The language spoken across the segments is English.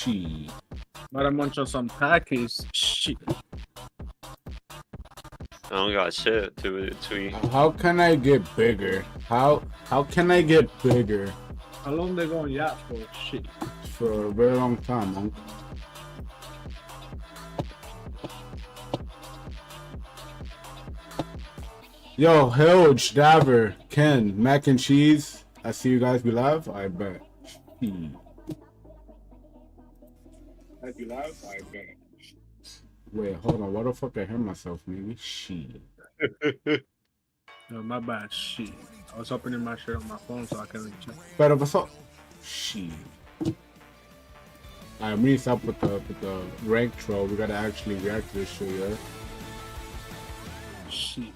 She. Better munch on some packies. Shit. I don't got shit to eat. How can I get bigger? How can I get bigger? How long they going yacht for? Shit. For a very long time, man. Yo, Hilge, Daver, Ken, Mac and Cheese. I see you guys be live. I bet. I be live. I bet. Wait, hold on. What the fuck I hear myself, maybe? Shit. No, my bad. Shit. I was opening my shit on my phone so I can reach you. But what's up? Shit. Alright, I'm really up with the rank troll. We gotta actually react to this shit, yeah? Shit.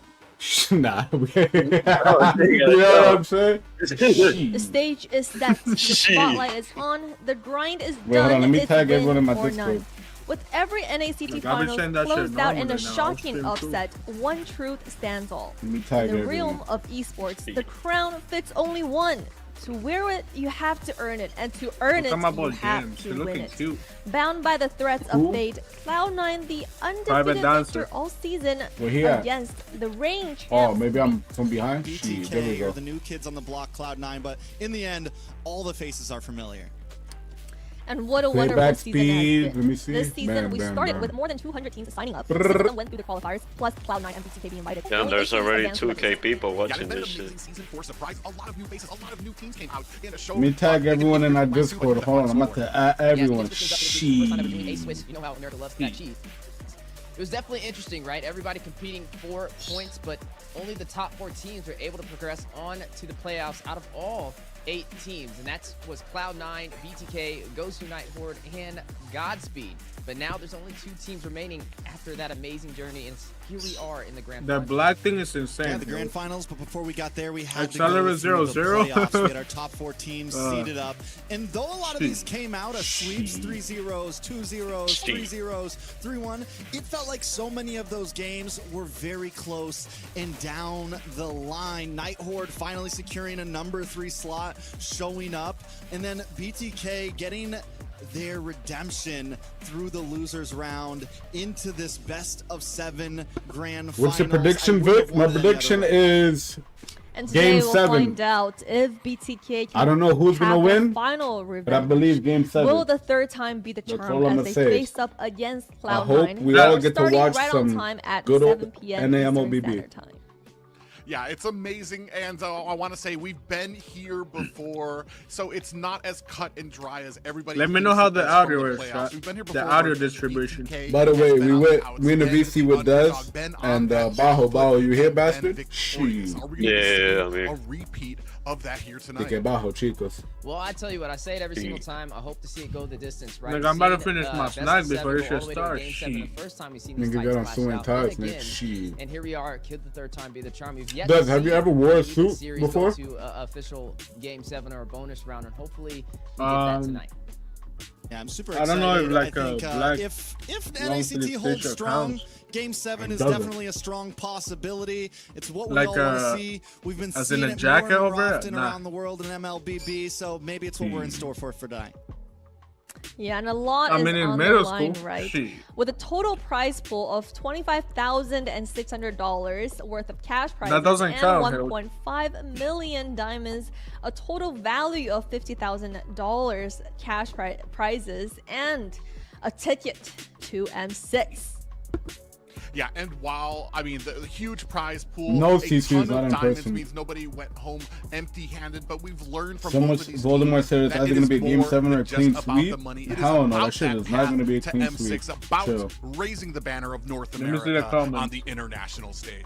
Nah. You know what I'm saying? The stage is set. The spotlight is on. The grind is done. Wait, hold on. Let me It's tag everyone in my win or Discord. none. With every NACT Look, finals closed out in a now. shocking upset, one truth stands all. Let me In tag the everyone. realm of esports, the crown fits only one. To wear it, you have to earn it, and to earn it, you have to win it. Cute. Bound by the threats of fate, Cloud9, the undefeated victor all season Where he at? against the reigning champs. Oh, maybe I'm from behind? Shit, there we BTK go. are the new kids on the block, Cloud9, but in the end, all the faces are familiar. And what a Playback wonderful season it speed. has been. Let me see. This season, Bam, we bam, started bam. with more than 200 teams signing up. 6 of them went through the qualifiers, plus Cloud9 and BTK being invited. Damn, Only there's 8 teams already advanced to 2K people Yeah, watching it's been an this shit. amazing season for surprise. A lot of new faces, a lot of new teams came out in a show. Let me tag everyone in our Discord. Hold on, I'm about to add everyone. Shit. You know how America loves that cheese. It was definitely interesting, right? Everybody competing for points, but only the top 4 teams were able to progress on to the playoffs out of all 8 teams, and that was Cloud9, BTK, Gosu Nighthorde, and Godspeed. But now there's only 2 teams remaining after that amazing journey, and here we are in the grand That finals. black thing is insane. Yeah, the grand finals, but before we got there, we had to Accelerate go through 0-0. the playoffs. We had our top 4 teams seeded up. And though a lot of these came out as sweeps, 3-0s, 2-0s, 3-0s, 3-1, it felt like so many of those games were very close and down the line. Nighthorde finally securing a number 3 slot, showing up, and then BTK getting their redemption through the losers round into this best of 7 grand finals. What's your prediction, Vic? My prediction is And today Game we'll 7. find out if BTK can I don't know who's gonna have win, the final revenge. but I believe Game 7. Will the third time be the That's charm all I'm as gonna they say. face up against I Cloud9? hope we all get to starting watch right on some time at good old 7 p.m. Eastern NAMOBB. Standard Time. Yeah, it's amazing, and I want to say we've been here before, so it's not as cut and dry as everybody. Let me know thinks how it the is from audio is, playoffs. right? We've been here The before, audio where distribution. BTK By the way, has been we on the went in the outs, VC been with the Dez underdog, been on and that Bajo, you here, been bastard? victorious. Shit. Are we gonna see Yeah, I mean. a repeat of that here tonight? DK Bajo, chicos. Well, I tell you what, I say it every single time. I hope to see it go the distance, right? Look, We've I'm about to seen, finish my best of snack 7 before go this all shit the way to starts. Game 7. The Shit. first time we've seen these Nigga types got on clash sewing out. ties, And nigga. again, Shit. and here we are, could the third time be the charm? We've yet Doug, to have you see ever wore a the suit series before? go to a official Game 7 or a bonus round, and hopefully we get that tonight. Yeah, I'm super I excited. don't know if, like, I think, a black if long NACT sleeve holds t-shirt strong, counts. Game 7 is Doesn't. definitely a strong possibility. It's what we Like, all want to see. We've been as seeing in a it jacket more and more over it? often Nah. around the world in MLBB, so maybe it's what we're in store for tonight. Yeah, and a lot I is mean, in on the middle line, school, right? shit. With a total prize pool of $25,600 worth of cash prizes That doesn't and count, 1.5 million diamonds, a total value of $50,000 cash prizes, and a ticket to M6. Yeah, and while, I mean, the huge prize pool, No a CCs, ton not of in diamonds person. means nobody went home empty-handed, but we've learned from Someone, both of these Voldemort teams said it's that either it going to is be a Game more 7 or a than clean just about sweep. the money. It is Hell no, about that shit is not path going to be a to clean M6, sweep. about Chill. raising the banner of North Let me see the America comments. on the international stage.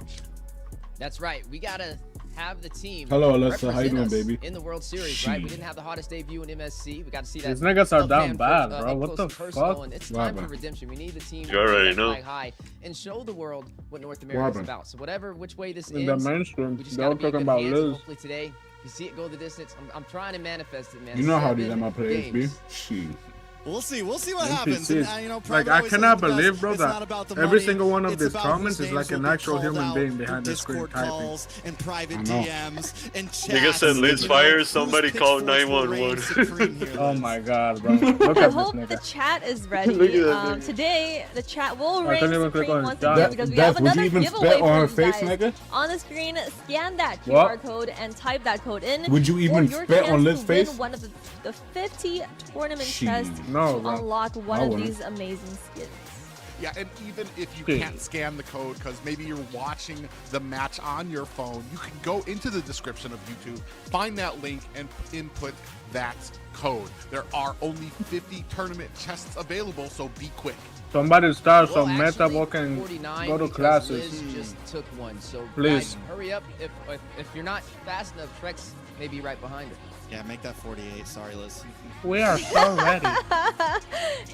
That's right. We gotta have the team. Hello, Alyssa. How you represent doing, us baby? In the World Series, right? We didn't have the hottest debut in MSC. We got to see that. These niggas are up down and bad, close- bro. up What close the and personal, fuck? and it's What time for happened? redemption. We need the team. You already to know. fly high and show the world what North What America is happened? about. So which way this In the ends, mainstream, we just they're all gotta be in talking good about hands, and Liz. hopefully today, you see it go the distance. I'm trying to manifest it, man. You know how these 7 ML players be. games. Shit. We'll see what NPCs. happens. And, you know, Like, Private I always cannot says the best, believe, bro, it's that not about the every money, single one of it's these about comments whose is like names an will be actual called human out being through behind the screen Discord typing. calls and private I know. DMs and chats. Nigga said Liz You know, fire, whose somebody pitchforks called will reign 911. supreme here, Oh Liz? my god, bro. Look I at this hope the nigga. chat is Look ready. at that nigga. Today, the chat will I reign couldn't even click supreme on once John. again because we Death, have would another you even giveaway spit on for her you face, guys. nigga? On the screen, scan that QR What? code and type that code in. Would you for even your spit chance on Liz's to win face? one of the 50 tournament She- chests No, to bro. unlock one I of wouldn't. these amazing skins. Yeah, and even if you Okay. can't scan the code because maybe you're watching the match on your phone, you can go into the description of YouTube, find that link, and input that code. There are only 50 tournament chests available, so be quick. Somebody start Well, some meta actually, walk and 49 go to because classes. Liz just took one, so Please. guys, hurry up. If you're not fast enough, Trex may be right behind her. Yeah, make that 48. Sorry, Liz. We are so ready.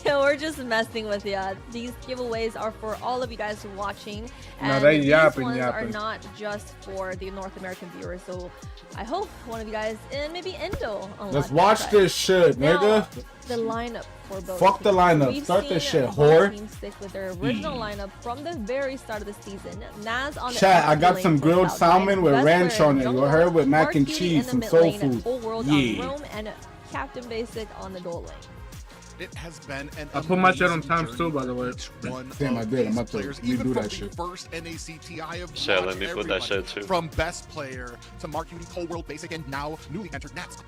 Yeah, we're just messing with you. These giveaways are for all of you guys watching, No, and they these yapping, ones are yapping. not just for the North American viewers. So I hope one of you guys, and maybe Endo, unlock Let's that watch prize. this shit, Now, nigga. the lineup for both. Fuck the teams. lineup. We've Start this seen shit, both whore. teams stick with their original lineup from the very start of the season. Naz on the Chat, I top got lane some for grilled Cloud9, salmon with Best ranch player on it. You Jungle, heard, with mac and Marquee cheese, in the some mid soul lane, food. Full World Yeah. on Roam, and Captain Basic on the goal lane. It has been an I put my shit on amazing times journey two, by the way. for each one Damn, of I did. I'm these about to players. redo Even from that the shit. first NACT, I have Shit, let watched me put that everybody, shit too. from best player to Mark Cutie, Cold World Basic, and now newly entered NACT.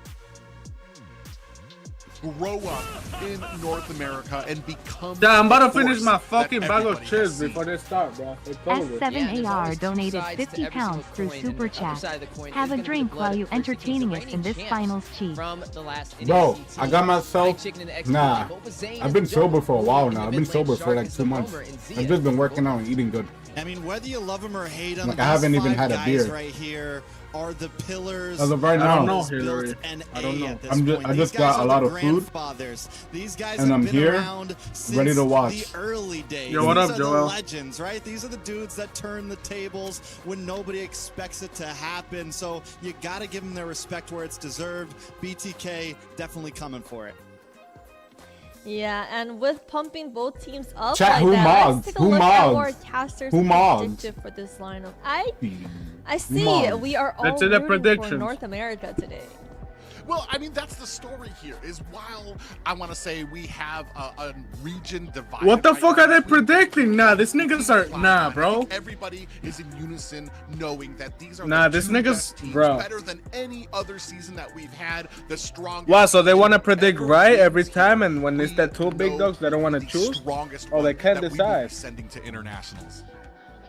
Grow up in North America and become. Yeah, I'm about to the finish force my that fucking bag of everybody has chips seen. before they start, bro. It's over. Yeah, and there's S7AR always two donated sides to 50 every pounds single through coin, Super and the other Chat. side of the coin Have is a gonna be drink the while blood you of first teams entertaining us reigning in this champs finals cheat. from the last Bro, NACT. I got myself. Fried chicken and XP, Nah, Boba Zane I've is been the sober jungle, for a while in the now. I've been mid lane, sober for Shark like is 2 the months. roamer, and Zia I've just been is working the out and eating good. I mean, whether you love them or hate them, Like, I haven't these even five had a guys beer. right here are the pillars. As of right I now. don't know, Built Hillary. NA I don't know. at this I'm just- point. I These just guys got a are lot the of food, grandfathers. These guys and have I'm been here, around since ready to watch. the early days. Yo, what These up, are the Joel? legends, right? These are the dudes that turn the tables when nobody expects it to happen. So you got to give them their respect where it's deserved. BTK definitely coming for it. Yeah, and with pumping both teams up Chat, like who that, mods? let's take a Who look at mods? our casters Who mods? predicted for this lineup. I see Mods. we are all Let's see the rooting for predictions. North America today. Well, I mean, that's the story here. Is while I want to say we have a region divided. What the right fuck now are they between predicting? Nah, these niggas are Cloud9. nah, I bro. think everybody is in unison knowing that these are Nah, the this two niggas- best teams, bro. better than any other season that we've had. The strongest. Wow, so they team want to predict ever right seen. every time, and when it's We that two big know dogs, they don't want to the choose? strongest Oh, they one can't that we will be decide. sending to internationals.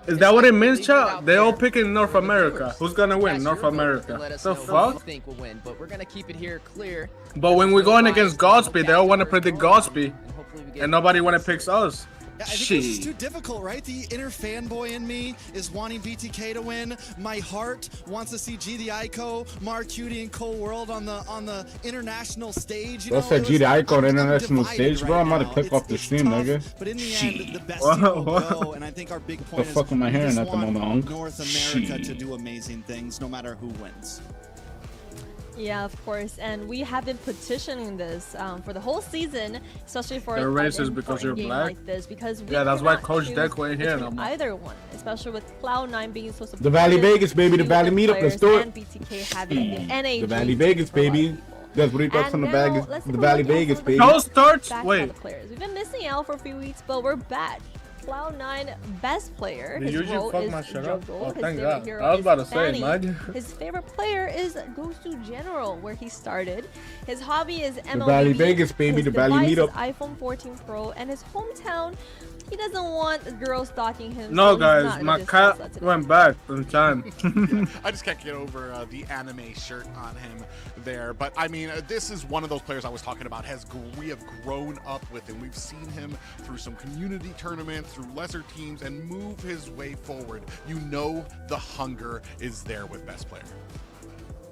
Is that what it means, chat? They all picking North America. Who's gonna win? North America. The fuck? Think will win, but we're gonna keep it here clear. But when we're going against Godspeed, they all want to predict Godspeed, And hopefully we get and nobody want to pick us. Yeah, I think it's just Shit. too difficult, right? The inner fanboy in me is wanting BTK to win. My heart wants to see G the Ico, Mark Cutie, and Cole World on the international stage. You That's know, that G the listen, Ico on I'm international divided stage, bro. I'm about to now. click It's- off the it's stream, tough, nigga. But in the Shit. end, the best What? team will What? go, and I think our big point The is fuck am I we hearing just at the want moment, Unc? North America to Shit. do amazing things, no matter who wins. Yeah, of course, and we have been petitioning this for the whole season, especially for They're an racist because important you're game black? like this, because we Yeah, that's why cannot Coach choose Deco ain't here no between more. either one, especially with Cloud9 being so supportive. The Valley Vegas, baby. The to Valley their meetup. Let's players do it. and BTK having the NA The Valley dream Vegas, for a lot of baby. people. That's what he thought from the And bag. now, let's The take a Valley look at Vegas, some of the baby. Those starts. back by Wait. the players. We've been missing out for a few weeks, but we're back. Cloud9 best player. Did His you just role fuck is my shit up? jungle. Oh, His thank favorite God. hero I was is about to say, Fanny. man. His favorite player is goes to General, where he started. His hobby is MLB. Valley Vegas, baby, His the Valley device meetup. is iPhone 14 Pro, and his hometown. He doesn't want girls stalking him. No, so he's guys, not my gonna discuss that cat today. went back in time. I just can't get over the anime shirt on him there. But I mean, this is one of those players I was talking about. We have grown up with him. We've seen him through some community tournaments, through lesser teams, and move his way forward. You know the hunger is there with best player.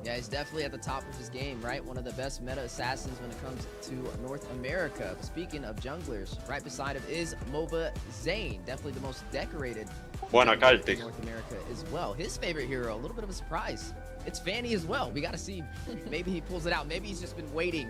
Yeah, he's definitely at the top of his game, right? One of the best meta assassins when it comes to North America. Speaking of junglers, right beside him is Boba Zane, definitely the most decorated Buena in Calte. North America as well. His favorite hero, a little bit of a surprise. It's Fanny as well. We got to see, maybe he pulls it out. Maybe he's just been waiting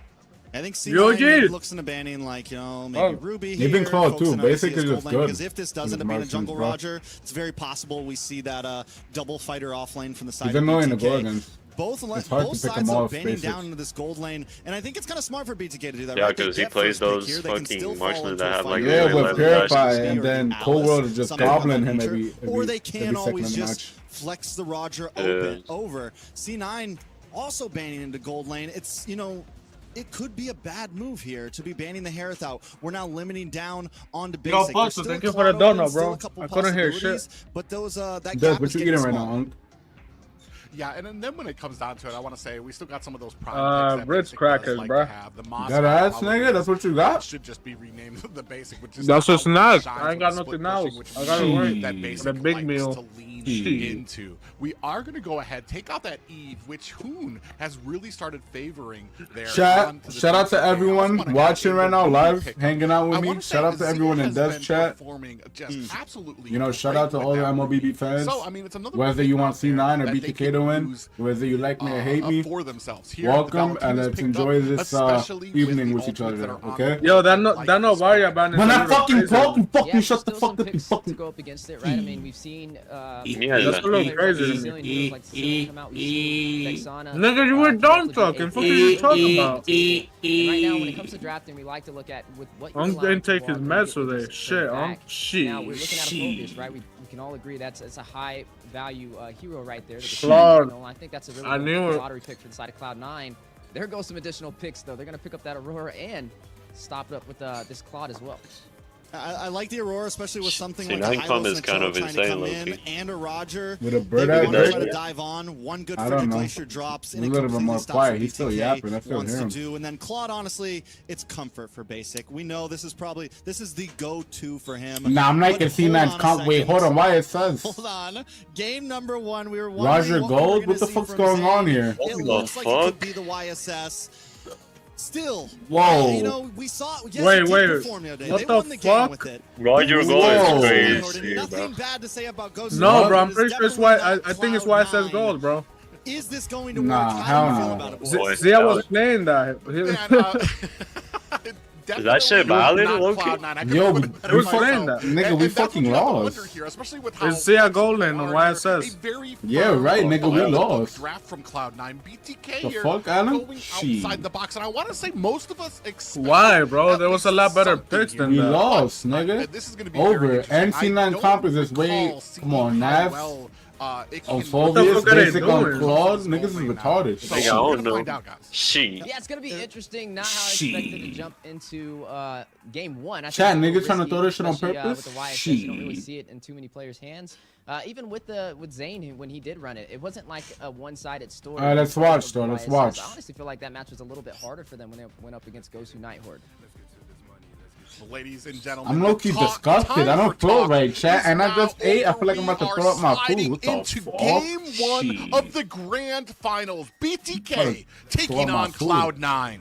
I think Yo, C9 maybe Jade. looks into banning, like, you know, maybe Ruby Even here. Claw too, focusing on basically CS just gold lane, good. because if this does With end up being a Martians, jungle bro. Roger, it's very possible we see that double fighter off lane from the side He's of annoying to BTK. go against. both hard to both pick sides them are off, banning basically. down into this gold lane, and I think it's kind of smart for BTK to do that. Yeah, right? They because he get plays first pick those here, they can still fucking fall marksmen into that a have fight like Yeah, really with 11 Purify, dashes. and then Alice, Cold World is just something of that gobbling him nature, every or they can second always of the just match. flex the Roger Yeah. over. C9 also banning into gold lane. It's, you know, it could be a bad move here to be banning the Hereth out. We're now limiting down onto Yo, basic. There's Buster, still thank a you for the Claude open, donut, still bro. a couple I couldn't hear shit. possibilities, but those that Deb, gap what is you getting eating right small. now, Unc? Yeah, and then when it comes down to it, I want to say we still got some of those prime picks that Ritz Basic crackers, does like bruh. to have. The That ass, nigga? That's what you got? Should just be renamed the Basic, which is That's what's nice. shines I ain't with got the split nothing pushing, else. which I gotta is work that Basic the big likes meal. to lean Shit. into. We are going to go ahead, take out that Eve, which Hoon has really started favoring there. Shout out to everyone watching right now, live, hanging out with me. Shout out to everyone in Dev's chat. Absolutely, You know, shout out to all the MLBB fans. So, I mean, it's another Whether pick you want out there C9 or that they BTK can to win, use, whether you like me or hate me, for themselves. Here, welcome, the and Valentina's let's picked enjoy up, this especially evening the with each ultimates other, that are on okay? the Yo, board, that no Varia ban is When a I little fucking crazy. talk, you Yeah, fucking there's shut the still fuck some up, you picks to fucking... go up against it, right? I mean, we've seen Yeah, That's a little crazy to me. Brazilian heroes like Sicilian come out. We've seen Vexana, Nigga, you were done definitely talking. get What are you talking about? And right now, when it comes to drafting, we like to look at with what you're Unc allowed didn't to take his walk, meds what you today. get Shit, back. Unc. Shit. Now we're looking at a focus, right? We can all agree that's a high value hero right there. Claude. I think that's a I really knew good it. lottery pick for the side of Cloud9. There goes some additional picks though. They're gonna pick up that Aurora and stop it up with this Claude as well. I like the Aurora, especially with something See, like a 9 Club Hylos is kind of trying to insane, come in, low-key. and a Roger. With a bird They out want there? to try to dive on. One good I freaking don't know. glacier drops, and A it little bit completely more stops quiet. what He's still BTK yapping. I still wants hear to him. do. And then Claude, honestly, it's comfort for basic. We know this is the go-to for him. Nah, I'm not But gonna see hold Nine's on a comp. Wait, second. hold on. Why it says Hold on. Game number 1. We were Roger wondering what we were Gold? gonna What the see fuck's from going on Zane. here? It What the looks like it could fuck? be the YSS. Still, Whoa. you know, we saw. Yes, Wait, it did wait. perform the other day. What They the won the game fuck? with it. Roger Whoa. Gold is crazy, Nothing bro. bad to say about Ghost. No, What? bro, I'm pretty sure it's why. I think it's why it says Cloud9. gold, bro. Is this going to Nah, work? hell How do you feel no. about it, boys? Boy, Zia was that playing that. Is that shit valid, low-key? Yo, we fucking- nigga, we fucking lost. Here, especially with how It's Zia Golden on YSS. Yeah, right, nigga, we lost. Draft from Cloud9, BTK The here fuck, Alan? going Shit. outside the box, and I want to say most of us expect. Why, bro? There was a lot better something picks here. than We that. lost, nigga. This is going to be Over. very interesting. NC9 I don't comp is this way. recall Come on, seeing how Nav. well, it On can- What the Phobius, fuck are they basic on doing? Claude. Niggas is retarded. So Nigga, I we're don't gonna know. find out, guys. Shit. Yeah, it's gonna be interesting. Not how I Shit. expected to jump into game 1. I think Chat, it's a little niggas trying to risky, throw this shit on especially, purpose? with the YSS, you don't really Shit. see it in too many players' hands. Even with Zane, when he did run it, it wasn't like a one-sided story. Alright, let's of watch, the though. Let's YSS. watch. I honestly feel like that match was a little bit harder for them when they went up against Gosu Nighthorde. Ladies and gentlemen, I'm low-key disgusted. I don't feel right, chat. And I just ate. I feel like I'm about to throw up my food. What the into fuck? game 1 Shit. of the grand finals. BTK Throw taking up my on food. Cloud9.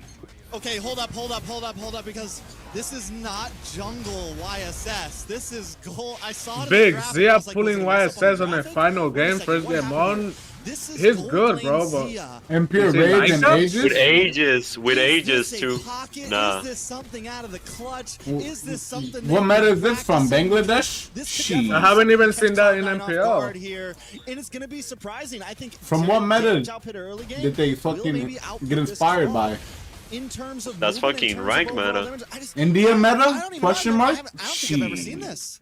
Okay, hold up, because this is not jungle YSS. This is gold. I saw it. in the Big draft, and I Zia was like, pulling was it a mess up on YSS the on their graphic? final Wait a game, second, first what game happened? on. This is He's gold good, lane bro, but- Zia. Impure Is it Rage like and that? Ages? With ages Is this too. a pocket? Nah. Is this something out of the clutch? Is this something? What that meta we're is this from? practicing? Bangladesh? This could Shit. definitely I haven't even seen catch that in Cloud9 off MPL. guard here, and it's going to be surprising. I think. From what meta early game did they will fucking maybe output get this inspired Claude. by? In terms of That's movement, in fucking terms of rank overall meta. damage, I just- India I meta? don't even Question know. mark? I don't think I've ever seen Shit. this.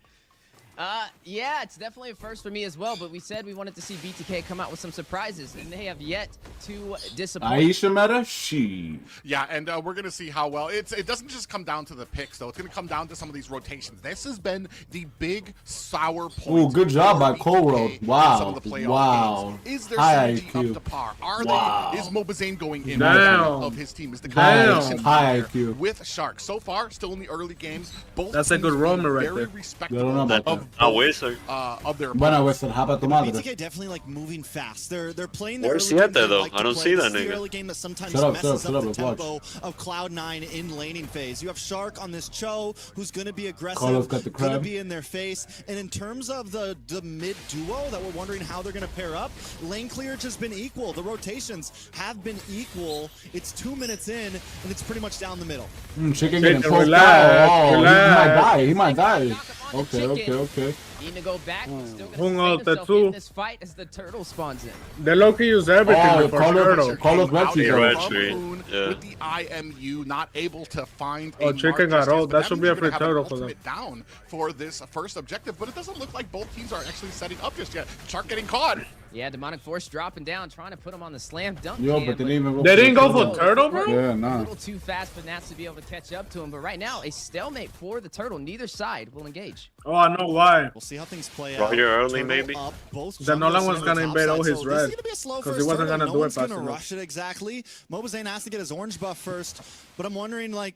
Yeah, it's definitely a first for me as well, but we said we wanted to see BTK come out with some surprises, and they have yet to disappoint. Aisha meta? She. Yeah, and we're going to see how well. It doesn't just come down to the picks, though. It's going to come down to some of these rotations. This has been the big sour point. Ooh, good job by for Cold BTK World. in Wow. some of the playoff Wow. games. Is their High synergy IQ. up to par? Are Wow. they? Is Mobazane going in Damn. of his team? Is the High- combination high there IQ. with Shark? So far, still in the early games. Both That's a teams good being roamer right very there. Yo, respectable no, no, That, no. of a both, wizard. of their Buena opponents. Western, how about the madre? BTK definitely like moving fast. They're playing the Where's early he game at there, they though? like I to don't play. see This that is the nigga. early game that sometimes Shut up, messes shut up up, the let's tempo of Cloud9 in laning phase. You have Shark on this Cho, who's going to be aggressive, Carlos got the going to crab. be in their face. And in terms of the mid duo that we're wondering how they're going to pair up, lane clearage has been equal. The rotations have been equal. It's 2 minutes in, and it's pretty much down the middle. Chicken getting Chicken, poked relax, out. Oh, relax. he might die. He might die. Knock up on the Okay, okay, chicken. okay. Needing to go back. He's still Hung gonna out save the himself two. in this fight as the turtle spawns in. They low-key use everything Oh, before Carlos- turtle. Carlos Came out Webster. from Webster, Moon yeah. with the IMU, not able to find Oh, a chicken mark got just yet, old. but That should be means a we're gonna free have an turtle for them. ultimate down for this first objective, but it doesn't look like both teams are actually setting up just yet. Shark getting caught. Yeah, Demonic Force dropping down, trying to put him on the slam dunk. Yo, cam, but they didn't even go They didn't go turtle. for turtle, bro? Yeah, A nah. little too fast for Nats to be able to catch up to him, but right now, a stalemate for the turtle. Neither side will engage. Oh, I know why. We'll see how things play out. Roger early, Turtle maybe? up, both The Nolan junglers was on gonna the top invade all side, his so this is red, gonna be a slow 'cause he first wasn't turtle. gonna No do it one's fast gonna enough. rush it exactly. Mobazane has to get his orange buff first, but I'm wondering, like,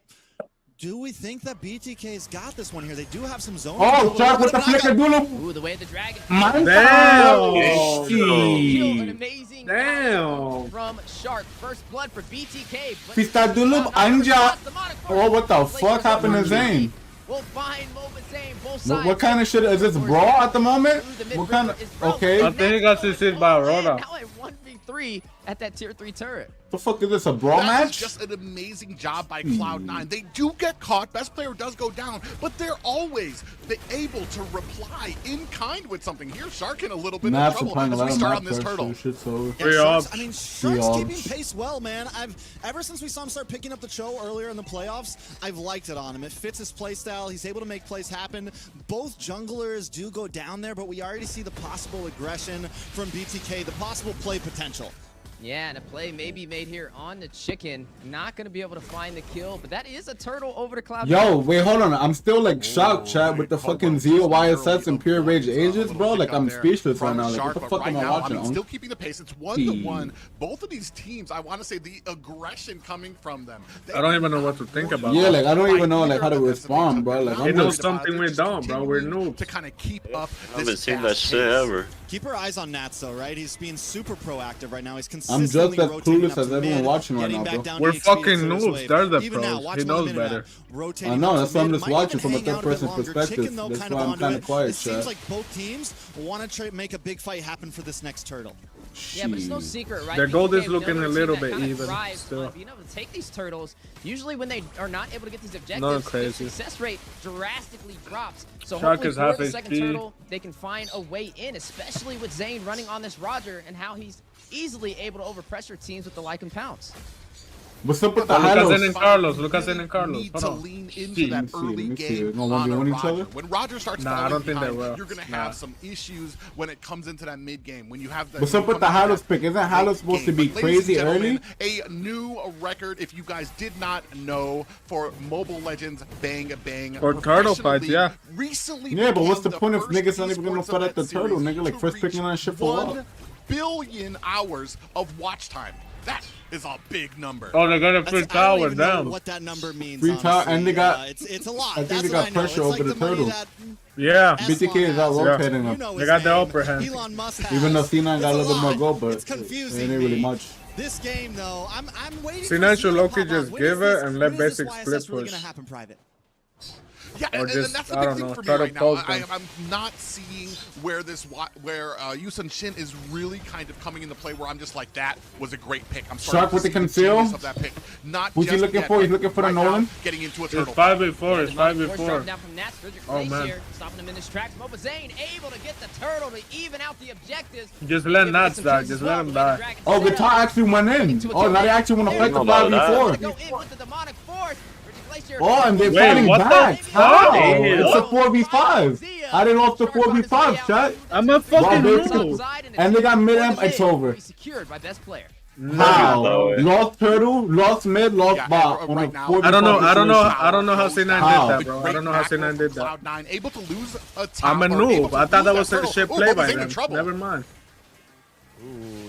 do we think that BTK's got this one here? They do have some zone. Oh, Shark with the flicker doodle. Ooh, the way the dragon. Man, Damn. Kill, an amazing Damn. from Shark. First blood for BTK. but- Pista Dulub, Anja. Oh, what the fuck happened to Zane? We'll find Mobazane, both What, sides. what kind of shit is this, brawl at the moment? What kind of? Okay. I think he got CC'd by Aurora. Now at 1v3 at that tier 3 turret. The fuck is this, a brawl That is match? just an amazing job by Cloud9. They do get caught, best player does go down, but they're always able to reply in kind with something. Here, Shark in a little bit of Naps are trouble playing a as lot we of start map on this turtle. pressure. Shit's over. Free Sharks, odds. I mean, Shark's odds. keeping pace well, man. Ever since we saw him start picking up the show earlier in the playoffs, I've liked it on him. It fits his play style. He's able to make plays happen. Both junglers do go down there, but we already see the possible aggression from BTK, the possible play potential. Yeah, and a play may be made here on the chicken. Not going to be able to find the kill, but that is a turtle over to Cloud. Yo, wait, hold on. I'm still like shocked, chat, with the fucking Zeo YSS and Pure Rage Ages, bro. Like, I'm speechless right now. Like, what the fuck am I watching? Still keeping the pace. It's 1-1. Both of these teams, I want to say the aggression coming from them. I don't even know what to think about Yeah, that. like, I don't even know, like, how to respond, bro. Like, He I'm knows just... something we don't, bro. We're noobs. To kind of keep up I haven't this seen that fast shit pace. ever. Keep our eyes on Nats, though, right? He's being super proactive right now. He's I'm consistently just as rotating clueless up as to everyone mid, watching right getting now, back bro. down We're to HP fucking into his noobs. wave. They're the Even now, pros. watch He him on knows the minute better. map, rotating I know, up that's to why I'm mid, just might watching even from a hang third out a bit person longer. perspective. Chicken, though, That's kind why of I'm onto kinda it. quiet, It seems chat. like both teams want to make a big fight happen for this next turtle. Yeah, but it's no secret, right? Their gold is BTK, we know looking they're a team little that bit kinda even thrives still. on being able to take these turtles. Usually when they are not able to get these objectives, Nothing the crazy. success rate drastically drops. So Shark hopefully is for half the second HP. turtle, they can find a way in, especially with Zane running on this Roger and how he's easily able to overpressure teams with the Lycan pounce. What's up with the Lucas Halos? and Carlos. Lucas and Carlos. Need Hold to on. lean See, into that let me early see, let me see. game They're gonna on a 1v1 each Roger. other? When Roger starts Nah, I falling don't think they behind, will. you're gonna Nah. have some issues when it comes into that mid game. When you have the What's up with the Halos pick? Isn't Halos supposed to be But ladies and crazy gentlemen, early? A new record, if you guys did not know, for Mobile Legends Bang Bang. For turtle fights, yeah. Recently Yeah, but what's the became point if first niggas not even gonna esports fight at the event turtle, series nigga? Like, to first picking reach on shit for what? 1 billion hours of watch time. That is a big number. Oh, they got a That's- free I don't tower even know down. what that number means. Free tower, honestly. and they got- it's a lot. I think That's they what got I know. pressure It's over like the money turtle. that Yeah. BTK is out Elon has. rotating You them. know They his got the name. upper hand. Elon Musk has. Even though C9 got a It's little bit more lot. gold, but It's confusing it ain't really me. much. This game, though, I'm waiting. C9 for should Zeo to low-key pop just off. When give is it this- and let when is this basic YSS split really push. gonna happen private? Yeah, Or and just, that's the I big don't thing know, for me try to right now. poke them. I'm not seeing where this Yusun Shin is really kind of coming into play. Where I'm just like, that was a great pick. I'm starting Shark to with the see conceal? genius of that pick. Not Who's he just looking yet, for? He's but looking for the right now, Nolan? getting into a It's turtle. 5v4. It's Demonic Force 5v4. dropping down from Nats. Frederick Oh, Place man. here, stopping him in his tracks. Mobazane able to get the turtle to even out the objectives. Just let Give Nats some die. kills Just as let well. him The way the die. Dragon Oh, set Guitar up. actually went in. Oh, now they actually want to fight the Know about 5v4. Go in with the Demonic Force. Frederick Place here. Oh, and they're Wait, fighting what the back. fuck? How? Damn. It's a 4v5. I didn't know it's a 4v5, chat. I'm a fucking Well, noob. And they got mid-amp, it's over. Secured by best player. How? No way. Lost turtle, lost mid, lost Yeah, bot and on a right now- 4v5 I don't know. I don't know. situation. I don't know how C9 How? did that, bro. I don't know how C9 did that. Cloud9 able to lose a I'm a tower, able noob. to I thought that lose was a turtle. shit Oh, play by Mobazane in them. trouble. Never mind.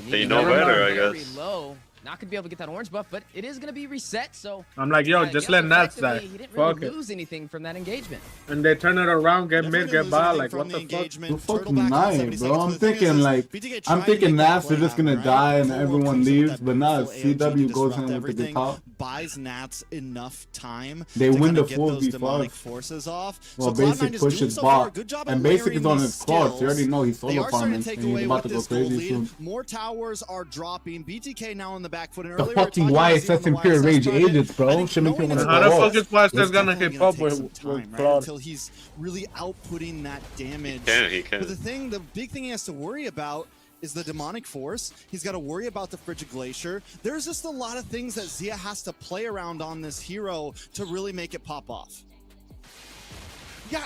They know Never better, mind. I Very guess. low. Not gonna be able to get that orange buff, but it is gonna be reset. So I'm like, yo, just let Nats die. He didn't Fuck really it. lose anything from that engagement. And they turn it around, get Never mid, gonna get lose by. anything Like, from what the the fuck? engagement. You're Turtle fucking back in lying, 70 bro. seconds. I'm But the thing thinking is, like, BTK I'm trying to thinking make that Nats are play just gonna happen, die right? and Full everyone comes in with leaves, that but nah, beautiful AOG to CW goes disrupt in with the everything, guitar. buys Nats enough time They to win kinda the get full those V5. demonic forces off. Well, so Cloud9 basic is push doing his so far. bot. Good job And at basic layering is on these his cards. You already skills. know he's They solo are starting farming to take and he's away about with to go this gold crazy lead. soon. More towers are dropping. BTK now in the back foot. And The earlier we were fucking talking about Zia on YSS the Imperial YSS Rage target. agents, bro. I think Shouldn't make knowing you it's wanna How the go fuck off. is YSS it's gonna definitely keep gonna up take with some time, right? Cloud? Until he's really outputting that damage. He can. But the big thing he has to worry about is the demonic force. He's got to worry about the frigid glacier. There's just a lot of things that Zia has to play around on this hero to really make it pop off. Yeah,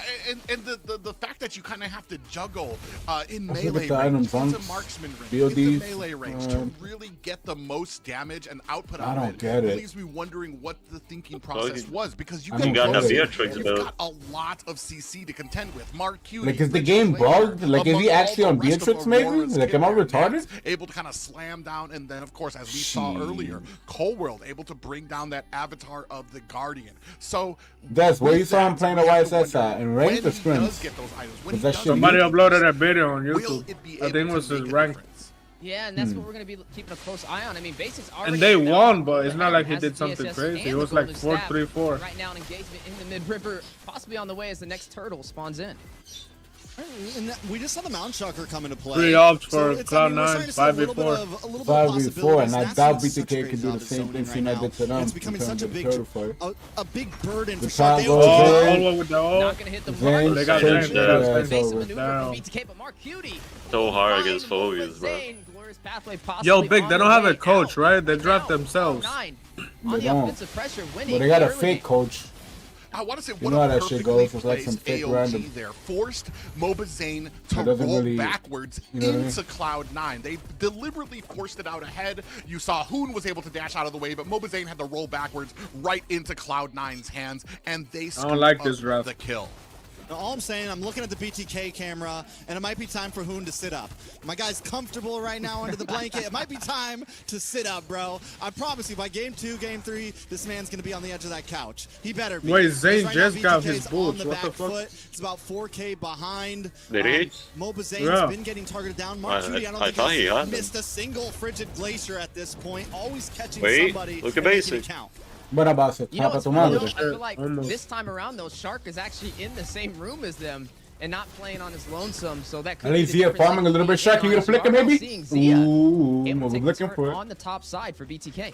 and the fact that you kind of have to juggle in Let's look melee at the range, items on into marksman range, into BODs, melee range to really get the most damage and output I out don't of get it. leaves me wondering what the thinking process was, because you I can don't go get in, it. you've got a lot of CC to contend with. Mark Cutie, Like, is the Rich game Slayer, bugged? Like, is among he all actually the on rest of Beatrix, maybe? Aurora's Like, am I kit there, retarded? Nats able to kind of slam down, and then, of course, as we saw earlier, Coldworld able to bring down that avatar of the Guardian. So, That's where with you saw him that, playing we the have to YSS wonder at, in range when or he sprints? does get those items, when Was he that does shit get Somebody those uploaded items, that video on will YouTube. it be I think able it was to his make a rank. difference? Yeah, and that's what we're going to be keeping a close eye on. I mean, Basics already And they came out won, on but it's the not head, like he has did the something DSS crazy. and It the was like golden staff. 4-3-4. Right now, an engagement in the mid-river, possibly on the way as the next turtle spawns in. And we just saw the Mount Shocker come into play. 3 ops for it's- Cloud9, we're starting to see a little bit 5v4. of- a little bit of 5v4, and I possibilities. doubt That's such a BTK great could do job the at same zoning thing right Cena now. did to them. It's becoming in such a terms of big, turtle fight. a big burden The for Shark. They top always goes do. in. All over with the ult. Not going to hit the Zane mark. They got changed changed their that. ass Evasive over. maneuver Down. from BTK, but Mark Cutie. So hard against finds fogies, bro. Zane. Glorious pathway Yo, possibly Big, on they the don't have way a coach, out. right? They Look draft out. themselves. Cloud9 They on the don't. offensive pressure, winning. But they got a early. fake coach. I want to say You what know how a that shit perfectly goes. It's like some placed fake AOG random. there. Forced Mobazane to It doesn't roll really- backwards you know what I mean? into Cloud9. They deliberately forced it out ahead. You saw Hoon was able to dash out of the way, but Mobazane had to roll backwards right into Cloud9's hands, and they I don't like scooped this up draft. the kill. Now, all I'm saying, I'm looking at the BTK camera, and it might be time for Hoon to sit up. My guy's comfortable right now under the blanket. It might be time to sit up, bro. I promise you, by game 2, game 3, this man's going to be on the edge of that couch. He better be. Wait, Because Zane right just now, got BTK his 's boots. on What the back fuck? foot. It's about 4K behind. Did he? Mobazane's Yeah. been getting targeted down. Mark Cutie, I don't I think thought he he's had them. missed a single frigid glacier at this point. Always catching Wait, somebody look at and making Basic. it count. Bora, Bassa. You know Tapa what's tua funny, though? madre. I feel like Almost. this time around, though, Shark is actually in the same room as them and not playing on his lonesome, so that could At be least the Zia difference. farming a little bit. Shark, you gonna flick it, maybe? Seeing Zia Ooh, I able to was take the looking turret for it. on the top side for BTK.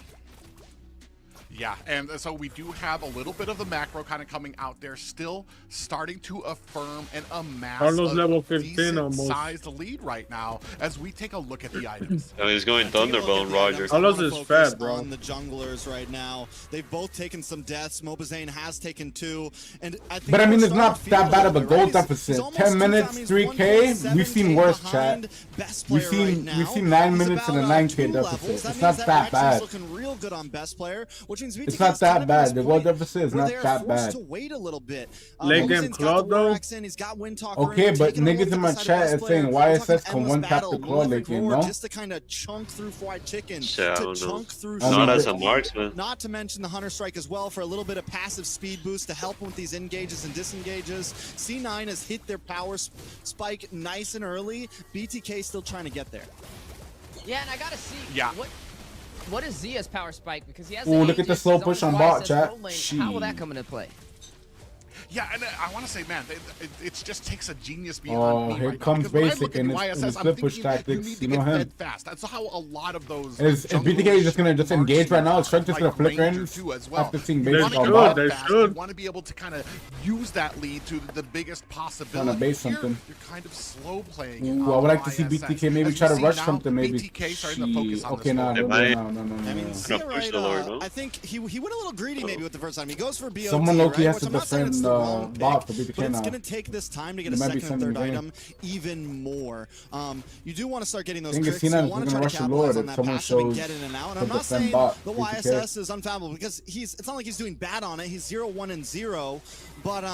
Yeah, and so we do have a little bit of the macro kind of coming out there, still starting to affirm and amass Carlos a level 15 almost. decent-sized lead right now as we take a look at the items. And he's going Take a look at Thunderbone, the Roger. items. Carlos I wanna is focus fat, bro. On the junglers right now, they've both taken some deaths. Mobazane has taken 2, and I think. But I mean, we're it's not starting to that feel bad of a bit, goal right? He's deficit. almost 10 2, minutes, that means 3K. 1.7K We've seen worse, behind chat. best We've player right seen now. 9 He's minutes and a about, 9K 2 deficit. levels. That It's means not that that Rex's bad. looking real good on best player, which means It's not that bad. The goal deficit is not that bad. To wait a little bit. Late game Mobazane's got Claude, the though? War Axe in, he's got Wind Talker Okay, in, but taking a look niggas at in the my side of chat best is player. saying We're talking YSS can endless one tap battle, the claw prolific late game, roar no? just to kind of chunk through fried chicken, Yeah, I to don't know. chunk through. Not Not some as a meat. marksman. Not to mention the Hunter Strike as well for a little bit of passive speed boost to help with these engages and disengages. C9 has hit their power spike nice and early. BTK still trying to get there. Yeah, and I gotta see Yeah. what is Zia's power spike, because he has. Ooh, the look at the Aegis, slow his push own on bot, YSS chat. roll lane. How will that come into play? Yeah, and I want to say, man, it just takes a genius Oh, beyond me here right comes now. Because when I Basic look at and his YSS, I'm flip push thinking tactics. you need to You get know him. fed fast. That's how a lot of those. Is BTK just gonna just engage right now? Strike just gonna flick in after seeing You Basic wanna on get bot? fed They fast, should. You want to be able to kind of use that lead to the biggest possibility. Trying to base Here, something. You're kind of slow playing. it Ooh, I on would like to see YSS. BTK maybe As try you to see rush now, something, maybe. BTK starting to focus on Okay, this no, one. no, might- no, no, no, I mean, no. Zia push right, the Lord, no? I think he went a little greedy maybe with the first time. He goes for BOT, Someone low-key right? has to Which I'm not saying it's defend the wrong pick, bot for BTK but it's now. going to take this time to get It a might be second and third something item even more. You do want to start getting those Thing is, tricks. You C9 is want to gonna try to rush the Lord capitalize on if that someone passive and shows get in and out. And to I'm not defend saying bot, the BTK. YSS is unfathomable because it's not like he's doing bad on it. He's 0-1-0, but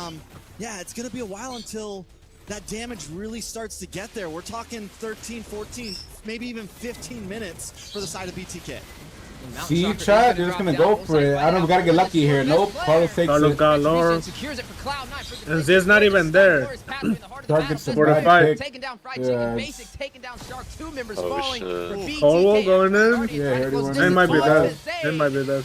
yeah, it's going to be a while until that damage really starts to get there. We're talking 13, 14, maybe even 15 minutes for the side of BTK. See, chat, they're just gonna go for it. I don't gotta get lucky here. Nope, Carlos takes Carlos it. got lower. Secures it for Cloud9. And Zia's not even there. Targets the For the back fight. pick. Taking down Fried Yeah. Chicken, Basic taking down Shark. 2 members Oh, falling shit. for BTK. Colwell going in? Yeah, I heard he went It in. might be Guardian that. It might be that.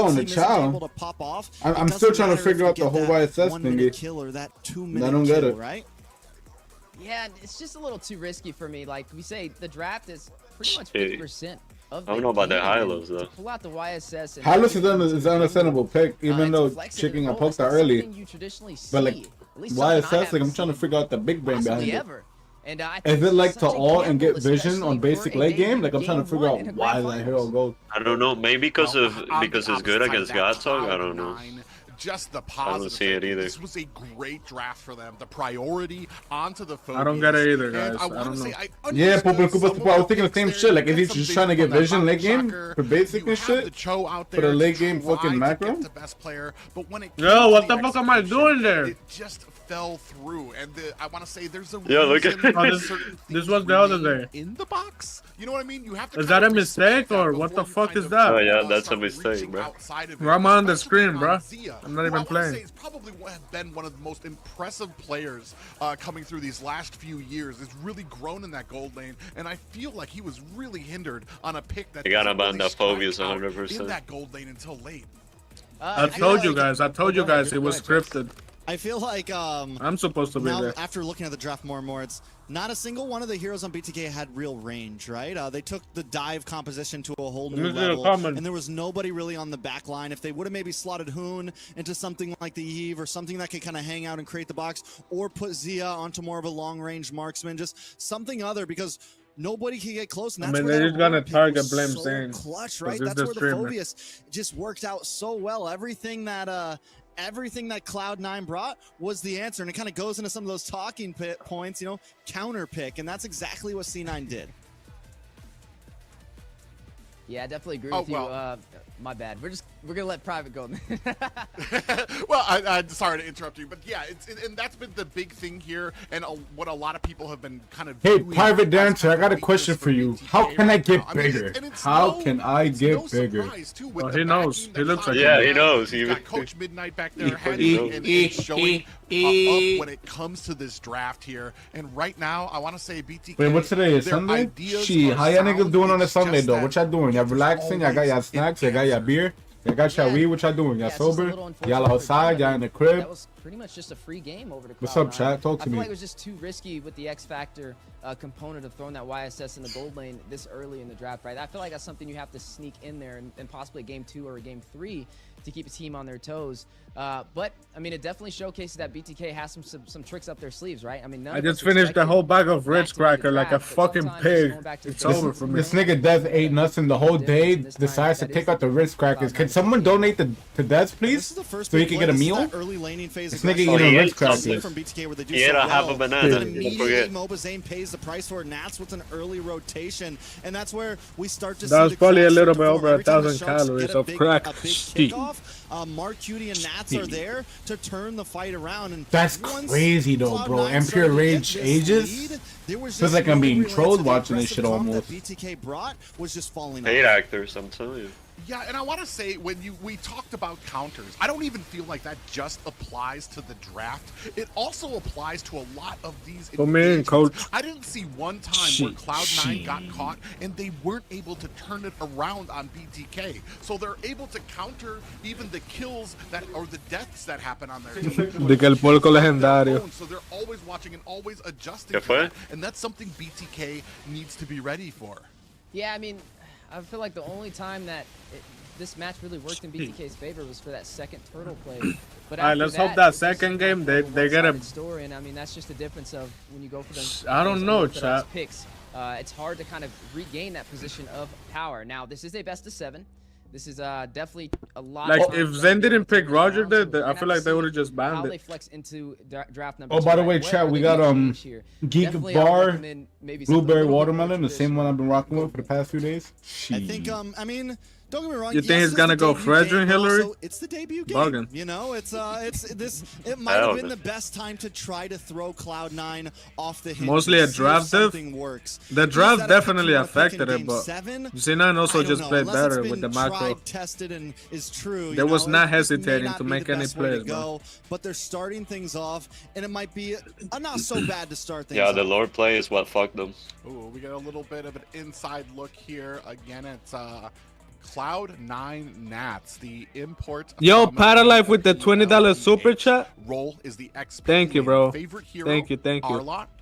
chow on the team isn't able chow. to pop off, I'm it still doesn't trying to matter if figure you out the get whole that YSS 1 minute thingy. kill or that 2 I minute don't get kill, it. right? Yeah, it's just a little too risky for me. Like we say, the draft is pretty much Hey, 50% of I don't know about the that game, Hylos, and to though. pull out the YSS and Hylos is an understandable pick, even and though flex it chicken in I the poked full, that it's not early. something you traditionally see, But like, at least why something is I that? Like, haven't I'm trying to seen figure out the big brain behind possibly it. ever. And I Is think it it's like such to a all and gamble, get vision especially on for basic a late game? debut Like, I'm trying to game figure one out in a why grand that hero finals. goes. I don't know. Maybe because Well, of on the because it's opposite good side of against that, Godtalk. I Cloud don't know. 9, just the I don't positive. see it either. This was a great draft for them. The priority onto the phobias. I don't get it either, And guys. I I want don't to say know. I Yeah, understood but some of I was thinking the picks same there. shit. Like, You is get he some just big trying to up get on that vision late Bible game shocker. for basic You and have shit? the Cho out For the there late to game try fucking to macro? get the best player, but when it Yo, came what to the the fuck am I execution, doing there? It just fell through, and I want to say there's a Yeah, look at- reason Oh, that this- certain this things was the other remain day. in the box. You know what I mean? You have to Is kind that of a respect mistake, that or what before the you fuck kind is of, that? Oh, yeah, that's a start mistake, reaching bro. outside of it, Well, I'm on the especially screen, bro. Zia, I'm not who even I wanna playing. say is probably have been one of the most impressive players coming through these last few years. Has really grown in that gold lane, and I feel like he was really hindered on a pick that I got doesn't him on really that strike phobias out 100%. in that gold lane until late. I told you guys. I told you Go ahead, guys it go was ahead, Jeff. scripted. I feel like I'm supposed to be now there. after looking at the draft more and more, it's not a single one of the heroes on BTK had real range, right? They took the dive composition to a whole new Look at the level, comment. and there was nobody really on the back line. If they would have maybe slotted Hoon into something like the Eve or something that could kind of hang out and create the box, or put Zia onto more of a long-range marksman, just something other, because nobody can get close. And I that's mean, where they're that just gonna Aurora pick target was Blame so Zane, clutch, 'cause right? he's That's the where the streamer. Phobias just worked out so well. Everything that Cloud9 brought was the answer, and it kind of goes into some of those talking points, counter pick, and that's exactly what C9 did. Yeah, I definitely agree Oh, with you. well. My bad. We're gonna let private go. Well, I'm sorry to interrupt you, but yeah, and that's been the big thing here, and what a lot of people have been kind of. Hey, viewing Private as Dancer, I got a weakness question for you. BTK How can I right get now. I mean, bigger? and it's How can I it's get no bigger? surprise, too, with Well, the he knows. backing He that looks like Cloud9 Yeah, he has. knows. You've He- got Coach Midnight back there fucking heading knows. and showing up when it comes to this draft here. And right now, I want to say BTK. Wait, what's today? Is their Sunday? ideas Shit, are how y'all niggas sound. doing on a It's Sunday just though? that What y'all doing? Y'all there's relaxing? Y'all got y'all always snacks? an Y'all got y'all answer. beer? Y'all got y'all Yeah. weed? What y'all doing? Y'all Yeah, it's just a sober? little unfortunate Y'all for outside? Cloud9. Y'all in the crib? That was pretty much just a free game over to What's Cloud9. up, chat? Talk to I feel me. like it was just too risky with the X Factor component of throwing that YSS in the gold lane this early in the draft, right? I feel like that's something you have to sneak in there and possibly a game 2 or a game 3 to keep a team on their toes. But I mean, it definitely showcases that BTK has some tricks up their sleeves, right? I mean, none I of us just finished the expected whole bag of that Ritz to be the Cracker like a draft, but fucking sometimes just pig. going back to It's the over for me. This nigga Dev ate nothing the whole day. This time, Decides to that take is out the Ritz crackers. Can Cloud9 someone donate to Dev, This please? is the first So he big can play. get a This is meal? that early laning phase. This nigga aggression eating that Ritz we've crackers. seen from BTK where they do He so ate a half well. a banana, Then don't immediately forget. Moba Zane pays the price for it. Nats with an early rotation, and that's where we start to see That was the probably a cracks little start to bit form. over Every time the 1,000 Sharks calories get a of big- crack. A big Shit. kickoff. Mark Cutie and Nats are there to turn the fight around. And That's once crazy though, bro. Cloud9 Impure started to get Rage this Ages? lead, there was Feels just like I'm no being real answer. trolled The watching this aggressive shit comp that almost. BTK brought was just falling Hate off. actors, I'm telling you. Yeah, and I want to say when we talked about counters, I don't even feel like that just applies to the draft. It also applies to a lot of these. Come in, engagements. coach. I didn't see one time where Cloud9 got caught and they weren't able to turn it around on BTK. So they're able to counter even the kills that or the deaths that happen on their team. De que el puerco legendario. So they're always watching and always adjusting. ¿Qué to fue? that, and that's something BTK needs to be ready for. Yeah, I mean, I feel like the only time that this match really worked in BTK's favor was for that second turtle play. But All right, after let's hope that it's just second a game they get a. one-sided story, and I mean that's just the difference of when you go for them. I don't those know, unorthodox chat. picks. It's hard to kind of regain that position of power. Now this is a best of 7. This is definitely a lot. Like, of time if for them Zen to be able didn't to pick turn Roger, around, so did, we're I gonna feel have like to they see would've just banned how it. they flex into draft number Oh, 2. by the right? way, What chat, are we they got gonna change here? Geek Definitely, I would Bar, recommend maybe something a Blueberry little bit more watermelon, the same one I've been rocking with for the traditional. past few days. I think, I mean, don't get me wrong. You think yes, he's it's gonna the go debut Frederick game, but Hillary? also it's the debut game. Bargain. You know, it's this. It might Hell, have been but- the best time to try to throw Cloud9 off the hinges. Mostly a see if draft diff. something works. The Is draft that a pick definitely you wanna pick in affected it, game but 7? C9 also I don't just know. played Unless better it's with the been macro. tried, tested, and is true. They was not hesitating may not to be make the any best way to plays, bro. go, but they're starting things off, and it might be not so bad to start things. Yeah, the off. Lord play is what fucked them. Ooh, we get a little bit of an inside look here. Again, it's Cloud9 Nats, the import. Yo, from Paralife with the the $20 super LEH. chat. Role is the XP Thank you, bro. favorite hero. Thank you. Arlott,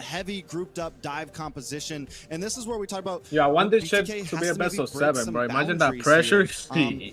that heavy grouped up dive composition. And this is where we talk about. Yeah, I want this shit BTK to has be a maybe best of break 7, some bro. Imagine that boundaries pressure. here.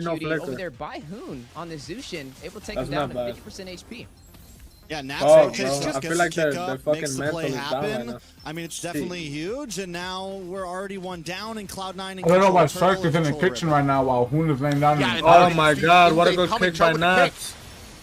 literally no executing over flicker. there by Hoon on the Zushin, able to take That's him down not to bad. 50% HP. Yeah, Nats Oh, rotation bro, I just feel gets like the kick they're up, fucking makes the play mentally down right happen. now. I mean, it's definitely huge, and now we're already one down in Cloud9. I don't know why Shark is in the kitchen right now while Hoon is laying down. Yeah, and Oh now my he's god, what a incoming good kick Joe by with the kick. Nats.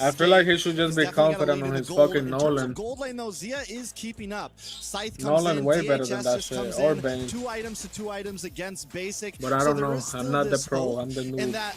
I feel like he should just be confident on his fucking Nolan. Gold lane though, Zia is keeping up. Scythe comes Nolan in, way DHS better than that just shit, comes or in. Bane. 2 items to 2 items against basic. But I So don't there know. is still I'm not the this pro. hope I'm the noob. in that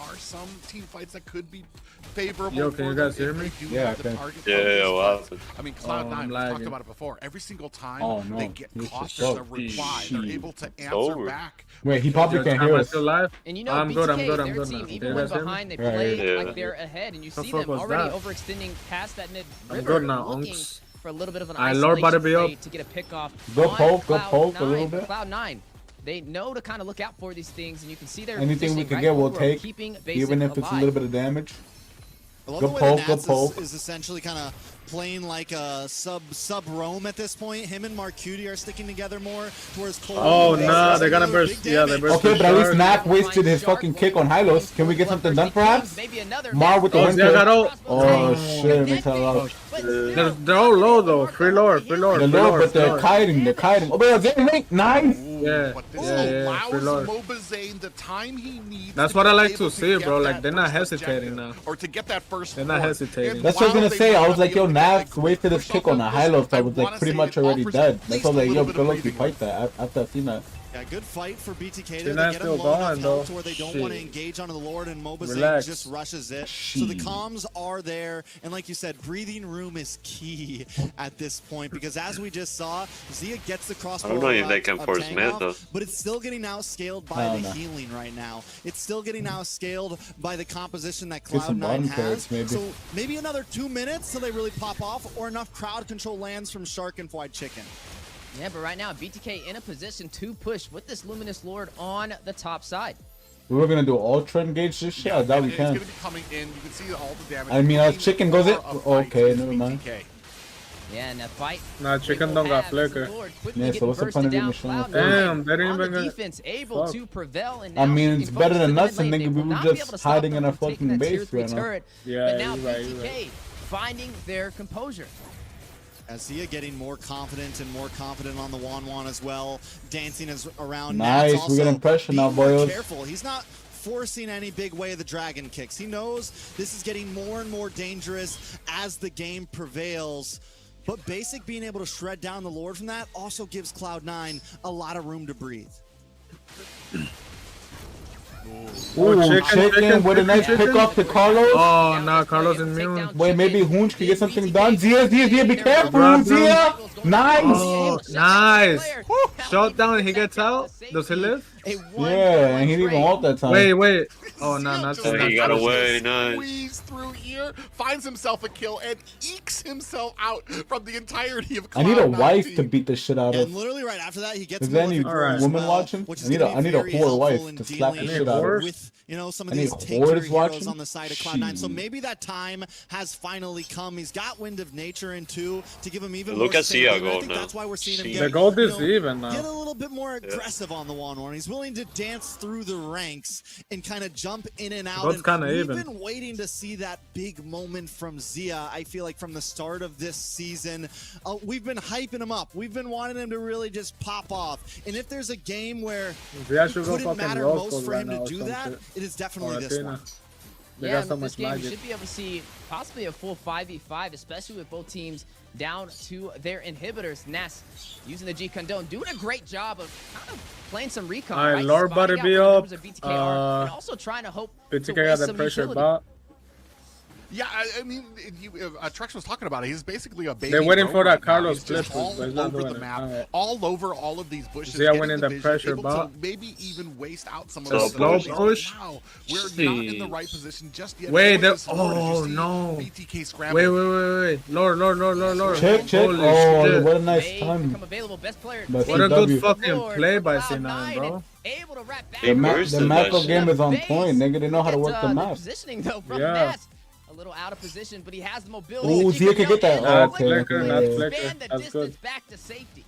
are some team fights that could be favorable. Yo, can you guys hear me? Yeah, I can. Wow. I mean, Cloud9, we talked lagging. about it before. Every single time Oh, no. they get This caught, is there's so a reply. They're able to answer over. back. Wait, he probably can't Am hear I us. still live? And you know, I'm BTK, good, I'm good, I'm their good team, now. even You when guys hear me? behind, they Yeah, play yeah. like they're ahead, and you The see fuck them was already that? overextending past that mid I'm river, good now, looking unks. for a little bit of an Alright, Lord, about to isolation be up. play to get a pick off. Go on poke, go Cloud9, poke a little but bit. Cloud9, they know to kind of look out for these things, and you can see their Anything we positioning, can right? get, we'll We're take, keeping even basic if it's a alive. little bit of damage. I love Good the way poke, the good Nats poke. is essentially kind of playing like a sub Rome at this point. Him and Marcuti are sticking together more towards Cole. Oh, nah, they're gonna burst. Yeah, they burst. Okay, the but at least shard. NACT wasted his fucking kick on Hylos. Can we get something done, perhaps? Maybe another Mar with the Oh, win Zia got kill. ult. Oh shit, makes a lot. They're all low though. Free lord, free lord. They're free low, lord, but free they're lord. kiting. They're kiting. Oh, but Zia link. Nice. Yeah, But this yeah, allows free lord. Mobazane the time he needs. That's to what I be like able to see, get bro. Like, that they're not first hesitating objective, now. Or to get that first. They're not score. hesitating. And That's what I was while gonna they say. I might was not like, be yo, able to get NACT that wasted his push kick off on the the Hylos boost, that I was like wanna pretty say much it already offers dead. at That's least why I was a like, yo, little bit good of luck you breathing fight that after I seen that. Yeah, good fight for BTK. They're They not get still him low enough going, health though. to where they don't want to Shit. engage onto the Lord, and Mobazane Relax. just rushes it. So the comms are there, and like you said, breathing room is key at this point, because as we just saw, Zia gets the crossbow. I don't know if they can of force Tang mid, off, though. but it's still getting outscaled by I the don't know. healing right now. It's still getting outscaled by the composition that Get some Cloud9 bottom has. carrots, maybe. So maybe another 2 minutes till they really pop off, or enough crowd control lands from Shark and Fried Chicken. Yeah, but right now, BTK in a position to push with this Luminous Lord on the top side. We were gonna do ultra engage this shit. I doubt and we it's can. going to be coming in. You can see all the damage. I mean, coming chicken goes for it. a fight Okay, with never mind. BTK. Yeah, and that fight. Nah, chicken don't got flicker. Yeah, so what's the point of even showing up? Damn, they didn't on the even get- defense, able Fuck. to prevail. And I now mean, she it's can better focus than the us, mid and lane. nigga, They we will were not be just able to stop hiding them in our from taking fucking that tier base 3 right now. turret. Yeah, But now you're right, BTK you're right. finding their composure. As Zia getting more confident on the Wan as well, dancing around. Nice, Nats we're getting also pressure now, being more boys. Careful, he's not forcing any big way of the dragon kicks. He knows this is getting more and more dangerous as the game prevails. But Basic being able to shred down the Lord from that also gives Cloud9 a lot of room to breathe. Ooh, chicken with a nice pick off to Carlos. Oh, nah, Carlos immune. Wait, maybe Hoonch can get something done. Zia, be careful, Grab them. Zia. Nice. Oh, nice. Shot down and he gets out. Does he live? Yeah, and he didn't even ult that time. Wait. Oh, no, Zia not just Oh, he got Carlos. away. Nice. Squeeze through here, finds himself a kill, and ekes himself out from the entirety of I need a Cloud9 wife team. to beat the shit out And of. literally right after that, he gets Is there more any of the Grove as woman well, watching? which I is need gonna a be very whore helpful wife in to slap the dealing shit out of. with, you know, some of I need these whores tankier heroes watching? on the side of Cloud9. So Shit. maybe that time has finally come. He's got Wind of Nature in 2 to give him even Look more at Sia safety. I gold think now. that's why we're seeing him Shit. get, The gold you is know, even get a now. little bit more aggressive on the one. He's willing to dance through the ranks and kind of jump in and out. Gold's And kinda we've even. been waiting to see that big moment from Zia. I feel like from the start of this season, we've been hyping him up. We've been wanting him to really just pop off. And if there's a game where Zia it should go couldn't fucking matter Rose most Gold for right him now to or do some that, shit. it is Or definitely this Athena. one. They Yeah, got and so with this much game, we magic. should be able to see possibly a full 5v5, especially with both teams down to their inhibitors. Ness using the G Condone, doing a great job of kind of playing some recon. Alright, right? Lord Spotting better out be where the up. members of BTK are, and also trying to hope to BTK waste got the some pressure utility. bot. Yeah, I mean, Trex was talking about it. He's basically a baby. They're waiting Rogue for that right now. Carlos He's just flip, all but he's not over doing the it. map, Alright. all over all of these bushes. Zia getting winning the the vision, pressure able bot. to maybe even waste out some of So those slow abilities. push? Wow, we're not in the Shit. right position just yet. Wait, With the- this Lord, as you oh, see no. BTK scramble. Wait. Lord. Check. Holy Oh, shit. what a nice May time. become available. Best player. But What a CW. good fucking Lord play for by Cloud9, C9, bro. and able to wrap back They The bursted macro that game shit. is on base. point, nigga. They know how to Look at, work the the map. positioning though from Yeah. Ness. A little out of position, but he has the mobility. Ooh, that Zia can get that. and Oh, the okay, flicker okay, to yeah. Flicker. expand the That's distance good. back to safety.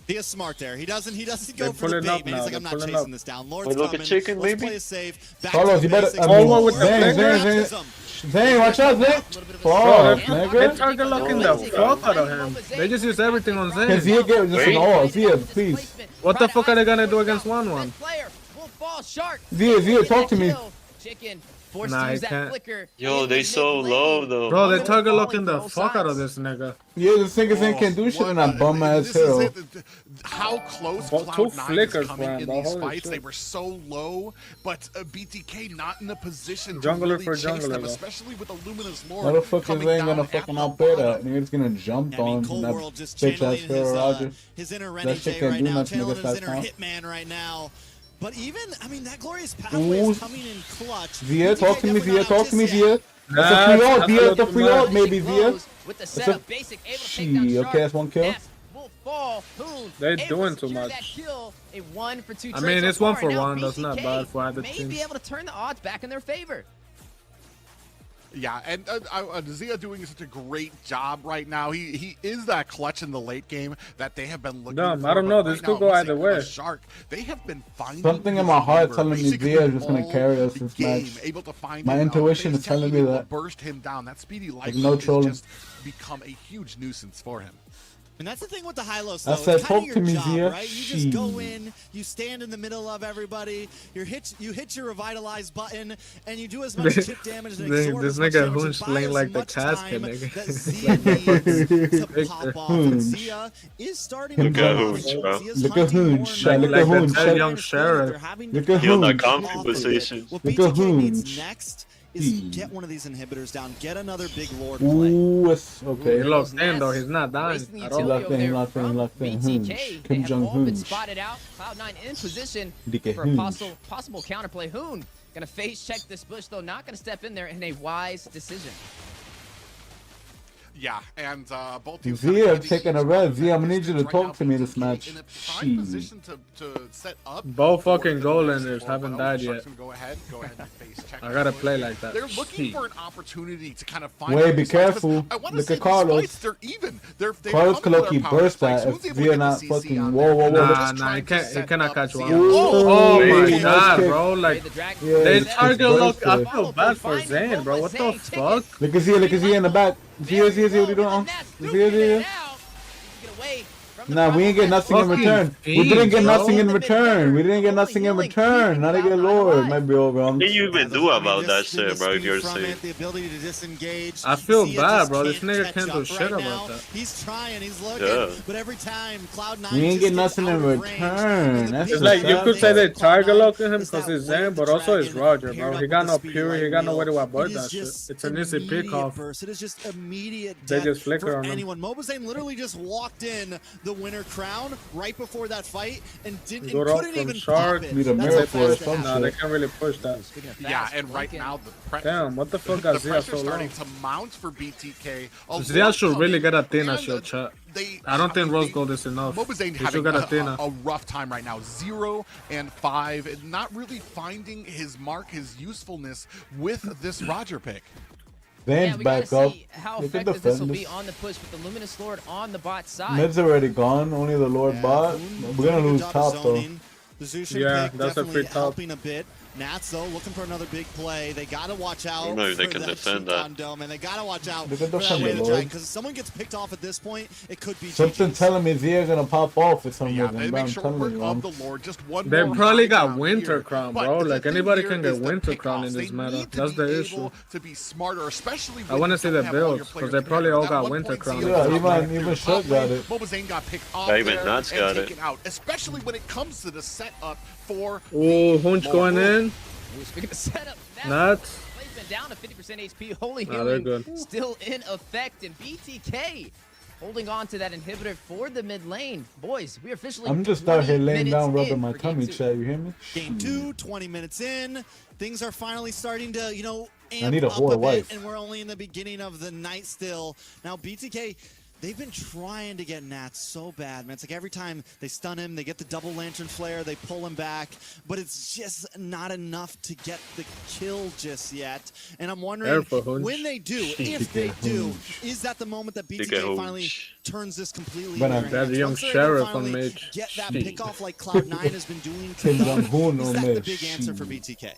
He is smart there. He doesn't They're go for the pulling up bait, man. He's now. like, I'm They're not pulling chasing up. this down. Lord's Wait, look at coming. chicken, Let's maybe? play it safe. Back Carlos, to the you better- basics. I mean, Over with the Zang, flicker. Zang, watch out, Zang. Bro, Fuck, they nigga. target locking the fuck out of him. They just use everything on Can Zane. Zia get just an Wait. all? Zia, please. What the fuck are they gonna do against 1-1? Zia, talk to me. Chicken forced Nah, to use he that can't. flicker Yo, in they the so mid low lane. though. Bro, they Falling target locking the both fuck out of sides. this nigga. Yeah, this niggas ain't can't do shit in that bum ass This hill. is it. How close But two Cloud9 is flickers, coming man, in but these holy fights. shit. They were so low, but BTK not in a position to Jungler really for chase jungler, them, though. especially with the Luminous Lord. How the fuck is coming they down gonna at fucking the outplay bottom. that? Niggas gonna jump I mean, on Cold that World just bitch channeling ass Pharaoh Roger. his inner That Renegade shit can't right do now, nothing channeling against his that inner count. Hitman right now. But even, I mean, that glorious pathway Ooh. is coming in clutch. Zia, talk to me, definitely Zia, not talk to me, out just Zia. yet. That's a free ult, That's Zia. a That's a free little ult, maybe, Zia. With the a- setup, basic able to take down Shit, Shark. okay, that's one kill. Ness will fall. Hoon They're able to doing too secure much. that kill. A 1-for-2 I trade mean, so it's 1 far, for and now 1. That's not BTK bad for either may team. be able to turn the odds back in their favor. Yeah, and Zia doing such a great job right now. He is that clutch in the late game that they have been looking for. I don't know. But This right could now, go Mosaic either and way. the Shark, they have been finding Something in this my heart lever telling me basically Zia is just gonna all carry us the this game, match. able to find My him, intuition face is telling check, me able to that. burst him down. That speedy life no has trolling. just become a huge nuisance for him. And that's the thing with the high-lows, I though. said, It's kind talk of to your me, job, Zia. right? You just go in, you stand in the middle of everybody, you hit your revitalize button, and you do as much chip damage and absorb This as much nigga damage and Hoon's buy playing as like the much casket, time nigga. that Zia needs to pop off. And Zia is starting to Look pop at off. Hoonch, bro. Zia's Look at hunting more Hoonch, and more. look at Like Hoonch, that young Understand that they're sheriff. having Look to at Heal that Hoonch. off of it. conversation. What Look at BTK needs Hoonch. next is get one of these inhibitors down, get another big Lord play. Ooh, it's okay. He locked in though. He's not dying Racing the at utility all. Locked in, over there locked in, from locked in. BTK. Hoonch. They Kim have all been Jong-Hoonch. spotted out. Cloud9 in position BTK for a Hoonch. possible counterplay. Hoon gonna face check this bush though, not gonna step in there in a wise decision. Yeah, and both teams Zia taking a red. Zia, I'm gonna need you to right talk now, to me this BTK match. in a prime Shit. position to set up Both for fucking the goal next enders score, haven't but died Shark's yet. gonna go ahead and face check I that gotta bush. play like that. They're looking Shit. for an opportunity to kind of find. Wait, those be fights, 'cause careful. I wanna Look say at these Carlos. fights, they're even. They've Carlos come could to low-key their power burst strikes. that Hoon's if able to Zia get not the fucking. CC on Whoa, there. whoa, They're whoa. just Nah, trying he to can't. He set cannot up catch one. Zia. Oh my Nice god, kick. bro! Okay, Like the drag Yeah, they it's target look. I bursted. feel bad for Zane, bro. What the fuck? Look at Zia in the back. Zia, what are you doing? Zia. Nah, we ain't get nothing in Fucking return. We fiends, didn't get bro. nothing in return. We didn't get nothing in return. Not even Lord. Might be over. What do you even do I mean, about that just shit, the bro, if speed you're from saying? it, the ability to disengage. I feel Zia bad, just bro. This nigga catch can't do up shit right about now. that. He's trying, he's looking, Yeah. but every time Cloud9 We ain't just get gets nothing out in of range. return. And the That's big It's like you thing could say with they target Cloud9 locking him is because that he's with Zen, the but also it's dragon Roger, paired bro. up He with got the no speedy fury. He light got no wheel, way to it avoid is that shit. just It's an easy pick immediate off. burst. It is just immediate They death just flicker for on him. anyone. Mobazane literally just walked in the winner crown right before that fight and Good couldn't up from even Shark. pop it. Need a That's mirror how for fast it, that some happened. Nah, they can't really push that. Yeah, and right now the pressure. Damn, what the fuck The got Zia pressure so starting low? to mount for BTK. Zia should really get Athena and, shield, chat. They, I don't think mean, Rose they- Gold is enough. Mobazane He having should get Athena. a rough time right now. 0 and 5, and not really finding his mark, his usefulness with this Roger pick. Van's we back gotta up. see how Look at effective this will defenders. be on the push with the Luminous Lord on the bot side. Mid's already gone. Only the Lord bot. We're gonna lose top though. The Zushin Yeah, pick that's a definitely free top. helping a bit. Nats though looking for another big play. They gotta watch out. I don't know if they for can that defend Shinkan that. Dome, and they gotta watch out They for can that defend way it, to Lord. dragon. Because if someone gets picked off at this point, it could be Something GG's. telling me Zia gonna pop off for some Yeah, reason. they But make I'm sure telling we're you, of man. the Lord. Just one They more probably high got ground Winter here. Crown, But bro. the Like, thing anybody here can get is the Winter Crown pickoffs. in this They meta. need to That's be the able issue. To be smarter, especially I when wanna you see don't the have all your builds, 'cause players they probably together. all At got one Winter point, Crown. Zia Yeah, was even- through even the Shug top got lane. it. Mobazane got picked off Yeah, even there Nats and got it. taken out, especially when it comes to the setup for Oh, Hunch going in. Ooh, speaking of setup, Nuts. placement down to 50% HP. Holy Nah, they're healing good. still in effect, and BTK holding on to that inhibitor for the mid lane. Boys, we are officially. I'm just out here 20 laying down, minutes rubbing in my for game tummy, 2. chat. You hear me? Game 2, 20 minutes in. Things are finally starting to, amp need a up whore a bit, wife. and we're only in the beginning of the night still. Now, BTK, they've been trying to get Nats so bad, man. It's like every time they stun him, they get the double lantern flare, they pull him back, but it's just not enough to get the kill just yet. And I'm wondering, Careful, Hunch. when they do, if BTK they do, Hunch. is that the moment that BTK BTK finally Hunch. turns this completely But in I'm their that hands? young Once they're able to sheriff on finally mage. get that Shit. pick off like Cloud9 has been doing to Kim them, Jong-un is on that the mage. big answer for Shit. BTK?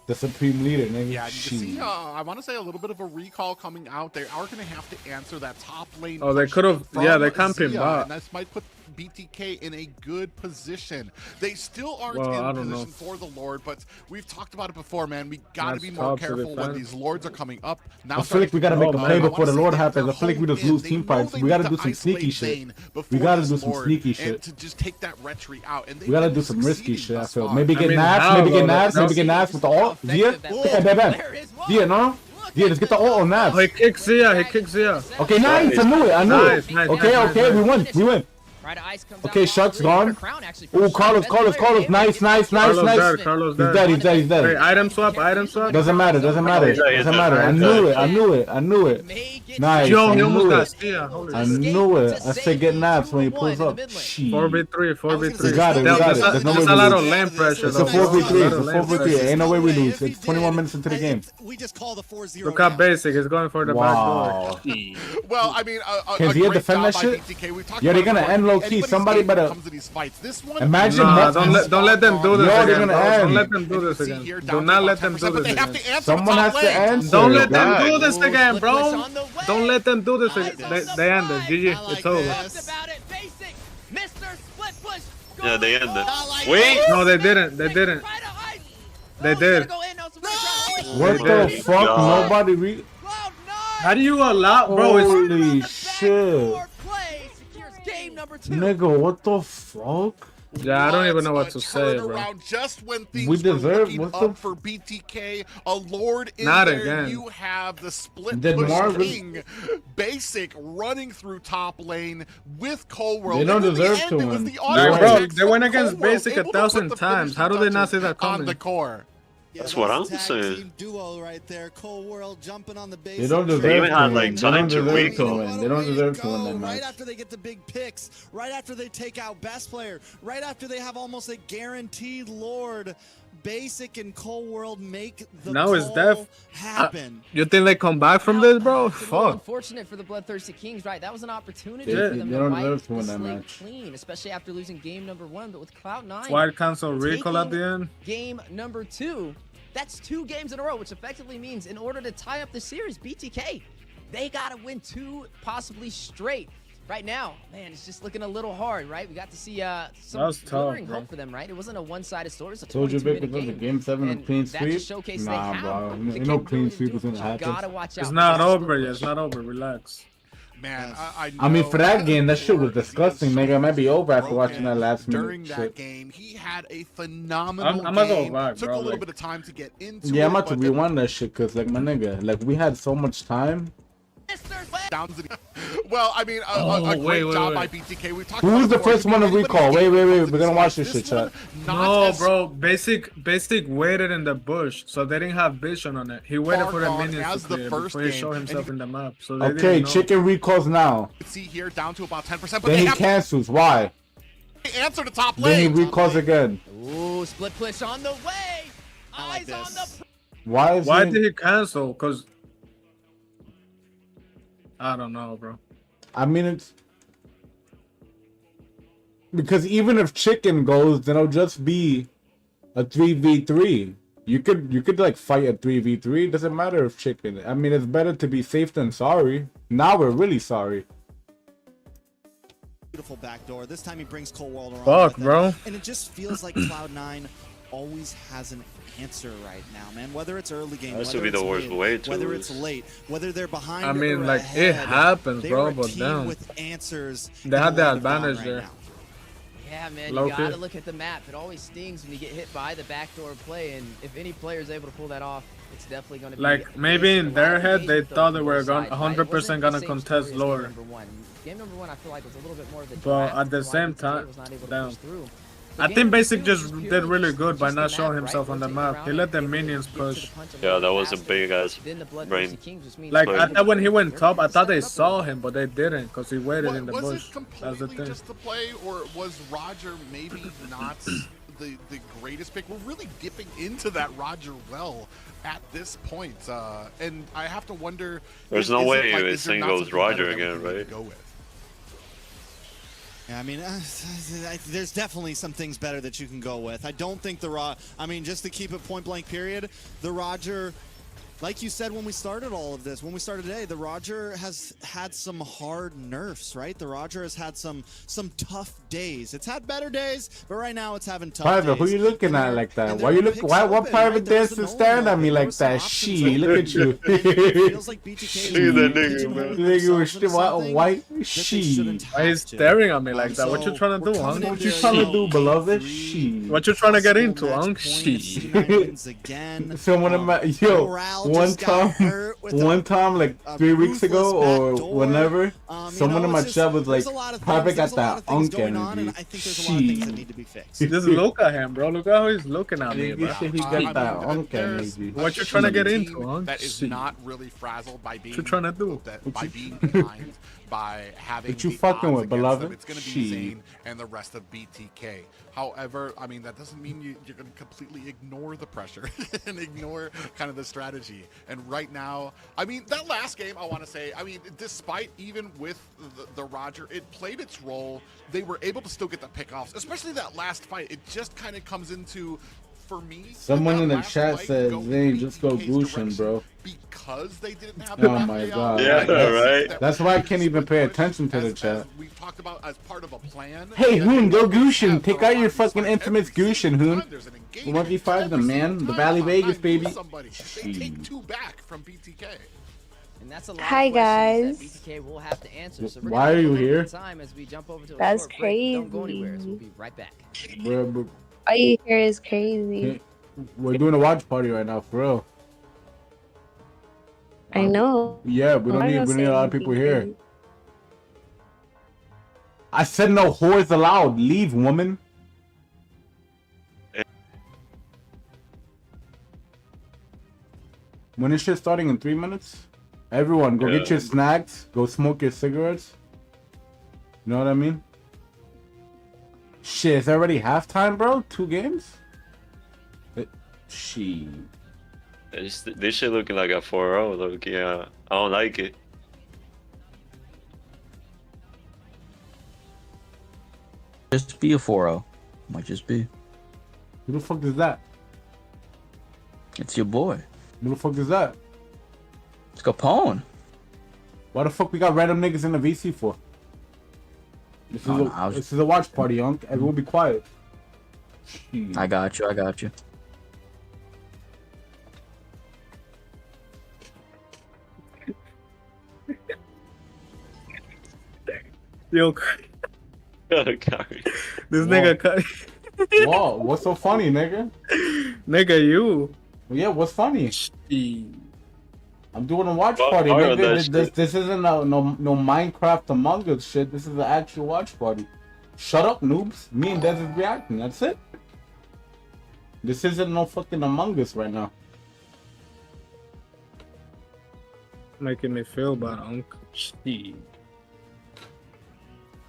The supreme leader, nigga. Yeah, you can see, Shit. I want to say a little bit of a recall coming out. They are going to have to answer that top lane. Oh, they push could've- from yeah, they can't pin Zia, bot. and this might put BTK in a good position. They still aren't Well, I in don't position know. for the Lord, but we've talked about it before, man. We got to That's be more top to careful when defend. these Lords are coming up. Now I feel like we gotta make a Oh, play man. before the Lord happens. I feel like we just lose team fights. We gotta do some sneaky shit. We gotta do some sneaky shit. to just take that retry out. And We gotta do some risky shit. I feel. Maybe I get mean, Nats. how, Maybe get though? Nats. Like, Maybe get Nats with the ult. Zia. Yeah, bam. Zia, no. Zia, just get the ult on Nats. Oh, he kicked Zia. He kicked Zia. Okay, nice. I knew it. I knew it. Nice, nice, Okay, nice, okay. nice. We win. We win. Pride of Ice comes Okay, out Shark's really gone. good crown, actually, Oh, for Carlos, Shark. Carlos, Best player Carlos. able Nice, to nice, get nice, Carlos nice. dead, Carlos He's dead. dead, he's dead, he's Hey, dead. item swap, item swap. Doesn't matter, doesn't matter. Doesn't matter. I knew it, I knew it, I knew it. May get Nice, Yo, I he almost knew got it. Sia. Holy I shit. knew it. I said get naps when he pulls up. Shit. 4v3, 4v3. We got it, we got it. There's no way There's we a lot of lose. lane pressure. It's a though, bro. 4v3. It's A a lot of lane 4v3. pressure. Ain't no way we lose. If he It's 21 did, minutes into the game. We just call the 4-0 Look how now. basic. It's going for the back Wow. Well, I mean, Can a Zia great defend job that by shit? BTK. We've talked Yeah, they're about it gonna before. end low key. Anybody's Somebody game when it better- comes to these fights. This one, Imagine Nah, more- don't let them do this Yo, they're again, gonna bro. end. Don't let them do And you this can see again. here Do down not to let about them 10%, do but this they have again. to answer Someone the has top to lane. answer. Don't let them God. do this again, Split bro. push on the way. Don't let them do this Eyes again. on They the ended. prize. GG. I like It's over. this. Talked about it. Basic. Mr. Split Push. Yeah, they going ended. all like Wait. this. No, they didn't. They didn't. Pride of Ice. They Oh, did. gotta go in on some pressure. What Yeah. the fuck? God. Nobody re. Cloud9. How do you allow, bro? It's Holy shit. Play secures game number 2. Nigga, what the fuck? Yeah, I don't even know what Let's to say, bro. turnaround just when things We were deserve- looking what's up the- for BTK. A Lord in Not there. again. You have the split Did push Marvin- king, Basic running through top lane with Cold World. They don't And in the deserve end, to it was win. the Like, auto bro, attacks they from went against Cold World, Basic able to 1,000 put the times. How do they finishing not see that touches on coming? the core. Yeah, That's what a I'm tag saying. team duo right there. Cold World jumping on the base. They don't deserve They even to had, win. like, They don't time to deserve wait. to win. They don't deserve to win that Right match. after they get the big picks, right after they take out best player, right after they have almost a guaranteed Lord, Basic and Cold World make the Now it's call death. happen. You think they come back from this, bro? It's a little Fuck. unfortunate for the Bloodthirsty Kings, right? That was an opportunity They- for them they to don't wipe deserve to the win that slate match. clean, especially after losing game number 1. But with Cloud9 Why cancel recall at the end? game number 2, that's 2 games in a row, which effectively means in order to tie up the series, BTK, they got to win 2, possibly straight. Right now, man, it's just looking a little hard, right? We got to see some was tough, glimmering bro. hope for them, right? It wasn't a one-sided story. It's a Told you, Vic, 22-minute it was a game. game 7 And of clean that sweep. just showcased they Nah, have bro. the Ain't no capability clean to sweep do was it, gonna but you happen. gotta watch out. It's not because over split yet. It's push. not over. Relax. Man, I mean, know for that game, that shit was before disgusting, nigga. It might be over after watching that last During minute that shit. game, he had a phenomenal I'm gonna go game. back, Took bro, a little like- bit of time to get into Yeah, it. I'm about to but then rewind that shit, cause like my nigga, like we had so much time. down to the well, I mean, a Oh, great wait, job wait. by BTK. We've talked Who about was it the before. first one to Anybody's recall? game Wait, when it we're comes to gonna these watch fights, this shit, one, chat. not No, as bro. Basic waited in the bush, so they didn't have vision on it. He waited far for the gone minions as to the clear first before he game, showed and himself you- in the map. So they Okay, didn't know. chicken recalls now. see here down to about 10%, but Then they he have cancels. Why? to answer the top Then he lane. recalls again. Ooh, split push on the way. I like Eyes on this. the Why is Why he? did he cancel? Cause I don't know, bro. I mean, it's because even if chicken goes, then it'll just be a 3v3. You could like fight a 3v3. Doesn't matter if chicken. I mean, it's better to be safe than sorry. Now we're really sorry. Beautiful backdoor. This time he brings Cold World around. Fuck, with him. bro. And it just feels like Cloud9 always has an answer right now, man. Whether it's early game, This whether would be it's the worst mid, way to whether it's lose. late, whether they're behind. I mean, or like, ahead, it happens, they bro, are a but team damn. with answers. They in had the the lane of dawn advantage right there. now. Yeah, man, Low you gotta key. look at the map. It always stings when you get hit by the backdoor play, and if any player is able to pull that off, it's definitely going to be. Like, maybe in a lot their of head, they engagement, though, thought from they were both gonna- sides, right? 100% It wasn't gonna the same contest story as lower. Game number 1. Game number 1, I feel like, was a little bit more of the But draft, at the why same BTK time, was not able to damn. push through. I But think game Basic number two just was did purely really good by just not the showing map, himself right? on the Rotating map. around He and let the able to minions get to the push. punch a Yeah, little that was a faster big ass than the Bloodthirsty brain. Kings, which means Like, they're I thought when he able went to top, I thought they set up a saw little him, but they didn't, because he waited in the Was bush. it That's the completely thing. just the play, or was Roger maybe not the greatest pick? We're really dipping into that Roger well at this point, and I have to wonder. There's is no it, way like, it is there not goes something Roger better that we again, can maybe right? Go with? Yeah, I mean, there's definitely some things better that you can go with. I don't think I mean, just to keep it point blank period, the Roger, like you said when we started all of this, when we started today, the Roger has had some hard nerfs, right? The Roger has had some tough days. It's had better days, but right now it's having tough Private, who days. you looking And at there- like that? and Why there you were look? picks Why? What open, private right? There was dance the is staring no at me open. There like was some that? options She, open. look at you. It feels like BTK See that nigga, man. Nigga, white she. Why he's staring at me like that? What you trying to do, What Unc? you trying to do, beloved? She. What you trying to get into, Unc? She. Again. Someone in my yo. one just got time, hurt with one time, like a 3 weeks ago ruthless or backdoor. whenever, You someone know, in my it's just- chat was like, there's a lot of "Perfect things- there's at a lot that of things unk going on, and energy." I think there's a lot of things that need to be fixed. Just look at him, bro. Look at how he's looking at me, Nigga, bro. shit, he I got mean, that unk there's energy. What you a trying to get team into, huh? that is Shit. not really frazzled by being you trying to do? by being behind, by having What you the fucking odds with, against beloved? them. It's going to be Shit. Zane and the rest of BTK. However, I mean, that doesn't mean you're going to completely ignore the pressure and ignore kind of the strategy. And right now, I mean, that last game, I want to say, I mean, despite even with the Roger, it played its role. They were able to still get the pickoffs, especially that last fight. It just kind of comes into, for me, Someone that in the last chat fight said, going Zane, just go BTK's Gushin, direction bro. because they didn't have Oh the my FAL. God. Yeah, That's- right. That's why I can't even pay attention to the As chat. we've talked about as part of a plan. Hey, that Hoon, they go always Gushin. have Take for a out lot your of these fucking fights. infamous Every Gushin, single Hoon. time there's an engagement. 1v5 them, Every man. single The time Valley Cloud9 Vegas, loses baby. somebody, they take 2 back from BTK. And that's a lot Hi, of questions guys. that BTK will have to answer. So we're Why gonna are take a you little bit here? of time as we jump over to a That's short break. Don't go crazy. anywhere. So we'll be right back. Bro, All you hear is crazy. we're doing a watch party right now, for real. I know. Yeah, we I'm not gonna need say a lot of people anything here. crazy. I said no whores allowed. Leave, woman. When is shit starting in 3 minutes? Everyone, go get Yeah. your snacks. Go smoke your cigarettes. You know what I mean? Shit, it's already halftime, bro? 2 games? Shit. This shit looking like a 4-0. Look, yeah, I don't like it. Just be a 4-0. Might just be. Who the fuck is that? It's your boy. Who the fuck is that? It's Capone. Why the fuck we got random niggas in the VC for? This is, Oh, no, I was- this is a watch party, young. Everyone be quiet. Shit. I got you. I got you. Yo, Oh, Gary. this Whoa. nigga cut. Whoa, what's so funny, nigga? Nigga, you. Well, yeah, what's funny? I'm doing a watch Well, party, I know nigga. that This isn't no Minecraft Among Us shit. This is an actual watch party. Shut up, noobs. Me and Dez is reacting. That's it. This isn't no fucking Among Us right now. Making me feel bad, uncle. Shit.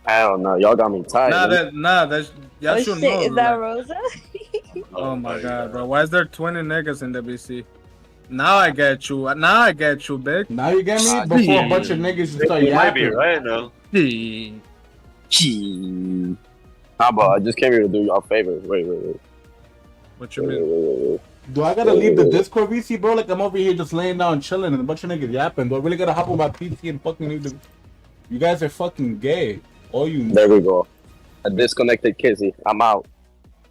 I don't know. Y'all got me tight. That's y'all Oh should shit, know. is that like- Rosa? Oh my god, bro. Why is there 20 niggas in the BC? Now I get you. Now I get you, big. Now you get me? Before a bunch of niggas just start You might be yapping. right now. How about I just came here to do y'all favor. Wait. What you mean? Do I gotta leave the Discord VC, bro? Like I'm over here just laying down chilling and a bunch of niggas yapping. Do I really gotta hop on my PC and fucking leave the... You guys are fucking gay. All you... There we go. A disconnected kizzy. I'm out.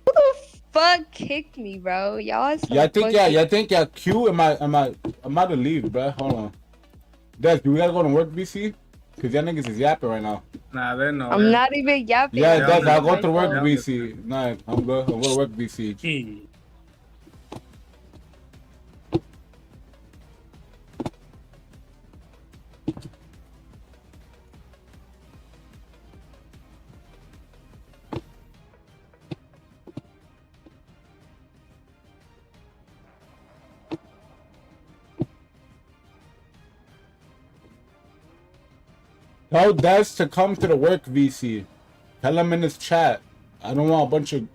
Who the fuck kicked me, bro? Y'all is so Yeah, I think fucking- yeah, I think yeah. Q, I'm about to leave, bro. Hold on. Des, do we gotta go to work VC? Cause y'all niggas is yapping right now. Nah, they know. I'm not even yapping. Yeah, Yeah, Des, I'll go to work yeah. VC. Nah, I'm good. I'll go to work VC. Tell Des to come to the work VC. Tell him in his chat. I don't want a bunch of...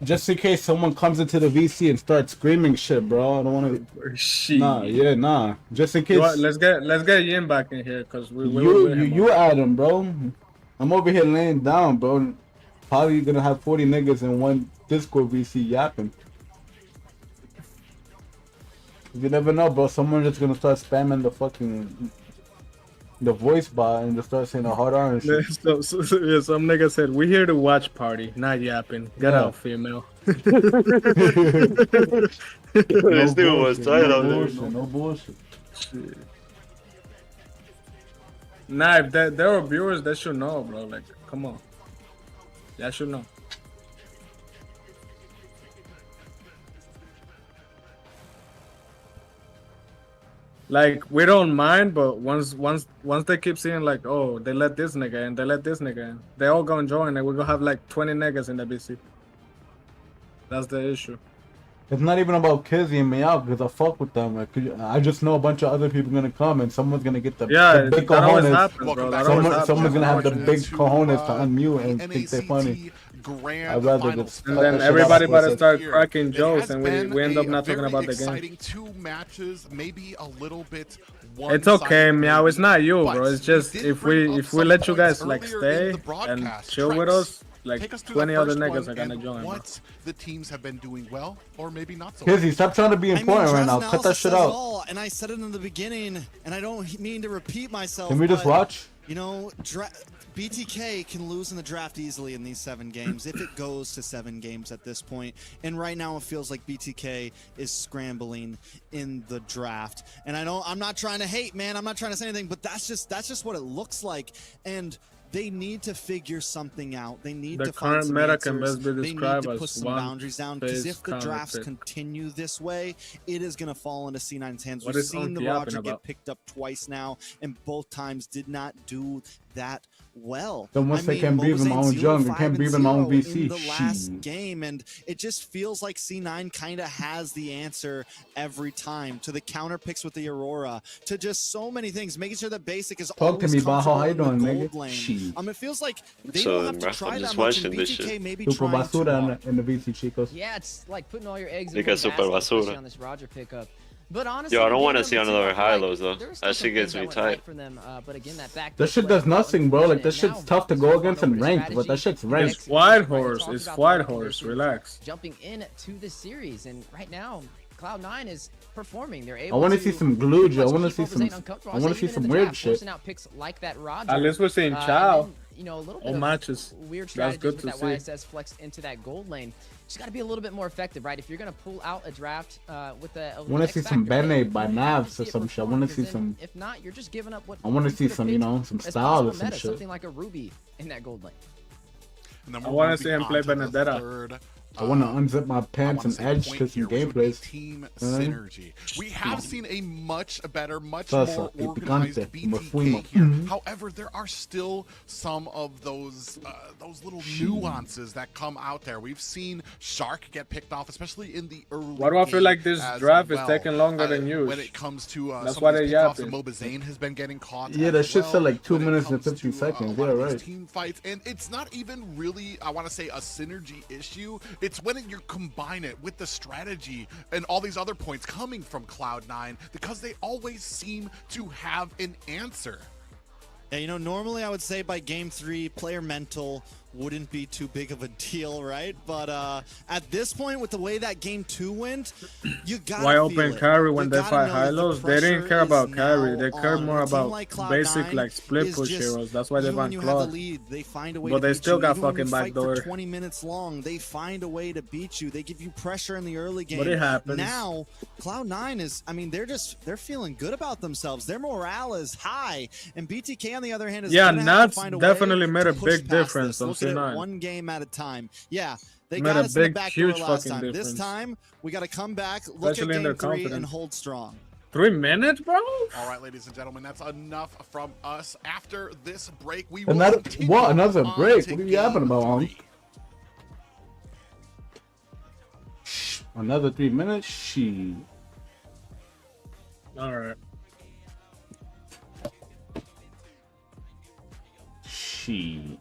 Just in case someone comes into the VC and starts screaming shit, bro. I don't want to... Shit. Nah. Just in case... You know what, let's get Yin back in here, cause we You Adam, bro. I'm over here laying down, bro. Probably gonna have 40 niggas in one Discord VC yapping. You never know, bro. Someone's just gonna start spamming the fucking... The voice bot and just start saying a hard R and shit. So, yeah, some nigga said, we here to watch party, not yapping. Get Yeah. out, female. This dude was tight out there. No bullshit. Nah, if there are viewers, they should know, bro. Like, come on. Y'all should know. Like we don't mind, but once they keep seeing like, oh, they let this nigga in, they let this nigga in, they all gonna join, and we're gonna have like 20 niggas in the BC. That's the issue. It's not even about kissing me out because I fuck with them. I just know a bunch of other people gonna come and someone's gonna get the big that always cojones. happens, bro. That always happens. Someone's gonna have the Welcome big back to, cojones to unmute and the think they're funny. Grand I'd rather Finals. just And cut then that shit everybody off about to with start Here. cracking It jokes, has and been we end up a not talking very about the game. exciting 2 matches, maybe a little bit. It's okay, meow. It's not you, bro. It's just did if bring we up some let you points guys like earlier in stay the and broadcast. chill with Trex, us, like take us to 20 the other first niggas one are gonna and join, bro. what the teams have been doing well or maybe not so Kizzy, stop trying to be important right now. Cut that shit out. All, and I said it in the beginning, and I don't mean to repeat myself. Can we just but, watch? You know, BTK can lose in the draft easily in these 7 games if it goes to 7 games at this point. And right now it feels like BTK is scrambling in the draft. And I'm not trying to hate, man. I'm not trying to say anything, but that's just what it looks like. And they need to figure something out. They need to find some meta answers. can best be They need described to as put some one boundaries down, because phase if the drafts counterpick. continue this way, it is going to fall into C9's hands. What We've is seen the Unky yapping Roger get about? picked up twice now, and both times did not do that well. Then once they can't breathe in my own junk, they can't breathe in my own VC. In the last Shit. game, and it just feels like C9 kind of has the answer every time, to the counter picks with the Aurora, to just so many things, making sure that Basic is Talk to always me, Bajo. How you comfortable in doing, the nigga? gold lane. Shit. It feels like they So, don't have to bro, try I'm just that much, and watching this BTK shit. maybe Super trying too basura hard. in the VC, chicos. Yeah, it's like putting all your eggs You in got one super basket, especially basura. on this Roger pickup. But honestly, Yo, I don't giving want to them see the another tip, high like, lows though. there were still That some shit gets things me that went right tight. for them, but again, that back That shit does nothing, bro. Like, that shit's tough to go against and ranked, but that shit's ranked. It's White Horse. It's White Horse. Relax. Jumping in to the series, and right now, Cloud9 is performing. They're I able want to to see some glue, pretty I much want to keep see Opposite some. uncomfortable. I want to Say see even some in the weird draft, shit. forcing out picks like that Roger. At least we're seeing and Chow. then, you know, a little bit All of matches. weird That's strategies good with to that see. YSS flexed into that gold lane. Just got to be a little bit more effective, right? If you're going to pull out a draft with a I want to see some Bene by Navs or see it some shit. I want to see some. If not, you're just giving up what I want to you see could've some, you picked know, some as style or possible some meta, shit. something like a Ruby in that gold lane. And then I we're wanna moving see him on play to the Benedetta. third, I want to unzip my I pants wanna and say edge point to some here, which would be gameplays. team Uh-huh. synergy. We have seen a much better, much Salsa more y organized picante, como BTK fuimos. here. Mhm. However, there are still some of those little nuances that come out there. We've seen Shark get picked off, especially in the early. Why do I feel game like this as draft is well. taking longer than usual? When it comes to That's some why of these they're pickoffs, yapping. Moba Zane has been getting caught. Yeah, as that shit well, said like 2 when it minutes and comes 50 to, seconds. a lot Yeah, of these right. team fights, and it's not even really, I want to say, a synergy issue. It's when you combine it with the strategy and all these other points coming from Cloud9, because they always seem to have an answer. Yeah, you know, normally I would say by game 3, player mental wouldn't be too big of a deal, right? But at this point, with the way that game 2 went, you gotta Why feel open it. carry when You they gotta fight know high that the lows? They didn't pressure care about is carry. now They care on more a team about like Cloud9 basic like split is push just, heroes. That's why they even want when you have the Claude. lead, they find a way But to they beat still you. got Even when fucking you fight backdoor. for 20 minutes long, they find a way to beat you. They give you pressure in the early game. But it happens. Now, Cloud9 is, I mean, they're feeling good about themselves. Their morale is high, and BTK on the other hand is Yeah, gonna have to Nats find a definitely way made to a push big past difference this. on Look at it C9. one game at a time. Yeah, they Made got a us in the big, back door huge last fucking time. This difference. time, we got to come back, look Especially in at their game 3, and confidence. hold strong. 3 minutes, bro? All right, ladies and gentlemen, that's enough from us. After this break, we And will that, continue what? Another on break? to What are you yapping game about, homie? 3. Another 3 minutes? Shit. Alright. Shit.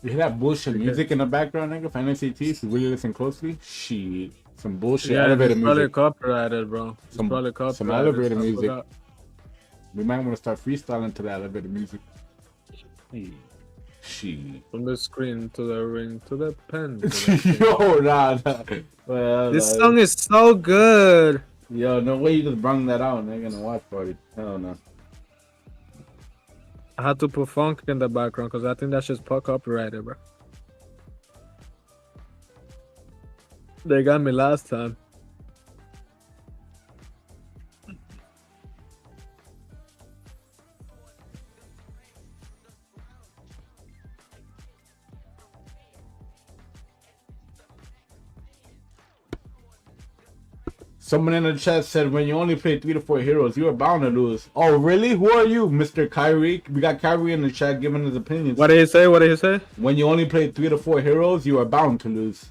You hear that bullshit music in the background, nigga? For NACT, if you really listen closely, shit. Some bullshit Yeah, elevator it's probably music. copyrighted, bro. It's Some- probably copyrighted. some elevator I music. forgot. We might want to start freestyling to the elevator music. Hey. Shit. From the screen to the ring to the pen. To the Yo, nah. Well, this song is so good. Yo, no way you just brung that out, nigga, in a watch party. Hell no. I had to put funk in the background because I think that shit's copyrighted, bro. They got me last time. Someone in the chat said when you only play 3 to 4 heroes, you are bound to lose. Oh, really? Who are you, Mr. Kyrie? We got Kyrie in the chat giving his opinions. What did he say? What did he say? When you only play 3 to 4 heroes, you are bound to lose.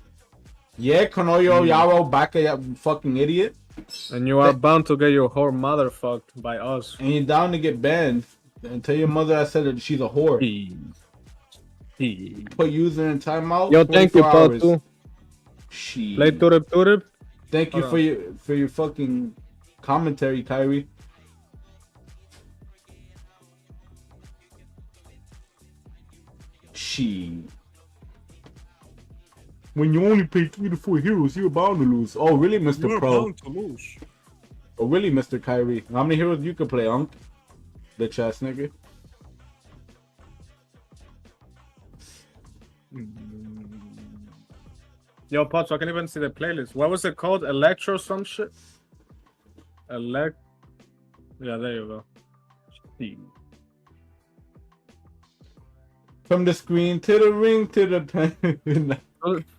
Yeah, Konoyo Yaro Baka, you fucking idiot. And you are bound to get your whore motherfucked by us. And you're down to get banned. And tell your mother I said that she's a whore. Put user in timeout. Yo, thank you, 24 hours. Patu. Play Turip. Thank you for your fucking commentary, Kyrie. When you only play 3 to 4 heroes, you're bound to lose. Oh, really, Mr. You're Pro? bound to lose. Oh, really, Mr. Kyrie? How many heroes you could play, Unk? Bitch ass nigga. Yo, Pots, I can even see the playlist. What was it called? Electro some shit? Yeah, there you go. From the screen to the ring to the pen.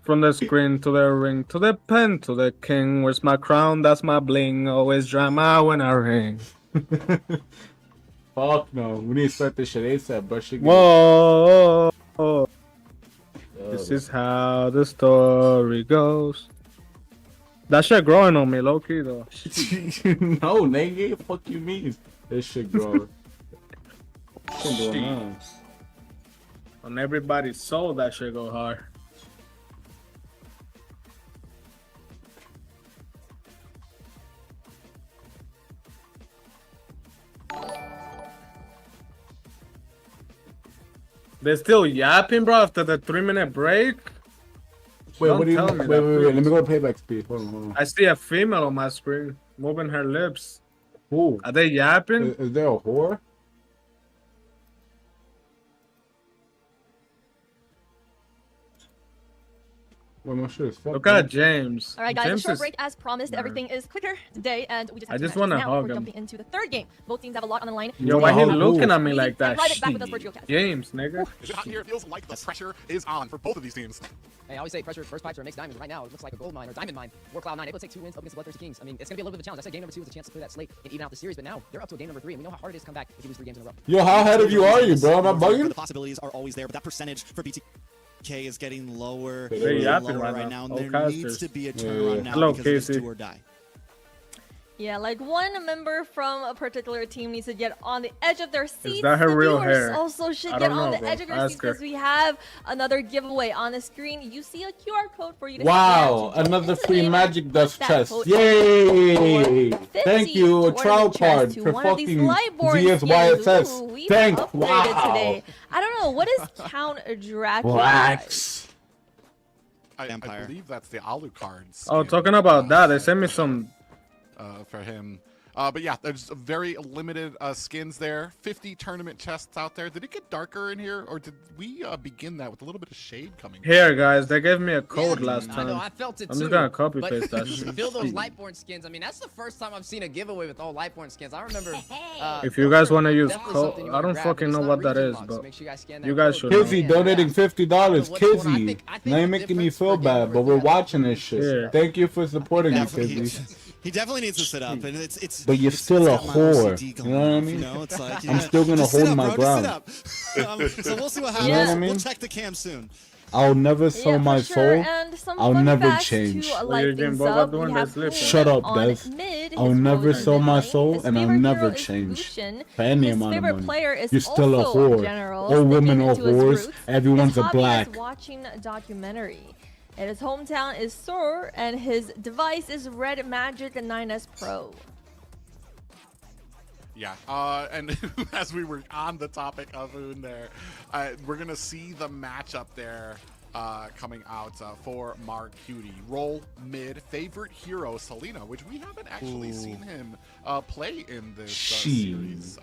From the screen to the ring to the pen to the king. Where's my crown? That's my bling. Always drama when I ring. Fuck no. We need to start this shit ASAP, bro. Shit Whoa. This is how the story goes. That shit growing on me, low key though. No, nigga. Fuck you mean? This shit growing. Shit going on. On everybody's soul, that shit go hard. They're still yapping, bro, after the 3-minute break? Wait, Don't what do you tell mean? me Wait, that, let me please. go to payback speed. Hold on. I see a female on my screen moving her lips. Who? Are they yapping? Is there a whore? Well, my shit is fucked. Look at James. All right, guys, James a short is- break as promised. Everything is quicker today, and we just have I just want to wanna now. hug We're him. jumping into the third game. Both teams have a lot on the line. Yo, why he Ooh. looking at me like that? And right back with us for Geocast. James, nigga. Is it hot here? It feels like the pressure is on for both of these teams. Hey, I always say pressure first pipes or mixed diamonds. Right now, it looks like a gold mine or diamond mine. War Cloud 9 able to take 2 wins up against the Bloodthirsty Kings. I mean, it's going to be a little bit of a challenge. I said game number 2 was a chance to clear that slate and even out the series, but now they're up to a game number 3, and we know how hard it is to come back if you lose 3 games in a row. Yo, how ahead of you are you, bro? Am I bugging? The possibilities are always there, but that percentage for BTK is getting lower They're and yapping lower right right now. now. All And there needs casters. to be a turnaround now Hello, because it is Casey. do or die. Yeah, like one member from a particular team needs to get on the edge of their seats. that her The real viewers hair? also should I get don't on know, the bro. edge of your Ask seats her. because we have another giveaway on the screen. You see a QR code for you to Wow, scan to another join free today. magic dust That chest. code Yay! for 50 Thank you, a trial tournament card chests to for one of these fucking Lightborn skins. ZSYSS. Ooh, we've Thanks, upgraded wow. today. I don't know, what is Count Dracula? Relax. I Empire. believe that's the Alucard. Oh, skin, talking about that, they sent me some. for him. But yeah, there's very limited skins there. 50 tournament chests out there. Did it get darker in here, or did we begin that with a little bit of shade coming? Here, guys, they gave me a code Yeah, last I know, time. I felt it I'm too. just gonna copy but paste that shit. Fill those Lightborn skins. I mean, that's the first time I've seen a giveaway with all Lightborn skins. I remember. If you guys want to use definitely code, something you I wanna don't grab, fucking but know it's what not that region is, locked, so but make sure you guys scan that you guys code. should know. Kizzy donating $50. What's going on? I Kizzy. think Now you're the making me difference feel for bad, game but we're number watching this shit. Yeah. Thank you for supporting me, Definitely, Kizzy. he definitely needs to sit up, and it's. But you're it's still a got my whore. OCD You going know what I off, mean? You know, it's like, I'm still gonna just sit hold up, my bro, ground. just sit up. So we'll see what happens. You know what I mean? We'll check the cam soon. I'll never sell Yeah, my for sure. soul. And some I'll fun never facts change. To What light you getting things Boba up. doing We that have slip? Kuhn Shut up, on Dev. mid. I'll His never role is sell my midnight. soul, His and I'll favorite never hero is change Lucian. for any His amount of favorite money. player is You're still a also whore. General, All women sticking are to his whores. roots. Everyone's His a hobby black. is watching a documentary. And his hometown is Sur, and his device is Red Magic 9S Pro. Yeah, and as we were on the topic of Hoon there, we're going to see the matchup there coming out for Mark Cutie. Roll mid, favorite hero, Selena, which we haven't actually seen him play in this series.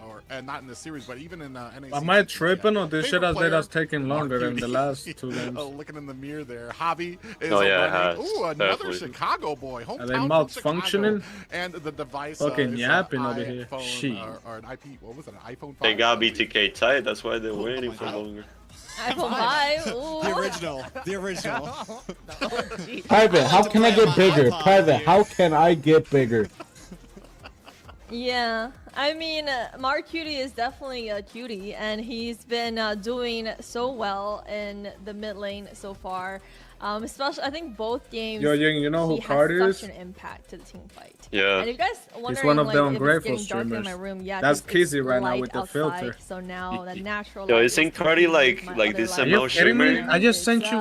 Not in this series, but even in NACT. Am I tripping or this shit Favorite has player, that's taking longer than the Cutie. last 2 games? Looking in the mirror there. Javi is Oh, yeah, it running. has. Ooh, another Definitely. Chicago boy. Hometown Are they from malfunctioning? Chicago. And the device Fucking is yapping an over here. iPhone, Shit. or an IP, what was it, an iPhone 5? They got BTK tight, that's why they're waiting my for God. longer. iPhone 5. Ooh. The original. The original. Private, how can I get bigger? Private, how can I get bigger? Yeah, I mean, Mark Cutie is definitely a cutie, and he's been doing so well in the mid lane so far. Especially, I think both games. Yo, you know who he Cardi has is? such an impact to the team fight. Yeah. And if you guys He's wondering one of like, them if it's ungrateful getting dark in streamers. my room, yeah, That's it's Kizzy right now light with the outside, filter. So now the natural. Yo, light isn't is Cardi competing with like my this other light. ML streamer? I just sent you.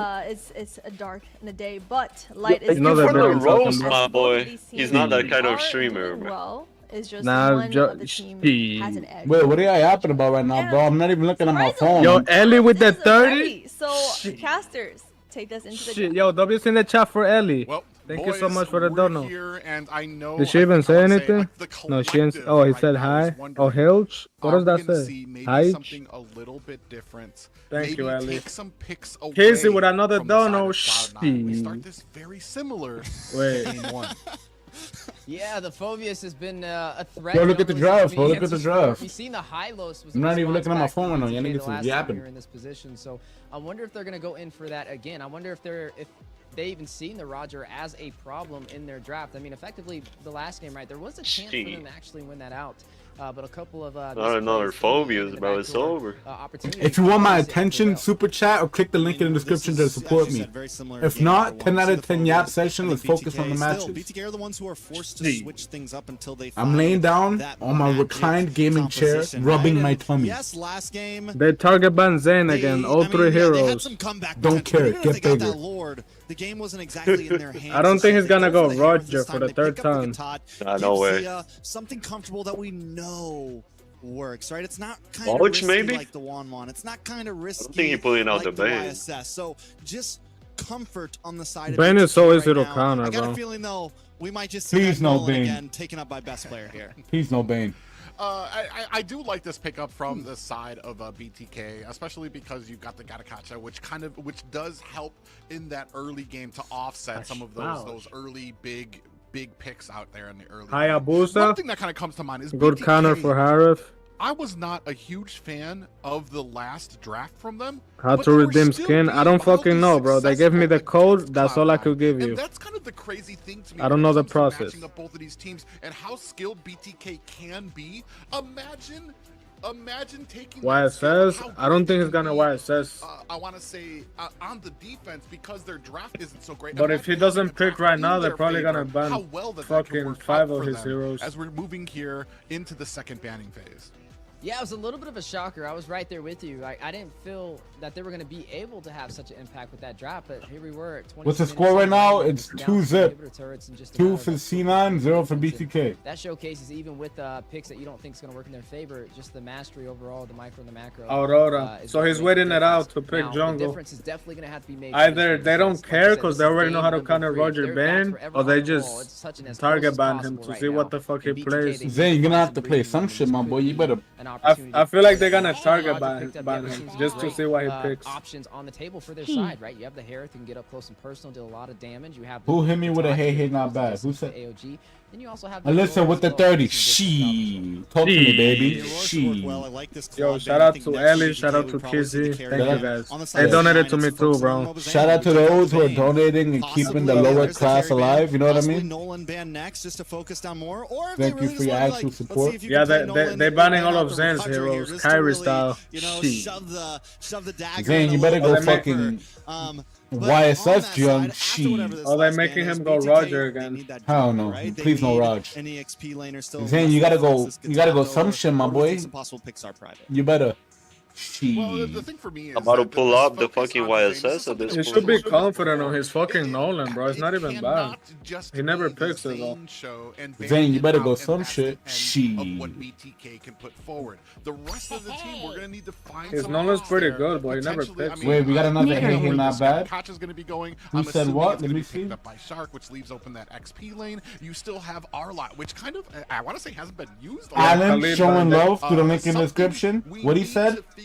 It's dark in the day, but light is. You know that For the bit I'm talking roast, about. my boy. Both of these He's not that teams kind of are streamer, doing bro. well. It's just Nah, one of the team has an edge. Wait, what are y'all yapping about right now, bro? I'm not even looking at my phone. Yo, Ellie with the This is 30? ready. So casters take us into the Shit, yo, W's in the chat for Ellie. Well, Thank you so boys, much for the we're dono. here, and I know Did she I even think I say wanna anything? like, the No, she didn't. collective Oh, he right said now is hi. wondering, Oh, Hilch? What are does we that gonna say? see maybe Hi. something a little bit different? Thank maybe you, Ellie. take some picks away Kizzy with another from the side dono. of Cloud9. We start Shit. this very similar Wait. to game 1. Yeah, the Phobius has been a threat. Yo, look at the draft, bro. Look We've at the draft. seen the Hylos was I'm a not even response looking at my back phone right from now. Y'all BTK niggas the is last time yapping. we were in this position. So I wonder if they're gonna go in for that again. I wonder if they even seen the Roger as a problem in their draft. I mean, effectively, the last game, right? There was a chance for them to actually win that out. But a couple of Not another phobias, bro. It's over. If you want my attention, super chat or click the link in the description to support me. If not, 10 out of 10 yap session. Let's focus on the matches. BTK are the ones who are forced to switch things up until they I'm laying down that on my magic reclined gaming chair, composition, rubbing right? my And tummy. Yes, last game. They target ban Zane again. All three They had heroes. some comeback Don't potential, care, but even get if they got bigger. that Lord, the game wasn't exactly in their hands. I don't think he's They gonna go for the heroes Roger this for time. the They third pick up time. Katat, No gives way. Zia something comfortable that we know works, right? It's not kind Watch, of risky maybe? like the Wanwan. It's not kind of risky. I don't think he pulling out like the bait. YSS. So just comfort on the side of Bane is BTK so easy right to now. counter, I got bro. a feeling though we might just see Please that no Nolan Bane. again taken up by best player here. He's no Bane. I do like this pickup from the side of BTK, especially because you've got the Gatakacha, which does help in that early game to offset some of those early big picks out there in the early game. Hayabusa. One thing that kind of comes to mind is Good BTK. counter for Harith. I was not a huge fan of the last draft from them. How but to they were redeem still skin? being I don't fucking wildly know, bro. They gave me the successful code. against That's all I could Cloud9. give you. And that's kind of the crazy thing to me. I don't when know it the comes to process. matching up both of these teams and how skilled BTK can be. Imagine taking that skill, YSS? how I don't great think they he's gonna can be, YSS. I want to say on the defense because their draft isn't so great. But if he Imagine doesn't having the pick draft right in now, they're their probably gonna favor, ban how well that could fucking work 5 out of for his them heroes. as we're moving here into the second banning phase. Yeah, it was a little bit of a shocker. I was right there with you. I didn't feel that they were going to be able to have such an impact with that drop, but here we were at 20. What's the score right now? It's down 2-zip. inhibitor turrets in just a 2 matter for of C9, 0 for BTK. That showcases even with picks that you don't think is going to work in their favor, just the mastery overall, the micro and the macro. Aurora. Is So what he's makes waiting the it out difference. to pick Now, jungle. The difference is definitely going to have to be made. Either they don't care because they already know how to counter counter Roger Ban, or they just target ban him to see what the fuck he plays. Zay, you're gonna have to play some shit, my boy. You better. I feel like they're gonna target ban him just to see what he picks. Options on the table for their side, right? You have the Harith who can get up close and personal, do a lot of damage. You have Who hit me with a hey not bad? Who said? AOG. Then you also have Alyssa with the 30. She. Talk to me, baby. She. Yo, shout out to Ellie, shout out to Kizzy. Thank you guys. They donated to me too, bro. Shout out to those who are donating and keeping the lower class alive. You know what I mean? Nolan ban next just to focus down more, or if Thank they you really for your just wanna, actual like, support. let's see if you Yeah, can play Nolan they're and banning ban all out of the Zen's Hunter here heroes, just to Kyrie really, style. you know, Shit. shove the dagger Zane, in you a better little go bit fucking deeper. YSS young. She. Oh, they're making him go Roger again. Hell no. Please no Raj. Zane, you gotta go. You gotta go some shit, my boy. You better. She. Well, the thing for me is I'm about to that pull this up the focus fucking on Zane is YSS at something this He that should be we confident on his fucking Nolan, bro. It's not it even bad. cannot just He never be the picks it, though. Zane show and Zane, you better ban go out, some and that's shit. the end She. of what BTK can put forward. The rest of the team, we're gonna need to find His some Nolan's picks pretty there. good, boy. He never Potentially, picks. Wait, we got another hey hey not bad. Kacha's gonna be going. Who I'm said assuming what? it's Let gonna me be see. picked up by Shark, which leaves open that XP lane. You still have Arlot, which kind of I want to say hasn't been used. a lot. Alan Khalid showing Bandit. love through the link in the Something description. we What he need said? to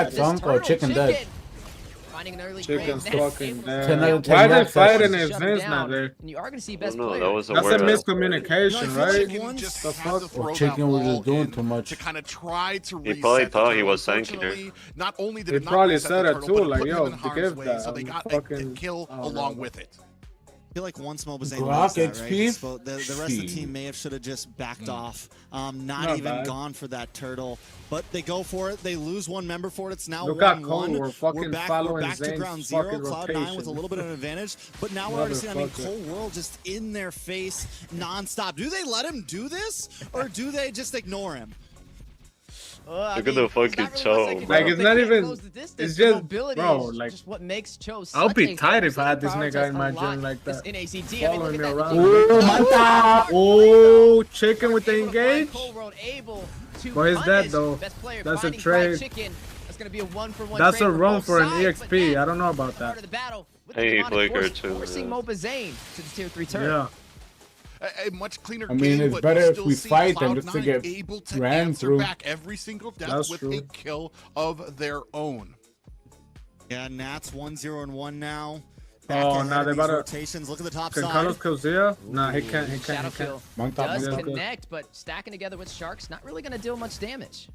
Bad This thunk or turtle chicken dead. finding an early Chicken's grave. Next, fucking able to dead. Can I sell take Why that they fighting session? his shut him veins now down, there? and you are going to see I best don't know. player. That was a That's a word. miscommunication, No, I right? feel like Chicken just just The had to fuck? throw that Chicken was wall just doing in too much. to kind of try to He reset probably the thought he turtle. was thanking her. Unfortunately, not only did He it not probably reset said the it turtle, too, but it like, put yo, him in to harm's give way, that, so they I'm got a fucking- kill oh, along no. with it. I feel like once Mobazane Glock knows that, right? XP? The rest of the team may have should have just backed off, not Not even bad. gone for that turtle. But they go for it. They lose one member for it. It's now Look at 1-1. Cole, we're fucking back following to Zane's ground zero. fucking Cloud9 with a rotation. little bit of an advantage. But now we're already seeing, I mean, Motherfucker. Cole World just in their face nonstop. Do they let him do this, or do they just ignore him? Look at the fucking Cho. Like, it's not even- it's just- bro, like, just what makes Cho I'll be such a tight if I had this power nigga to in my unlock gym like this that. NACT. I mean, Following look me at that. around. Ooh, manta! Oh, chicken with the Able to find engage. Cole World able to But it's dead, punish though. best player That's a finding fried trade. chicken. That's gonna be a 1-for-1 That's trade a run both for an sides, but EXP. now I don't know about part that. of the battle with Hey, the demonic Flicker force too, forcing yeah. Mobazane to the tier 3 turret. Yeah. A much cleaner I mean, game, it's but better you if still we see fight than just to Cloud9 get able to ran answer through. back every single death That's with true. a kill of their own. Yeah, Nats 1-0-1 now. Oh, now they about to. rotations. Look at the top Can side. Carlos kill Zia? Nah, he can't. He can't. Shadow He can't. kill Manta, does manta. connect, but stacking together with Sharks, not really gonna deal much damage.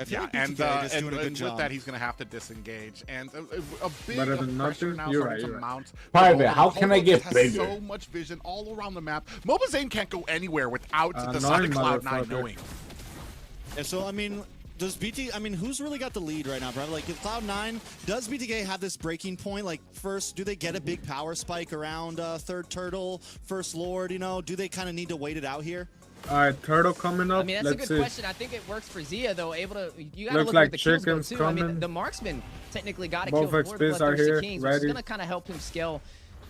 I feel Yeah, like and, BTK just and, doing a good and with job. that, he's going to have to disengage. And a big Better than pressure nothing? now You're starting right, to you're right. mount. Private, But how can I Cobalt get has bigger? so much vision all around the map. Mobazane can't go anywhere without the Annoying side of Cloud9 motherfucker. knowing. Yeah, so, I mean, does BT, I mean, who's really got the lead right now, bro? Like, if Cloud9, does BTK have this breaking point? Like, first, do they get a big power spike around third turtle, first lord, you know? Do they kind of need to wait it out here? All right, turtle coming up. I mean, that's a Let's good see. question. I think it works for Zia, though. Able to, you gotta Looks look like at the kills go, chicken's too. I mean, coming. the marksman technically got a Both kill for the XPs are Bloodthirsty here, Kings, which is ready. gonna kind of help him scale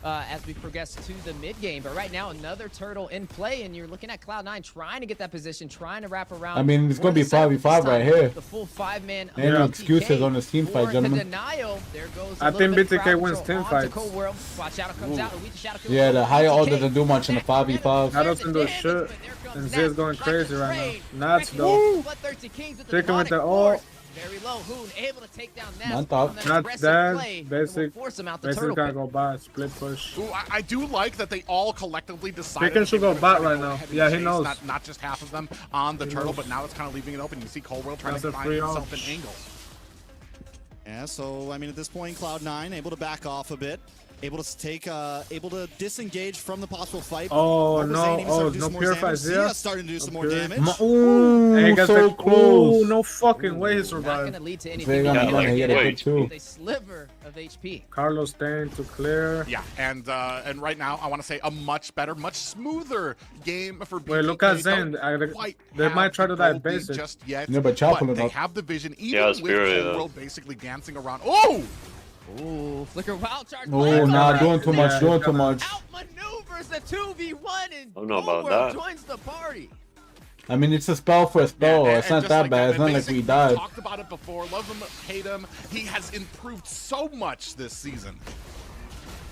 as we progress to the mid game. But right now, another turtle in play, and you're looking at Cloud9 trying to get that position, trying to wrap around. I mean, it's for gonna be the setup this 5v5 right time. here. The full 5-man. Ain't no BTK excuses on this team fight, for gentlemen. The denial. There goes a I little think bit of BTK crowd wins control 10 onto fights. Cole World. Watch out, it comes out. Elite Shadow kill. Yeah, the higher all BTK doesn't do much in the 5v5. That doesn't do shit. And Zia's going crazy right now. Nuts though. Chicken with the ult. Very low. Hoon able to take down Nats. Manta. on that Not aggressive that. play. It will Basic. force him out the Basic turtle gotta pit. go by. Split push. Ooh, I do like that they all collectively decided Chicken that should they were go gonna bot try to right go now. ahead and Yeah, he chase knows. Not just half of them on the He turtle, knows. but now it's kind of leaving it open. You see Cole World trying That's to a find free himself ult. an angle. Yeah, so, I mean, at this point, Cloud9 able to back off a bit. Able to take, able to disengage from the possible fight. Oh, Mobazane no. even starting Oh, to do no some more purify damage. Zia. Zia's starting to do some more Okay. damage. Ooh, Hey, guys, so like, close. ooh, no fucking way he Not survived. gonna lead to anything. They're gonna Yeah, like, get a wait. hit too. A sliver of HP. Carlos staying to clear. Yeah, and right now I want to say a much better, much smoother game for BTK. Wait, look at They Zen. don't quite They have might try to the die gold lead basic. just yet, Yeah, but Chop but pulling they up. have the vision even Yeah, with Spirit, Cole though. World basically dancing around. Oh! Ooh, Flicker wild charge. Oh, nah, doing too much, Yeah, doing he's too gonna- much. Outmaneuvers the 2v1 and I don't know Cole about World that. joins the party. I mean, it's a spell for a spell. and It's not just that like bad. It's not like Basic, we died. talked about it before. Love him, hate him. He has improved so much this season.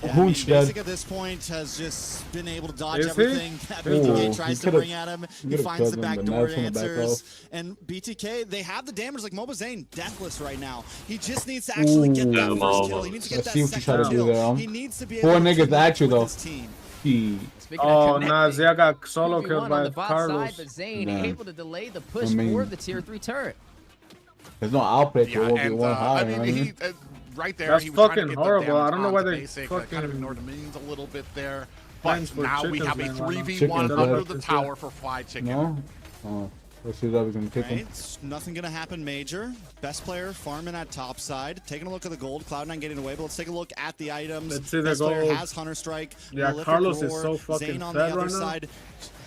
Yeah, Hoonch dead. Basic at this point has just been able to dodge Is he? everything that Ooh, BTK he tries to could've- bring at him. he He could've finds the killed him, but backdoor now it's on the back answers. off. And BTK, they have the damage like Mobazane, deathless right now. He just needs to actually get that Ooh. first kill. He needs to get Let's that see what you try second to do kill. there, He needs to be Four able to niggas team at up you, with though. his team. He- Speaking Oh, of nah, connecting, Zia got solo 2v1 killed on by the bot Carlos. side, but Zane Yeah. able to delay the push I mean- for the tier 3 turret. There's no outplay to Yeah, what we and want high. I you know mean, what I mean? right there, That's he was trying to fucking get the horrible. damage I don't know why onto they Basic, kind of fucking- ignored the minions a little bit there. Thanks But for now we chickens, have a man, why not? 3v1 Chickens under left. the tower for Fly Chicken. No? Oh. Let's see that we can kick him. Right, nothing gonna happen major. Best player farming at top side. Taking a look at the gold. Cloud9 getting away, but let's take a look at the items. Let's see the Best player gold. has Hunter Strike. Yeah, Prolific Carlos is Roar, so fucking Zane on fed the other right now. side.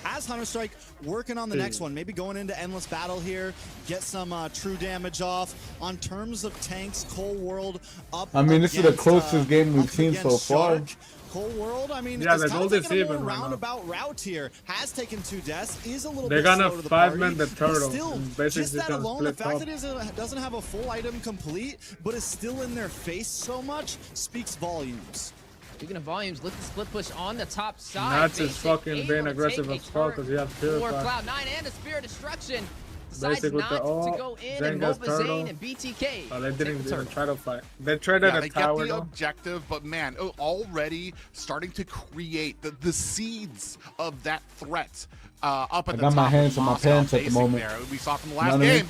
Has Hunter Strike working on the next one. Maybe going into endless battle here. Get some true damage off. On terms of tanks, Cole World up. I mean, this is the against, closest game we've up seen so against far. Shark. Cole World, I mean, Yeah, is the kind gold of is taking a even more right now. roundabout route here. Has taken 2 deaths, is a little They're bit gonna slow to the 5-man party, the but turtle, Still, and basically just that gonna alone, the split fact up. that he doesn't have a full item complete, but is still in their face so much, speaks volumes. Speaking of volumes, lift the split push on the top side. Nats is Basic fucking able being to aggressive take as a fuck turret 'cause he has for purify. Cloud9 and a Spirit Destruction. decides Basic with not the to ult, go in, Zen and goes Moba turtle. Zane and BTK. Oh, they take didn't the even turtle. try to fight. They traded Yeah, a they tower get the though. objective, but man, already starting to create the seeds of that threat up at I the got top. my of hands in my Moscow pants at the Basic moment. There. We saw from the You last know what I mean? game.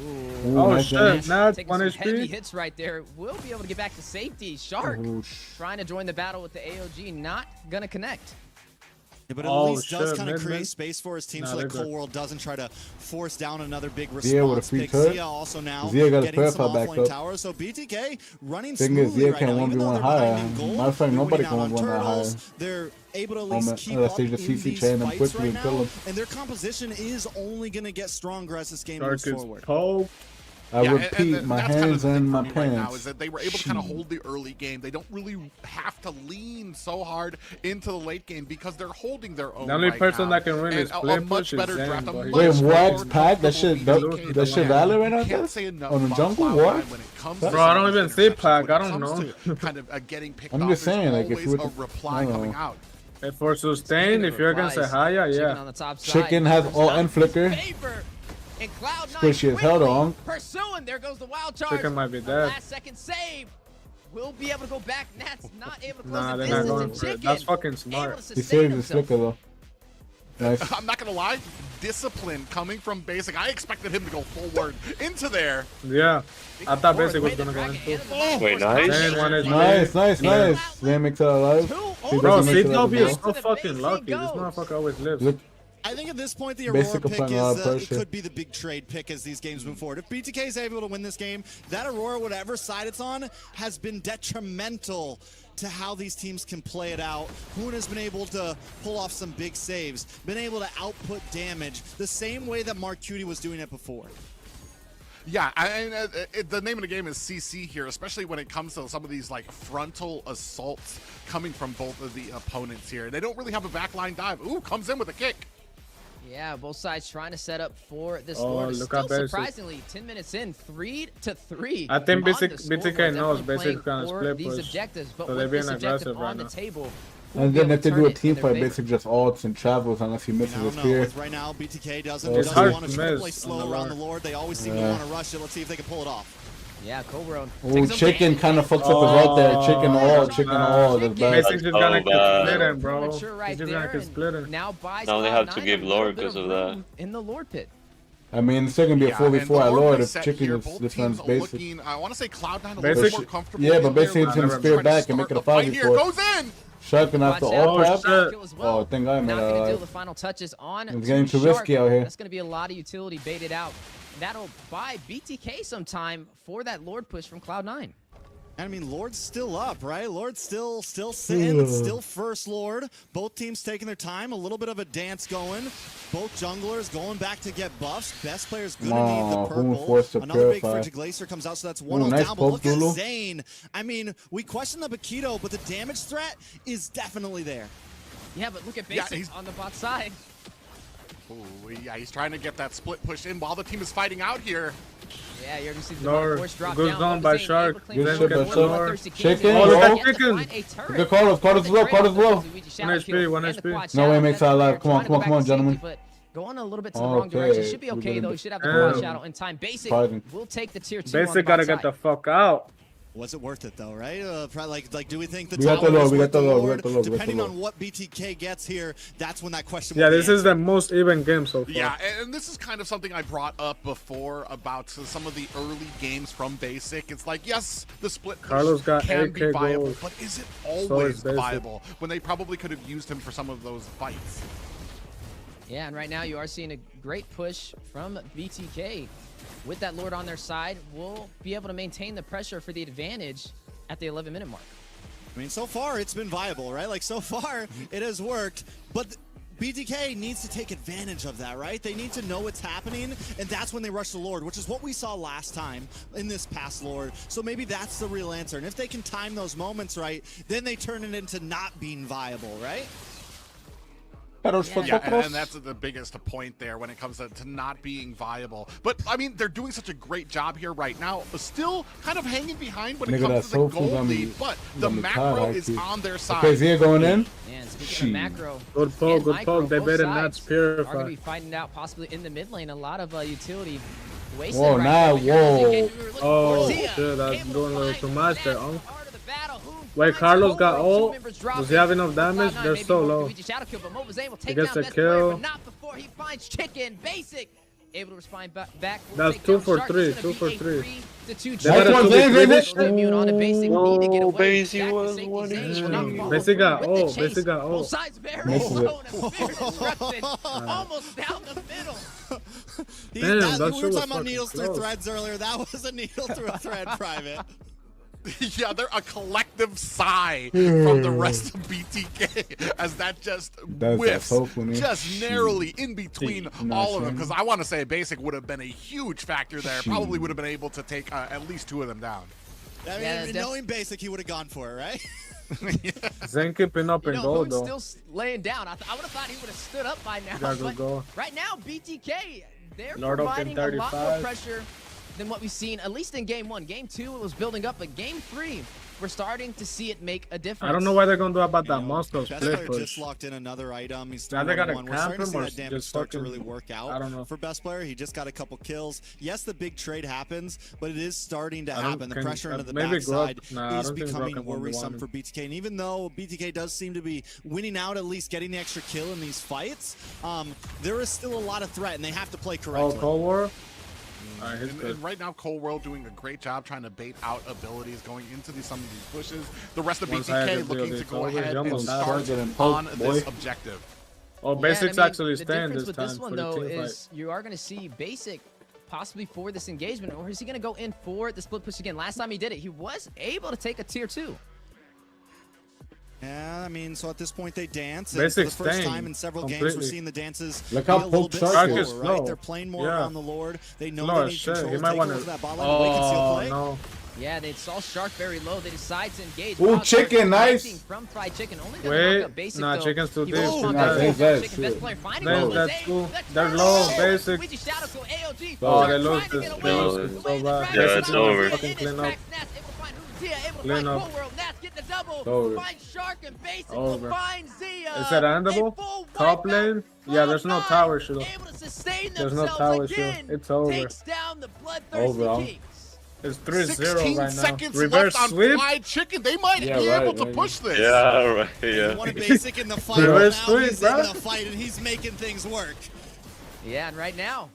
Ooh, Oh nice shit, damage. not Taking 1 some heavy HP. hits right there. Will be able to get back to safety. Shark Ooh, trying to join the battle with the AOG, not gonna connect. Yeah, but it at Oh, least does shit, kind of mid, create mid. space for his team Nah, so that they're good. Cold World doesn't try to force down another big Zia with a response free pick. turret. Zia also now Zia got his getting some profile back offlane up. towers. So BTK running Thing is, smoothly Zia right can't now. Even though 1v1 they're higher. behind in gold, Matter of fact, they're nobody winning out can on 1v1 that turtles. high. They're able to at least keep Unless up they in just CC these chain them fights quickly right and kill now. them. And their composition is only going to get stronger as this game Shark moves is forward. Pope. I Yeah, repeat, and my that's kind of hands the thing in for my me right now pants. is that they were able to kind of hold the early game. They don't really have to lean so hard into the late game because they're holding their own. The only right person now. that can really And split a much push is better Zen, draft. but he- Wait, much what? more Pack? That shit, comfortable that BTK shit land. valid right now, Can't guys? say enough On the about jungle? Cloud9 What? when it comes Bro, to I don't some of even these see interceptions, Pack, when I it don't comes know. to kind of getting picked I'm off, just there's saying, like, if always you were a to- reply I don't coming know. out. And for sustain, if you're against a higher, Chicken yeah. on the top side. Chicken has Comes all down and to his flicker. favor. And Cloud9 Squishy as hell, quickly dog. pursuing. There goes the wild charge. Chicken might be A dead. Last second save. Will be able to go back. Nat's not able to close Nah, the they're not distance. going And for it. Chicken That's fucking able smart. to He sustain saved his himself. flicker though. Nice. I'm not gonna lie, discipline coming from Basic. I expected him to go forward into there. Yeah. I thought Forward, Basic way was the gonna go in Dragon too. and the Wait, Force nice. Zen, 1 HP. Nice. They makes it alive. Two Bro, Doesn't make it C-Toby alive, is bro. so fucking lucky. This goes. motherfucker always lives. Look, I think at this point the Basic Aurora pick applying a lot of is it pressure. could be the big trade pick as these games move forward. If BTK is able to win this game, that Aurora, whatever side it's on, has been detrimental to how these teams can play it out. Hoon has been able to pull off some big saves, been able to output damage the same way that Mark Cutie was doing it before. Yeah, the name of the game is CC here, especially when it comes to some of these like frontal assaults coming from both of the opponents here. They don't really have a backline dive. Ooh, comes in with a kick. Yeah, both sides trying to set up for this Oh, Lord. look Still at Basic. surprisingly, 10 minutes in, 3-3. I think on Basic- the BTK scoreboard. knows Definitely Basic playing gonna for split these push. objectives, but So with they're being this objective aggressive right on the now. table, and then if they do a team fight, Basic just ults and travels unless he misses I his don't know. spear. With right now, BTK doesn't It's hard want to to try to miss play on slow the around the Lord. Lord. They always seem to Yeah. want to rush it. Let's see if they can pull it off. yeah, Cobra. Ooh, Chicken kind of fucks up his ult there. Chicken all, Chicken all. That's bad. Basic just gonna Oh, get bad. splitting, bro. Premature right He's just there, gonna get and splitting. now buys Now they have to Cloud9 give a little Lord bit because of room that. in the Lord pit. I mean, it's still gonna be a Yeah, 4v4 and at the Lord if reset Chicken here, is both defends teams Basic. looking, I want to say Cloud9 a little Basic- bit more comfortable. Yeah, but in their Basic's gonna round, spear trying to back and make start it a the fight here. 5v4. Goes in. Shark gonna have to Watch ult out. trap. shit. Kill as well. Oh, thank God, man. Not gonna do the final touches on. It's to getting too Shark. risky out here. That's gonna be a lot of utility baited out. That'll buy BTK some time for that Lord push from Cloud9. And I mean, Lord's still up, right? Lord's still sitting. It's still first Lord. Both teams taking their time. A little bit of a dance going. Both junglers going back to get buffs. Best player's gonna need the Aw, Hoon purple. forced to Another big purify. Frigid Glacier comes out, so that's 1-0 nice down. But poke, look at Zulu. Zane. I mean, we question the Bakito, but the damage threat is definitely there. Yeah, but look at Yeah, Basic he's- on the bot side. Ooh, yeah, he's trying to get that split push in while the team is fighting out here. Yeah, you already see the Lord, force drop goes down. down Moba by Zane Shark. able to claim Good the shit Lord. by One of Shark. the thirsty Chicken, kings oh, is look at able to Chicken. find a turret. Good call, call as well, call as well. One HP, one HP. No way makes that alive. Come on, come on, come on, gentlemen. But going a little bit to the wrong Okay. direction. Should be okay though. He should have the flash Damn. out in time. Basic Pardon. will take the tier 2 on the Basic bot gotta side. get the fuck out. Was it worth it though, right? Probably like, do we think the We got tower the Lord, is we got worth the the Lord, we Lord? got the Lord, we got the Depending Lord. on what BTK gets here, that's when that question. Yeah, will be this is answered. the most even game so far. Yeah, and this is kind of something I brought up before about some of the early games from Basic. It's like, yes, the split push Carlos got can be 8K viable, goals. but is it is always Basic. viable when they probably could have used him for some of those fights? Yeah, and right now you are seeing a great push from BTK. With that Lord on their side, will be able to maintain the pressure for the advantage at the 11-minute mark. I mean, so far it's been viable, right? Like so far it has worked, but BTK needs to take advantage of that, right? They need to know what's happening, and that's when they rush the Lord, which is what we saw last time in this past Lord. So maybe that's the real answer. And if they can time those moments right, then they turn it into not being viable, right? Yeah, and that's the biggest point there when it comes to not being viable. But, I mean, they're doing such a great job here right now. Still kind of hanging behind when it Nigga, comes that to the soul food's gold gonna be- lead, but the gonna be macro tight, is actually. on their side. Okay, Zia going in. And Speaking of macro, Good poke, and good micro, poke. They both better sides not purify. are going to be fighting out possibly in the mid lane. A lot of utility wasted Whoa, right nah, there. But here's the whoa. game we were looking Oh, for. Zia shit, that's able to doing a little find too the much there, best huh? part of the battle. Who Wait, finds Carlos got Cole? Two ult? members Does dropping. he have enough Cloud9 damage? They're maybe so more low. to reach a shadow kill, but Mova's able to take gets down the best player, kill. but not before he finds Chicken. Basic able to respond back. Will That's take 2 down for Shark. 3, It's gonna 2 for be a 3. 3-2 They better That's to one be thing, greedy. Still immune on it. Basic need to get Oh, away. Basie Back to was safety one zone. Will not follow Basic through got with the ult, chase. Basic got Both ult. sides very Misses it. low and a spear disruption almost down the middle. Damn, that we shit were was talking about fucking needles through close. threads earlier. That was a needle through a thread, Private. Yeah, they're a collective sigh from the rest of BTK as that just That's whiffs so funny. just narrowly in between all of them. Nothing. Because I want to say Basic would have been a huge factor there. Probably would have been able to take at least 2 of them down. I mean, Yeah, knowing Basic, he would have gone for it, right? Zen keeping up in You know, gold Hoon's though. still laying down. I would have thought he would have stood up by now. Gotta But go. right now, BTK, they're Lord up in providing a lot more 35. pressure than what we've seen, at least in game 1. Game 2, it was building up, but game 3, we're starting to see it make a difference. I don't know what they're gonna do about that monster Best split player push. just locked in another item. He's Now they gotta 3-1. We're starting to camp see him or that damage just start to fucking- really work out I don't know. for best player. He just got a couple kills. Yes, the big trade happens, but it is starting to I don't- happen. The can- pressure into the maybe backside Grok- nah, I is don't think Grok becoming can 1v1 worrisome him. for BTK. And even though BTK does seem to be winning out, at least getting the extra kill in these fights, there is still a lot of threat, and they have to play Oh, correctly. Cold War? Alright, he's good. And right now, Cold World doing a great job trying to bait out abilities going into some of these bushes. The rest of One-sided BTK looking deal, to they go always ahead and almost start getting poked, on boy. this objective. Oh, Yeah, Basic's and I mean, actually the staying difference this with time this one, for the though, team fight. is you are going to see Basic possibly for this engagement, or is he going to go in for the split push again? Last time he did it, he was able to take a tier 2. Yeah, I mean, so at this point they dance. Basic It's the first staying time in several games we're completely. seeing the dances Look be how a little poked bit Shark slower, is. right? Slow. They're playing more Yeah. around the Lord. They know Slow they as need shit. control. He Take might want over to. that bot lane. Wait and seal Oh play. no! Yeah, they saw Shark very low. They decide to engage. Ooh, Wild Shark Chicken, nice. connecting from Fried Chicken. Only gonna Wait, knock up Basic, nah, though. Chicken's too He deep. will She's respond not back. dead. Wild That's Chicken, best it. player finding That's- Wild that's Zay. cool. Let's They're go. low, Basic. Ouija Shadow to AOG. Oh, Shark they lose trying to this. get They away. lose Yeah, this so bad. Yeah, it's over. Fucking clean up. Clean up. Over. Find Shark and Basic Over. will find Zia. Is that endable? A full Top wipeout. lane? Yeah, there's no Cloud9 tower shield. able to sustain There's no themselves tower shield. again. It's over. Takes down the bloodthirsty Over. Kings. It's 3-0 16 right now. seconds Reverse left on sweep. Fried Chicken. They might Yeah, be right, able to right. push this. Yeah, right. You Yeah. want a Basic in the fight. Reverse Now sweep, he's bro. in the fight, and he's making things work. Yeah, and right now,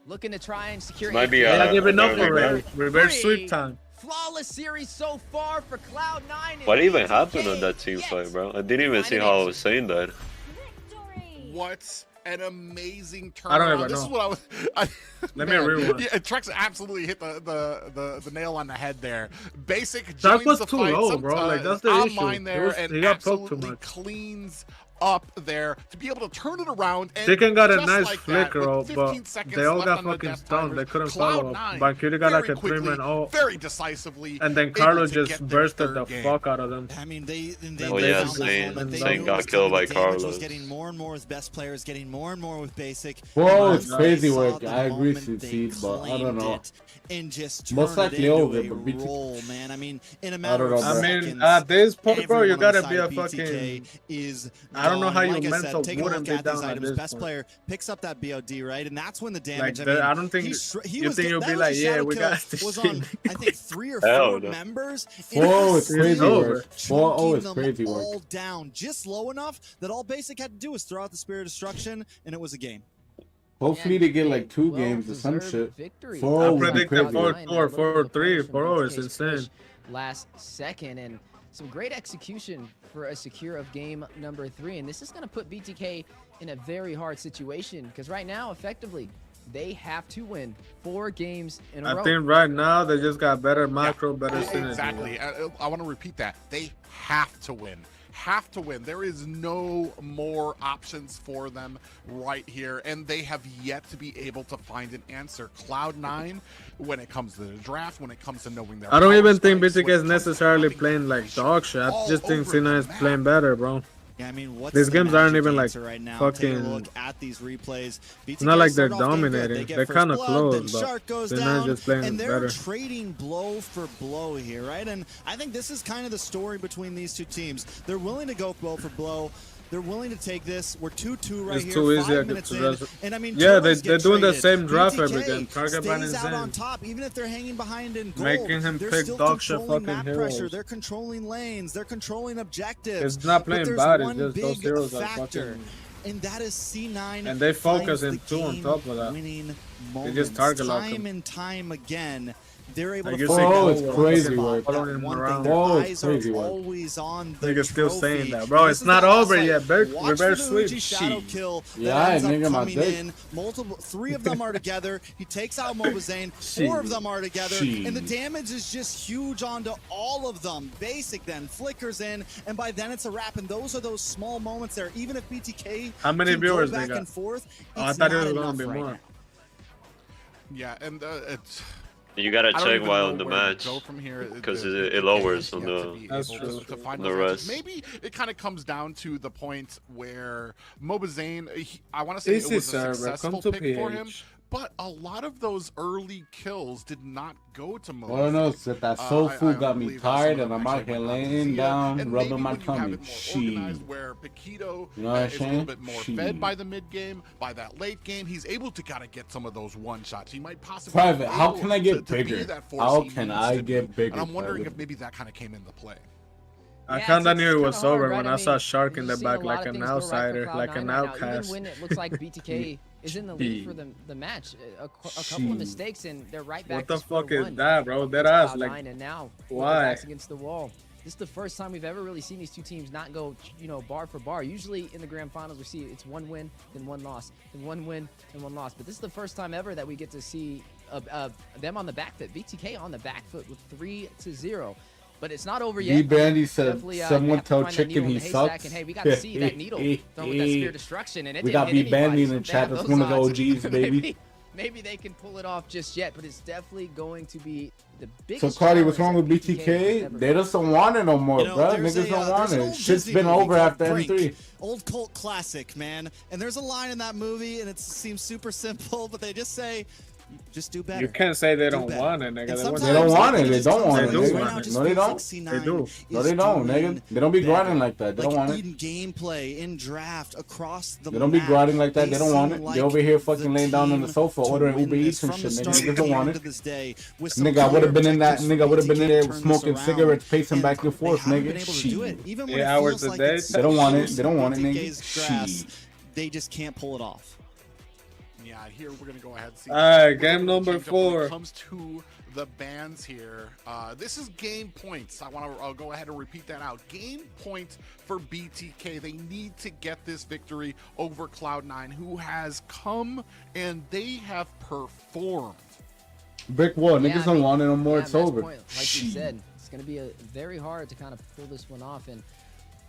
looking to try and secure. Might be a They're not giving up another already. game. Reverse sweep time. Flawless series so far for Cloud9. What even happened on that team fight, bro? I didn't even see how I was saying that. What an amazing turnaround. I don't even This is know. what I was. Let me rewind. Yeah, Trex absolutely hit the nail on the head there. Basic Shark joins was the too fight. low, bro. Like, that's the online issue. there He and got poked too absolutely much. cleans up there to be able to turn it around. And Chicken got a just nice like flicker, that, with 15 but seconds they all left got on the fucking death stunned. timers, They couldn't follow up. Cloud9 Bancuti got like very a 3-man quickly, ult. very decisively. And then able Carlos to just get their bursted the third game. fuck out of them. I mean, they Oh, yeah, found that Zane- moment. They Zane knew got it was killed coming. by The damage was Carlos. getting more and more with best players, getting more and more with Basic. Whoa, And it's once crazy they saw work. the I agree, moment, they Seed, but I don't claimed know. it and just Most turned it likely into over, a but BTK roll, man. I mean, in a I matter don't of know, bro. I mean, seconds, at this point, bro, you everyone gotta on be the a side fucking. BTK is I don't know gone. how you Like I said, mental take a wouldn't look be at these down at items. this Best point. player picks up that BOD, right? And that's when the Like, damage. I mean, I don't think he you was think you'll that be was like, a yeah, shadow we kill, got this was shit. on, I think 3 or Hell 4 no. members. Whoa, it's crazy over. work. Whoa, oh, it's Chunking crazy them work. all down just low enough that all Basic had to do was throw out the Spirit of Destruction, and it was a game. Hopefully they get like 2 games or some shit. Victory. 4 I would be predict a crazy. 4-4, 4-3, 4-0 is insane. Last second, and some great execution for a secure of game number 3. And this is going to put BTK in a very hard situation because right now, effectively, they have to win 4 games in a row. I think right now they just got better macro, better synergy. Exactly. I want to repeat that. They have to win. Have to win. There is no more options for them right here, and they have yet to be able to find an answer. Cloud9, when it comes to the draft, when it comes to knowing their I don't power even think spikes, BTK when it is comes to necessarily having playing like dog shit. I all just think over Cena the is map. playing better, bro. Yeah, I mean, what's These the games aren't magic even, like, answer right now? Take a fucking- look at these replays. It's not like they're started off game good. dominating. They get They're first kinda blood, close, then but Shark goes they're not down, just playing and they're better. trading blow for blow here, right? And I think this is kind of the story between these two teams. They're willing to go blow for blow. They're willing to take this. We're 2-2 right It's here. too 5 easy minutes to in. just- And I mean, Yeah, turtles they're get doing the traded. same draft BTK every game. Target ban stays is out on in. top, even if they're hanging behind in gold. Making him they're pick still dog shit controlling fucking map pressure. heroes. They're controlling lanes. They're controlling objectives. It's not But playing there's bad, it's one just those big heroes are factor, fucking... and that is C9. And they focus finds in the two on top of that. game-winning They just moments. target lock Time him. and time again. They're able Like to you find say, that it's one crazy spot, work. that Following him one around. thing. Their Oh, it's eyes crazy are work. always on the Niggas still trophy. saying that, bro. And It's this is not the last over fight. yet. Watch Reverse for the Uchi sweep. shadow Shit. kill that Yeah, ends up nigga, my coming dick. in. Three of them are together. He takes out Mobazane. 4 of them are together. And the damage is just huge onto all of them. Basic then flickers in, and by then it's a wrap. And those are those small moments there. Even if BTK How many can viewers go they back got? and forth, Oh, I it's thought it not was gonna enough be right more. now. Yeah, and it's. You gotta I don't check even while know in the where to match go from here. because The it BTK lowers has on yet to the. be That's able true. to find The those matches. rest. Maybe it kind of comes down to the point where Mobazane, I want to say Easy it was a server, successful come to pick for him, PH. but a lot of those early kills did not go to Mobazane. Well, no, it's that soul I food got me believe some of tired, them and I'm out actually here went out to laying Zia, down, and rubbing maybe my when you have tummy. it more Shit. organized, where Paquito You know what I'm is a little saying? bit more Shit. fed by the mid game, by that late game, he's able to kind of get some of those one shots. He might possibly Private, be how able can I get to be bigger? that force How he can needs I to get be. bigger, And I'm wondering Private? if maybe that kind of came into play. I Yeah, kinda it's knew it kinda was hard, over right? when I I saw mean, Shark in we've the seen a back lot like of an things go right for outsider, Cloud9 like an right now. outcast. Even when it looks like BTK is in the lead for the match, a couple of mistakes and they're right back. What the to square fuck is one that, bro? against Dead ass, Cloud9, like, and now why? their backs against the wall. This is the first time we've ever really seen these two teams not go, bar for bar. Usually in the grand finals, we see it's 1 win, then 1 loss, then 1 win, and 1 loss. But this is the first time ever that we get to see them on the back foot, BTK on the back foot with 3-0. But it's not over yet. Bandy said, Definitely, someone we have to tell find that Chicken needle in he the haystack, sucks. And hey, we got to see that needle thrown with that spear destruction, and it We didn't got hit B Bandy anybody, in so the they chat. have That's those one of the odds. OGs, baby. Maybe they can pull it off just yet, but it's definitely going to be the So biggest. Cardi, what's wrong challenge with that BTK has BTK? ever They just don't want it no more, You know, bro. there's Niggas don't want there's an it. old Shit's Disney been movie over called after Brink. M3. Old cult classic, man. And there's a line in that movie, and it seems super simple, but they just say, just do better. You can't say they don't better. want it, And nigga. sometimes They don't want it. They just don't comes want out it. They and do right want now it. just No, they feels don't. like C9 They do. No, is they don't, doing nigga. They don't be better. grinding like that. They don't want it. in gameplay, in draft, across the They don't be map, grinding like that. They don't want seem it. like They over here the fucking laying down on the team sofa to ordering win Uber this Eats and from shit, the nigga. start Niggas of don't the want year it. to this day, with some Nigga, I would have been in that. clear Nigga, I would have been in objectives there for BTK to smoking turn this cigarettes, around, pacing and back and forth, they haven't been nigga. able to do it. Shit. Even when 8 it hours feels a like day. it's They don't want it. close They don't to want it, nigga. BTK's grasp, Shit. they just can't pull it off. Yeah, here we're gonna go ahead and see. Alright, game number Change up when 4. it comes to the bans here. This is game points. I'll go ahead and repeat that out. Game points for BTK. They need to get this victory over Cloud9, who has come and they have performed. Brick wall. Yeah, Niggas I don't mean, want it no more. yeah, It's match over. point, like you said, it's going to be very hard to kind of pull this one off. And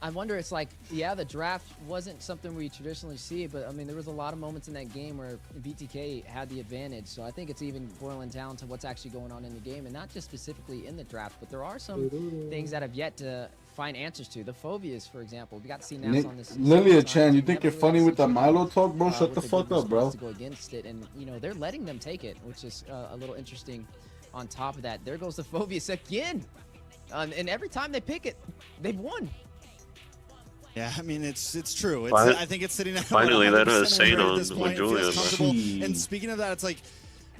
I wonder, it's like, yeah, the draft wasn't something we traditionally see, but I mean, there was a lot of moments in that game where BTK had the advantage. So I think it's even boiling down to what's actually going on in the game, and not just specifically in the draft, but there are some things that have yet to find answers to. The phobias, for example, we got to see now on this. Lilia Chan, you We think never you're really funny got with to the see Milo talk, bro? Shut with the good fuck up, response bro. to go against it, and they're letting them take it, which is a little interesting. On top of that, there goes the phobias again, and every time they pick it, they've won. Yeah, I mean it's true. Fi- I think it's sitting at Finally, let us 100% say win rate on at this with point. It feels Julian, comfortable. man. And speaking of that, it's like,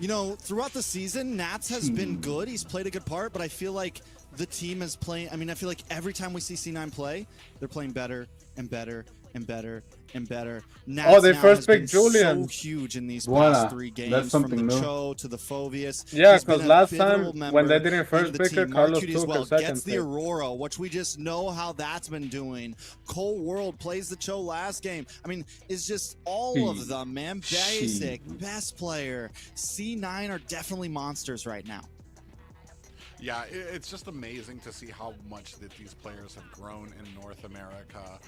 you know, throughout the season, Nats has been good. He's played a good part, but I feel like the team is playing. I mean, I feel like every time we see C9 play, they're playing better and better and better and better. Nats they now first has been picked Julian. so huge in these Buena. past 3 games, That's from something the new. Cho to the Phobius. Yeah, He's been 'cause a last pivotal time when they member didn't first in the pick her, team. Carlos Mark Cutie as took well a second gets the pick. Aurora, which we just know how that's been doing. Cole World plays the Cho last game. I mean, it's just all of them, man. Basic, best player. C9 are definitely monsters right now. Yeah, it's just amazing to see how much that these players have grown in North America.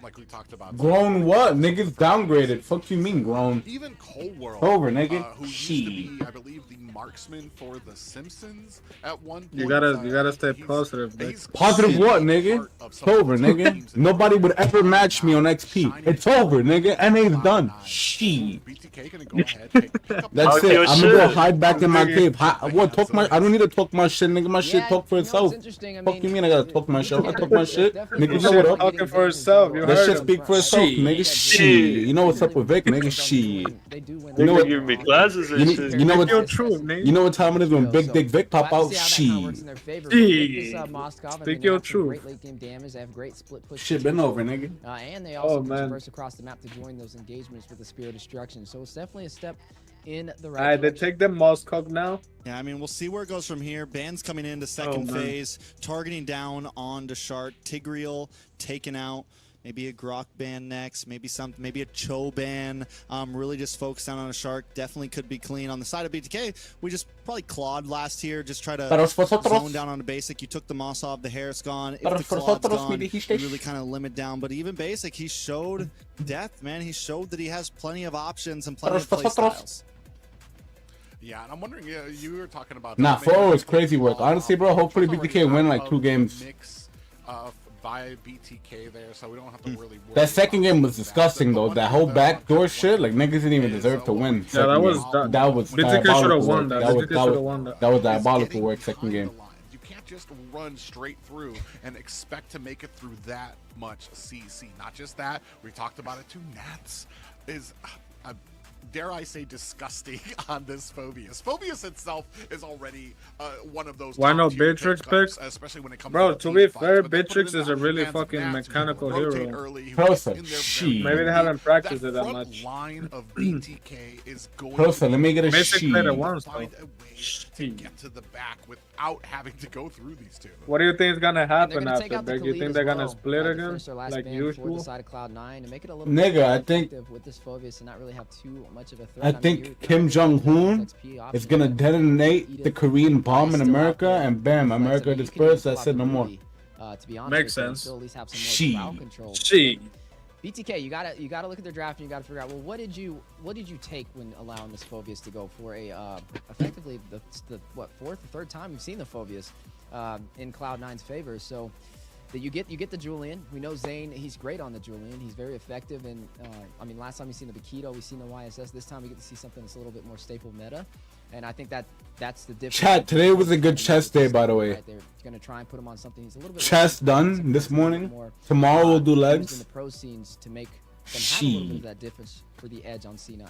Like we talked about. Grown what? Niggas downgraded. Fuck you mean grown? Even Cole World, Over, nigga. who used to Shit. be, I believe, the marksman for The Simpsons at one point. You gotta stay he's- positive, bitch. he's Positive been what, a nigga? part of It's some of over, the top nigga. teams in Nobody the would ever match me on now, XP. shining It's over, nigga. NA's done. Cloud9. Shit. BTK gonna go ahead, pick up That's Talk it. your I'm gonna go shit. hide back in my Nigga. cave. What? Talk my. I don't need to talk my shit. shit, nigga. My shit talk for itself. Fuck you mean I gotta talk my shit? I talk my shit. Nigga, you know what up? Talking for itself. You That heard shit him. speak for itself, nigga. Shit. You know what's up with Vic, nigga? Shit. You know what? Give me classes and shit. You know what? Your truth, nigga. You know what time it is when Big Dick Vic pop out? Shit. Speak your truth. Shit been over, nigga. And they also man. traverse across the map to join those engagements with the Spear of Destruction. So it's definitely a step in the right Alright, they direction. take the Moskov now. Yeah, I mean, we'll see where it goes from here. Band's coming into second man. phase, targeting down onto Shark. Tigreal taken out. Maybe a Grok ban next. Maybe a Cho ban. Really just focus down on a Shark. Definitely could be clean. On the side of BTK, we just probably clawed last here. Just try to zone down on a basic. You took the Moss off. The hair's gone. If the claw's gone, you really kind of limit down. But even basic, he showed depth, man. He showed that he has plenty of options and plenty of play styles. Yeah, and I'm wondering, you were talking about... Nah, 4 is crazy work. Honestly, bro, hopefully BTK win like 2 games. Mix by BTK there, so we don't have to really worry That second about game was disgusting though. That whole backdoor shit, like niggas didn't even deserve to win. Yeah, that was BTK should have diabolical won work. that. BTK should have won that. That was diabolical work second game. You can't just run straight through and expect to make it through that much CC. Not just that, we talked about it too. Nats is, dare I say, disgusting on this Phobius. Phobius itself is already one of those. Why no top-tier Beatrix pickups, pick? especially when it comes Bro, to to be team fair, fights, but then put it Beatrix in is the a really hands of fucking Nats, who mechanical rotate hero. early, who Prosa, get in there she. Maybe they haven't practiced it that front much. line of BTK is going Prosa, let me get a Basic she. played it once, find though. a way to get to the back without having to go through these two. What do you think is gonna happen They're gonna take after out the Big? You Khalid think as they're gonna well. split They again, finished their last like ban before usual? the side of Cloud9 and make it a little Nigga, bit I think- effective with this Phobius and not really have too much of a threat. I mean, think you're Kim not Jong really Un XP is option gonna there. detonate Edith the Korean bomb in still out America, there. and bam, But, I America mean, you can dispersed. pull I out said no more. Ruby, to be honest, Makes with them, sense. still at least have some She. more crowd control. She. BTK, you gotta look at their draft and you gotta figure out, well, what did you take when allowing this Phobius to go for a effectively the fourth or third time we've seen the Phobius in Cloud9's favor. So that you get the Julian. We know Zane, he's great on the Julian. He's very effective, and I mean, last time we've seen the Bakito, we've seen the YSS. This time we get to see something that's a little bit more staple meta, and I think that's the difference. Chat, today was a good chess day, by the way. Right, they're gonna try and put him on something he's a little bit Chess done this morning. Tomorrow we'll do used in legs. the pro scenes to make them have a little bit of that difference for the edge on C9.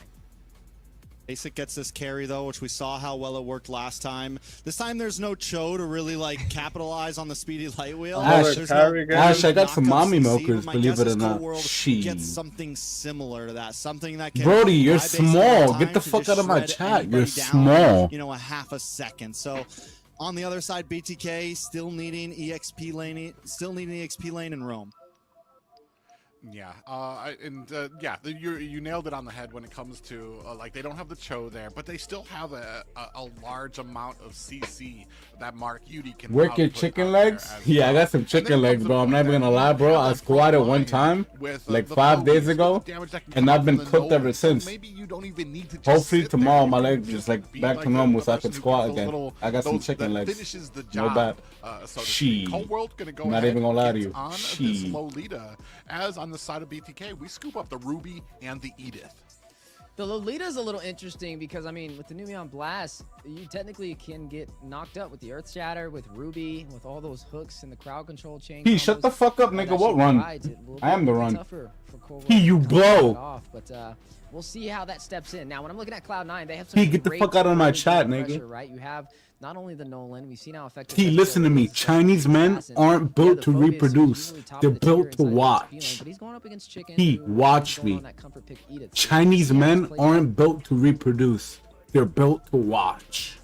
Basic gets this carry though, which we saw how well it worked last time. This time there's no Cho to really like capitalize on the speedy light wheel. Ash, There's Ash, I got some knockup mommy CC, milkers, but my believe guess it or is not. Cold World She. gets something similar to that, something that can Brody, you're buy Basic small. time Get the to fuck just out of my shred chat. anybody You're down, small. You know, a half a second. So on the other side, BTK still needing EXP lane in Rome. Yeah, yeah, you nailed it on the head when it comes to like they don't have the Cho there, but they still have a large amount of CC that Mark Udy can Work your output chicken out there legs? as Yeah, I well. got some And chicken then legs, comes bro. the I'm not point even gonna that lie, bro. you I have squatted front one line time, with, like the 5 days Phobius, ago, with the damage that can and come I've been from the cooked ever Nolan. since. So maybe you don't even need to just Hopefully sit tomorrow there. my You legs can just like be back like to a normal so I person can who squat gets those again. little- I got some those chicken that legs. finishes the No job, bad. so to She. speak. Cold World gonna go Not ahead even gonna lie to and you. get on She. this Lolita, as on the side of BTK, we scoop up the Ruby and the Edith. The Lolita is a little interesting because, I mean, with the Numeon Blast, you technically can get knocked up with the Earth Shatter, with Ruby, with all those hooks and the crowd control chain. He, shut the fuck up, nigga. What run? I am the run. He, you blow. Off, but we'll see how that steps in. Now, when I'm looking at Cloud9, they have some He, get the great fuck out of my early chat, game nigga. pressure, right? You have not only the Nolan, we've seen how effective. He, listen to me. Chinese men aren't built to reproduce. They're built to watch. He, watch me. Chinese men aren't built to reproduce. They're built to watch.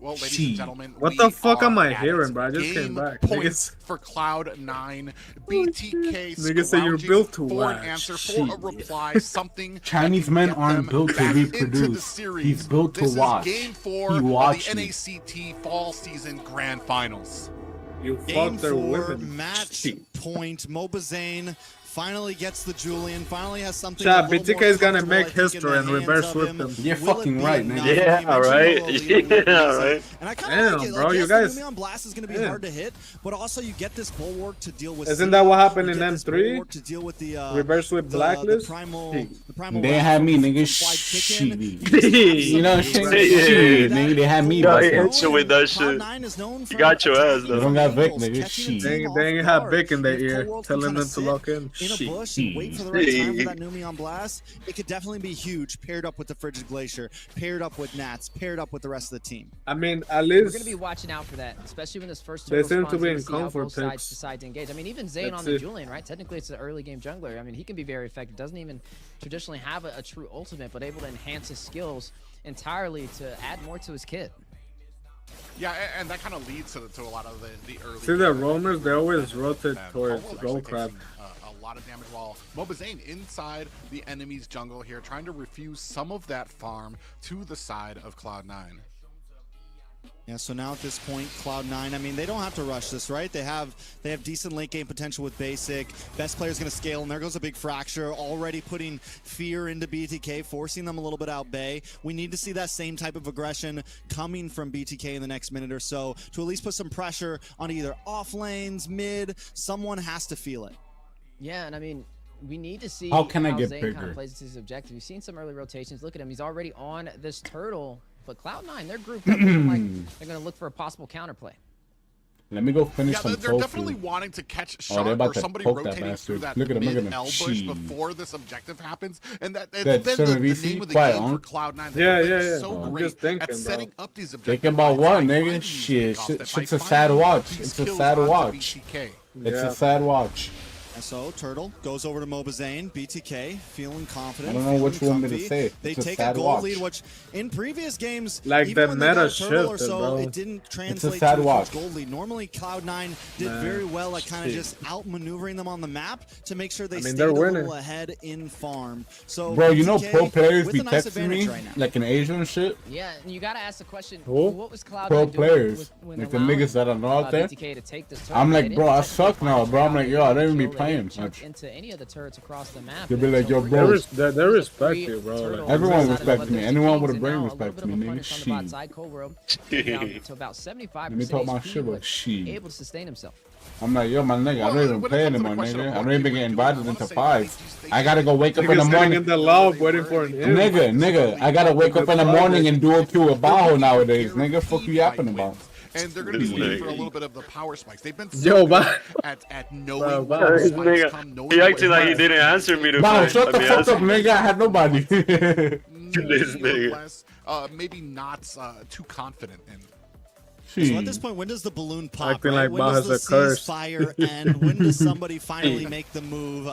Well, ladies and gentlemen, what the fuck am I at hearing, it. bro? I just came Game back. Points for Cloud9. BTK Nigga say you're scrounging built to for an watch. answer, for a reply, something. Chinese that can men get aren't them built to back into the reproduce. series. He's built to This watch. Is game 4 He of watched the me. NACT Fall Season Grand Finals. You Game fucked their 4, women. match point. Mobazane Finally gets the Julian. Finally has something. Yeah, a little BTK more is gonna comfortable, make I think, in history the and hands reverse of whip him. them. You're Will it fucking be right, enough? nigga. You Yeah, mentioned right. the leader with Yeah, Lisa. right. And I kind of Damn, like it. bro, Like, you yes, guys- the Numion Blast is going to be Yeah. hard to hit, but also you get this bulwark to deal with. Isn't that what happened You in get this M3? bulwark to deal with the Reverse whip the Blacklist? primal. Hey. The primal They wrath had me, from nigga. Flight Chicken. Shit. You know what I'm saying? Yeah. Shit, nigga. They had me. Yeah, But he they hit you with that shit. Cloud9 is known for You got your ass, attacking though. They don't got Vic, angles, nigga. catching a Shit. team They ain't off have guard. Vic in their If ear, Cold telling can them kinda to lock in. in a Shit. bush and wait for the right time for that Numion Blast, it could definitely be huge, paired up with the Frigid Glacier, paired up with Nats, paired up with the rest of the team. I mean, at We're least going to be watching out for that, especially when this first They turtle seem to spawns be in in see how comfort both sides picks. decide to engage. I mean, even Zayn That's on the it. Julian, right? Technically, it's an early game jungler. I mean, he can be very effective. Doesn't even traditionally have a true ultimate, but able to enhance his skills entirely to add more to his kit. Yeah, and that kind of leads to a lot of the early. see the roamers, they always rotate And towards Cold gold actually crab. taking, a lot of damage while Mobazane inside the enemy's jungle here, trying to refuse some of that farm to the side of Cloud9. Yeah, so now at this point, Cloud9, I mean, they don't have to rush this, right? They have decent late game potential with basic. Best player's going to scale, and there goes a big fracture, already putting fear into BTK, forcing them a little bit out bay. We need to see that same type of aggression coming from BTK in the next minute or so to at least put some pressure on either off lanes, mid. Someone has to feel it. Yeah, and I mean, we need to see How can I get Zayn bigger? kind of plays his objective. We've seen some early rotations. Look at him. He's already on this turtle. But Cloud9, they're grouped up. Looking like they're going to look for a possible counterplay. Let me go finish Yeah, some they're tofu. definitely wanting to catch Oh, shot they're about or to somebody poke that rotating through bastard. that Look at him, look at him. mid-L bush Shit. before this objective happens. And then That the 7VC? name of the Quiet, game huh? for Cloud9. Yeah, They're yeah. so I'm great just thinking, at bro. setting up these objectives. Thinking about by what, finding nigga? these Shit, takeoffs, shit, by shit's a finding sad watch. these It's a kills sad onto watch. BTK. It's Yeah. a sad watch. And so Turtle goes over to Mobazane, BTK, feeling confident. I don't know feeling which one to comfy. say. They It's a take sad a gold watch. lead, which in previous games, Like even the when they got meta a turtle or shifted, so, bro. it didn't translate sad to a watch. huge gold lead. Normally, Cloud9 did Nah, very well at kind of shit. just outmaneuvering them on the map to make sure they I mean, stayed they're a little winning. ahead in farm. So Bro, you know BTK pro players with be a nice texting advantage me right now. like in Asia and shit. Yeah, and you got to ask the question, Who? what was Cloud9 Pro doing players, when like the allowing, niggas that I know out there. BTK to take this turtle? I'm They like, didn't bro, I technically suck find now, a bro. I'm trade like, out. yo, I They don't even be didn't playing jump much. into any of the turrets across the map. They'll be And like, so yo, we're bro. gonna They respect you, bro. turtle Like, Everyone inside of the respects me. left Anyone teams, with a and brain now respects a little me, bit of a nigga. punish on the bot Shit. side. Cold World down to about 75% Let me talk my HP, shit, but but shit. able to sustain himself. I'm like, yo, my nigga, I Well, don't even when it play comes to the anymore, question of nigga. I what don't even they get were invited doing, I into wanna say fives. these I gotta go wake up in the niggas sitting morning. in the lob waiting for an in. Nigga, I gotta wake up in the morning and do a queue with Bajo nowadays, nigga. Fuck you yapping about? And they're going to be looking for a little bit of the power spikes. They've been Yo, so bye. good at knowing Bye, when bye. the This spikes nigga, come, knowing he what acted like he didn't answer me to Bajo, fight. shut the I mean, fuck up, answer- nigga. I had nobody. This nigga. less, maybe not too confident in. So at this point, when does the balloon pop? Acting Right? like When does Baja's the a curse. ceasefire end? When does somebody finally make the move?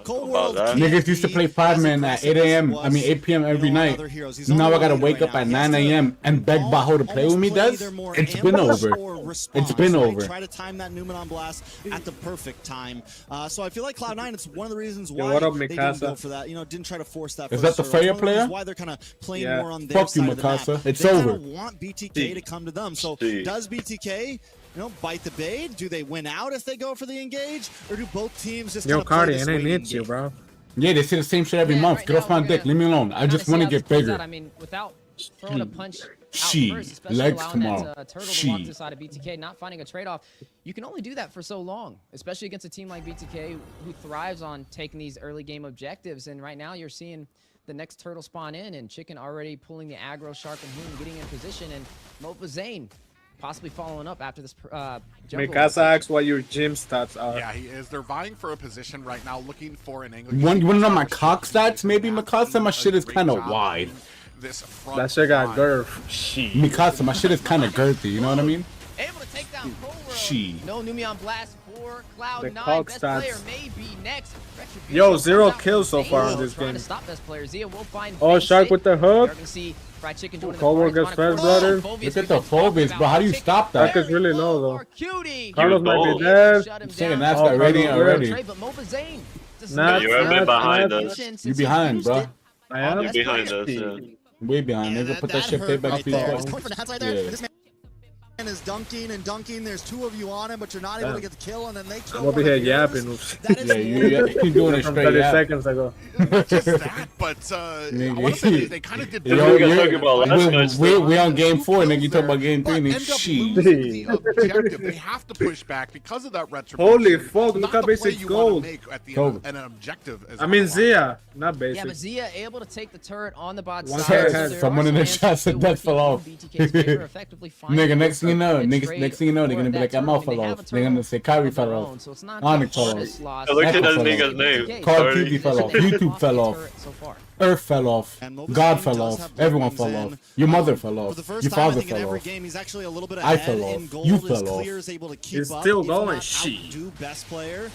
Cold World that. can't Niggas used to be play 5 as man at aggressive 8 as a.m. he I mean 8 p.m. was, every on night. other heroes. He's on Now the I gotta lead wake right up now. at He has 9 to a.m. and beg almost Bajo to play with me, play Des. either more It's been ambush over. or response, It's been right? over. Try to time that Numenon blast at the perfect time. So I feel like Cloud9, it's one of the reasons Yo, why what up, they didn't go Mikasa? for that. You know, didn't try to force that. Is first that the turtle. It's Freya one of the reasons player? why they're kind of playing Yeah. more on their Fuck you, side of the map. Mikasa. It's they over. Kinda want BTK to come to them. So does BTK, you know, bite the bait? Do they win out if they go for the engage, or do both teams just Yo, kind of play Cardi, this it ain't waiting needs you, game? bro. Yeah, they say the same shit every Yeah, month. right Get off now my we're dick. gonna Leave me alone. I kinda just see want to how get this plays bigger. out. I mean, without throwing a punch out She first, especially legs allowing tomorrow. that turtle to walk She. to the side of BTK, not finding a trade-off, you can only do that for so long, especially against a team like BTK who thrives on taking these early game objectives. And right now you're seeing the next turtle spawn in, and Chicken already pulling the aggro, Shark and Hoon getting in position, and Mobazane possibly following up after this jungle. Mikasa asks what your gym stats are. Yeah, he is. They're vying for a position right now, looking for an angle. You want to know my cock stats? Maybe Mikasa, my shit is kind of wide. That shit got girth. She. Mikasa, my shit is kind of girthy. You know what I mean? Able to take down Cold World. She. No Numion Blast for The Cloud9. Cock Best stats. player may be next. Retribution Yo, comes 0 out kills so from far in Zane. this Trying game. to stop best player. Zia will find Oh, Basic. Shark with the hook. You're gonna see Fried Chicken doing Cold World gets first blooded. Look at the phobias, bro. How do you stop that? That is really low, though. Cutie. Carlos might bold. be dead. Shut him Saying down. that's Oh, got radiant Carlos already. Trade, but Mobazane does Nah, not You ever been have behind the us? position You since he behind, used bro. it. I am. You're behind us, yeah. Way behind, nigga. Put that shit pay back to there. your It's phone. going for the heads right there. Yeah. This man And is dunking and dunking. There's two of you on him, but you're not able to get the kill, and then they kill. I'm over here yapping. That is you're doing it From straight 30 yap. seconds ago. Not just that, but I want to say they kind of did. We on game 4, nigga. You talking about game 3, nigga? Shit. The objective. They have to push back because of that retribution. Holy fuck, look at basic gold. An objective. I mean Zia, not basic. Yeah, but Zia able to take the turret on the bot One side. turret. So Someone in the chat said that fell off. Nigga, next thing you know, next thing you know, they're gonna be like, I'm out fell off. They're gonna say Kyrie fell off. Onyx fell off. Look at that Echo fell nigga's off. name. Call of Duty fell off. YouTube fell off. Earth fell off. God fell off. Everyone fell off. Your mother fell off. Your father fell off. I fell off. You fell off. He's still going. Shit. Do best player,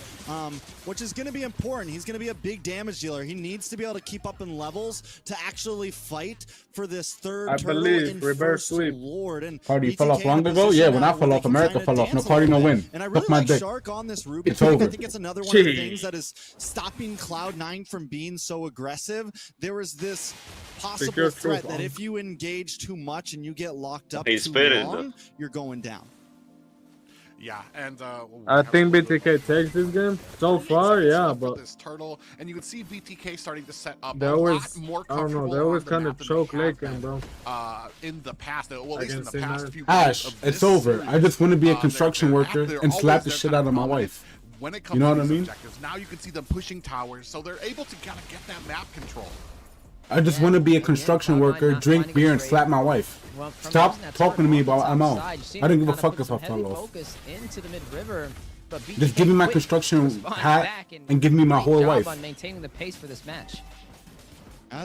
which is going to be important. He's going to be a big damage dealer. He needs to be able to keep up in levels to actually fight for this third. I believe in reverse sweep. Lord. And Cardi fell off long ago. Yeah, when I fell off, America fell off. No Cardi, no win. And I really Fuck my like dick. Shark on this Ruby. It's over. I think it's another one of the things that is stopping Cloud9 from being so aggressive. There is this possible threat that if you engage too much and you get locked up too long, you're going down. Yeah, and I think BTK takes this game so far, yeah, but this turtle, and you can see BTK starting to set up they a always, lot more I don't know, comfortable they always on the kind map of than choke they have late been, game, bro. In the past, well, at least in the past few Ash, games of it's this over. series, I just want to be a construction they're worker they're and slap always the there shit kind out of of my dominant wife. when it comes You know to what I these mean? objectives. Now you can see them pushing towers, so they're able to kind of get that map control. I just want to be a construction worker, drink beer, and slap my wife. Stop talking to me about I'm out. I don't give a fuck if I fell off. Just give me my construction hat and give me my whole wife. On maintaining the pace for this match.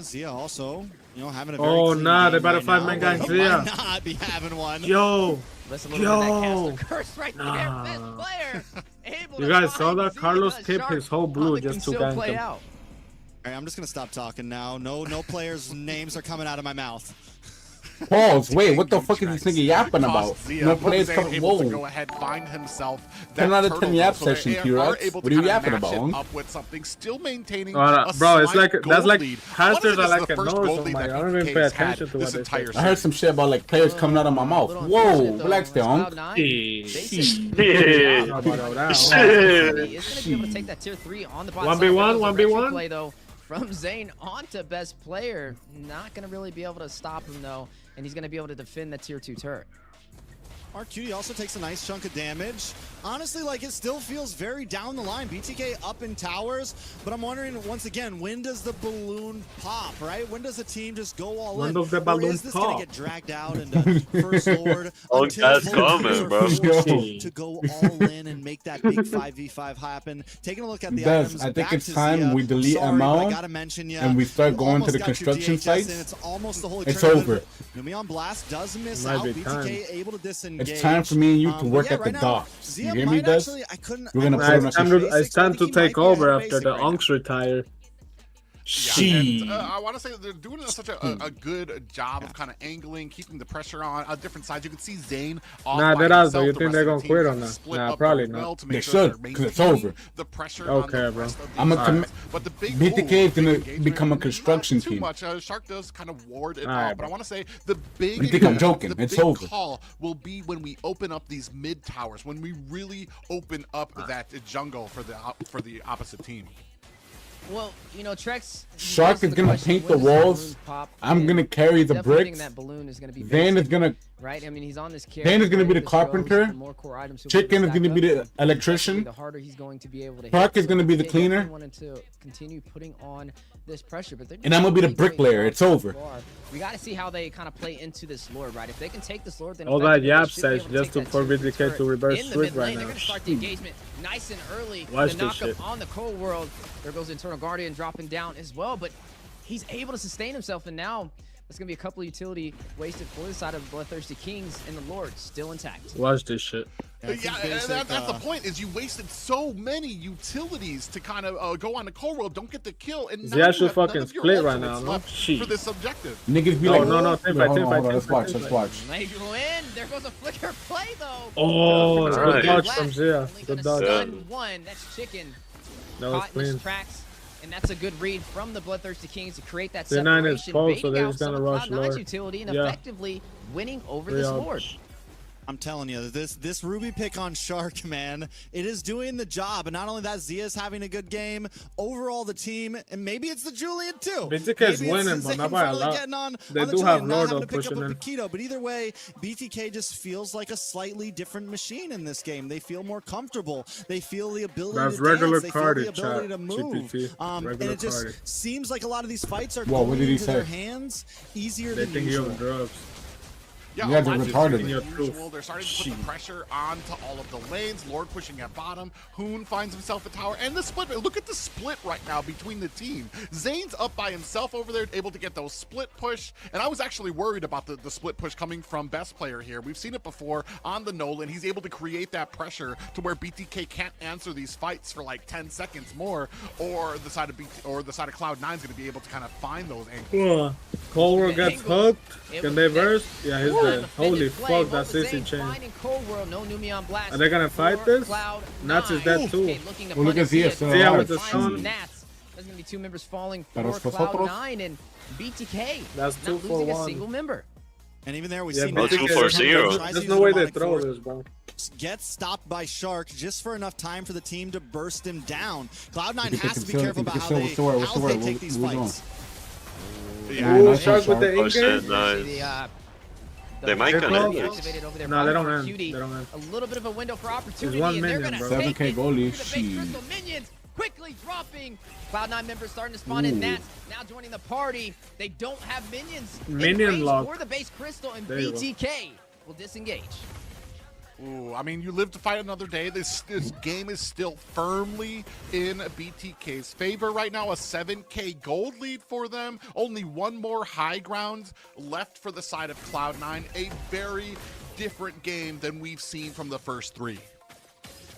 Zia also, having a very Oh, clean nah, they game about to right fight now, my guy but Zia. might not be having one. Yo, Listen a little bit of that caster curse right there. Best player. Able you to guys saw find that? Zia Carlos Shark tipped his whole blue on the just to concealed gank play him. out. All right, I'm just gonna stop talking now. No players' names are coming out of my mouth. Pause. Wait, what the fuck is this nigga yapping about? No players Zia coming. able to go Whoa. ahead, find himself 10 that out of 10 turtle, yap so they session, are T-Rex. able to What are you kinda yapping match about, it hon? up with something, still maintaining bro, a it's slight like gold that's like lead. casters One are of like the a first nose gold on lead my. I that don't even BTK pay has had attention to this what they entire say. I heard some shit about like players coming out of my mouth. Whoa, relax there, hon. Is Yeah. going to be able to take that tier 3 on the bot 1v1, side. 1v1. Play though from Zane onto best player. Not going to really be able to stop him though, and he's going to be able to defend the tier 2 turret. RQD also takes a nice chunk of damage. Honestly, like, it still feels very down the line. BTK up in towers, but I'm wondering, once again, when does the balloon pop, right? When does the team just go all in? When does the Or balloon is this gonna pop? get dragged out into First Lord Oh, until that's both coming, teams are bro. forced Yo. to go all in and make that big 5v5 happen? Taking a look at the Des, items, I think back it's to time Zia. we delete Sorry, but I ML gotta mention ya. and we start You going to almost the got your construction DHS sites. in. It's almost the holy It's tournament. over. Numion Blast does miss Might out. be BTK time. able to disengage. It's time for me and you to But work yeah, at the right now, docks. Zia You hear me, might Des? actually- I couldn't- We're gonna I put don't on know a if shirt. It's time to take over after the Unks retire. She. And, I want to say that they're doing such a good job of kind of angling, keeping the pressure on different sides. You can see Zane off Nah, by they're not, himself. though. You The think rest they're of the gonna team quit kind on of that? split Nah, up probably very well not. to They make sure should, they're 'cause it's maintaining over. the pressure Okay, on the bro. rest of the I'm a sides. But the big BTK is big gonna engagement, become a not construction too team. much. Shark does kind of ward it Alright, off, but I bro. want to say the big. You think I'm joking? The It's big over. call will be when we open up these mid towers, when we really open up that jungle for the opposite team. Well, Trex. Shark is gonna paint the walls. I'm gonna carry the bricks. That balloon is gonna be Zane is gonna. right. I mean, he's on this Zane is gonna be the carpenter. Chicken is gonna be the electrician. The harder he's going to be able to. Shark hit. is gonna be the They cleaner. definitely wanted to continue putting on this pressure, but And I'm gonna be the bricklayer. It's over. We got to see how they kind of play into this Lord, right? If they can take this Lord, then All that effectively yap they should be says able just take for that BTK turret to reverse in the switch mid right lane. They're now. gonna start the engagement nice and early. Watch The this shit. knockup on the Cold World. There goes Internal Guardian dropping down as well, but he's able to sustain himself, and now there's gonna be a couple of utility wasted for the side of Bloodthirsty Kings, and the Lord still intact. Watch this shit. Yeah, and that's the point. Is you wasted so many utilities to kind of go on the Cold World, don't get the kill, and Zia should fucking split right now, no? Shit. for this objective. Niggas be No, like, no, hold on, let's watch, let's watch. They win. There goes a flicker play though. Oh, Nice. good dodge from Zia. Only Good gonna dodge. stun one. That's Chicken. That was Caught in his clean. tracks. And that's a good read from the Bloodthirsty Kings to create that The 9 is separation, close, so baiting they're out just some gonna of rush Cloud9's lower. utility and Yeah. effectively winning over Three this ups. Lord. I'm telling you, this Ruby pick on Shark, man, it is doing the job. And not only that, Zia's having a good game. Overall, the team, and maybe it's the Julian too. BTK is winning, but not by a lot. They do have Lordo pushing in. But either way, BTK just feels like a slightly different machine in this game. They feel more comfortable. They feel the ability That's to regular dance. They feel the carded, ability to move. GPT, And it just seems like a lot of these fights are Whoa, what going did he into their say? hands easier They than think you're usual. on drugs. Yeah, You guys a are lot retarded. different than usual. They're starting to put the pressure onto all of the lanes. Lord pushing at bottom. Hoon finds himself a tower. And the split. Look at the split right now between the team. Zane's up by himself over there, able to get those split push. And I was actually worried about the split push coming from best player here. We've seen it before on the Nolan. He's able to create that pressure to where BTK can't answer these fights for like 10 seconds more, or the side of Cloud9 is going to be able to kind of find those angles. Cold World gets hooked. Can they verse? Yeah, he's dead. Holy fuck, that's CC chain. Are they gonna fight this? Nats is dead too. Well, look at Zia still Zia alive. with the sun. Nats. There's gonna be 2 members falling for Para vosotros. Cloud9 and BTK. That's not 2 for losing a 1. single member. And even there, we Yeah, see but Max 2 for 0. There's no way they throw this, bro. Gets stopped by Shark just for enough time for the team to burst him down. Cloud9 You can has to be conceal- careful you can about conceal how they take these What we doing? fights. Yeah, Ooh, nice Shark with one, the Shark. Oh shit, in-game. nice. The They might They're connect. close. activated over there No, by they don't Mark end. Cutie. They don't end. A little bit of a window for opportunity, one and they're minion, gonna bro. take 7K it. goalie, Look at the base shit. crystal minions quickly dropping. Cloud9 members starting to spawn in. Ooh. Nats now joining the party. They don't have minions. in Minion range lock. for the base crystal, and There you go. BTK will disengage. Ooh, I mean, you live to fight another day. This game is still firmly in BTK's favor right now. A 7K gold lead for them. Only one more high ground left for the side of Cloud9. A very different game than we've seen from the first 3.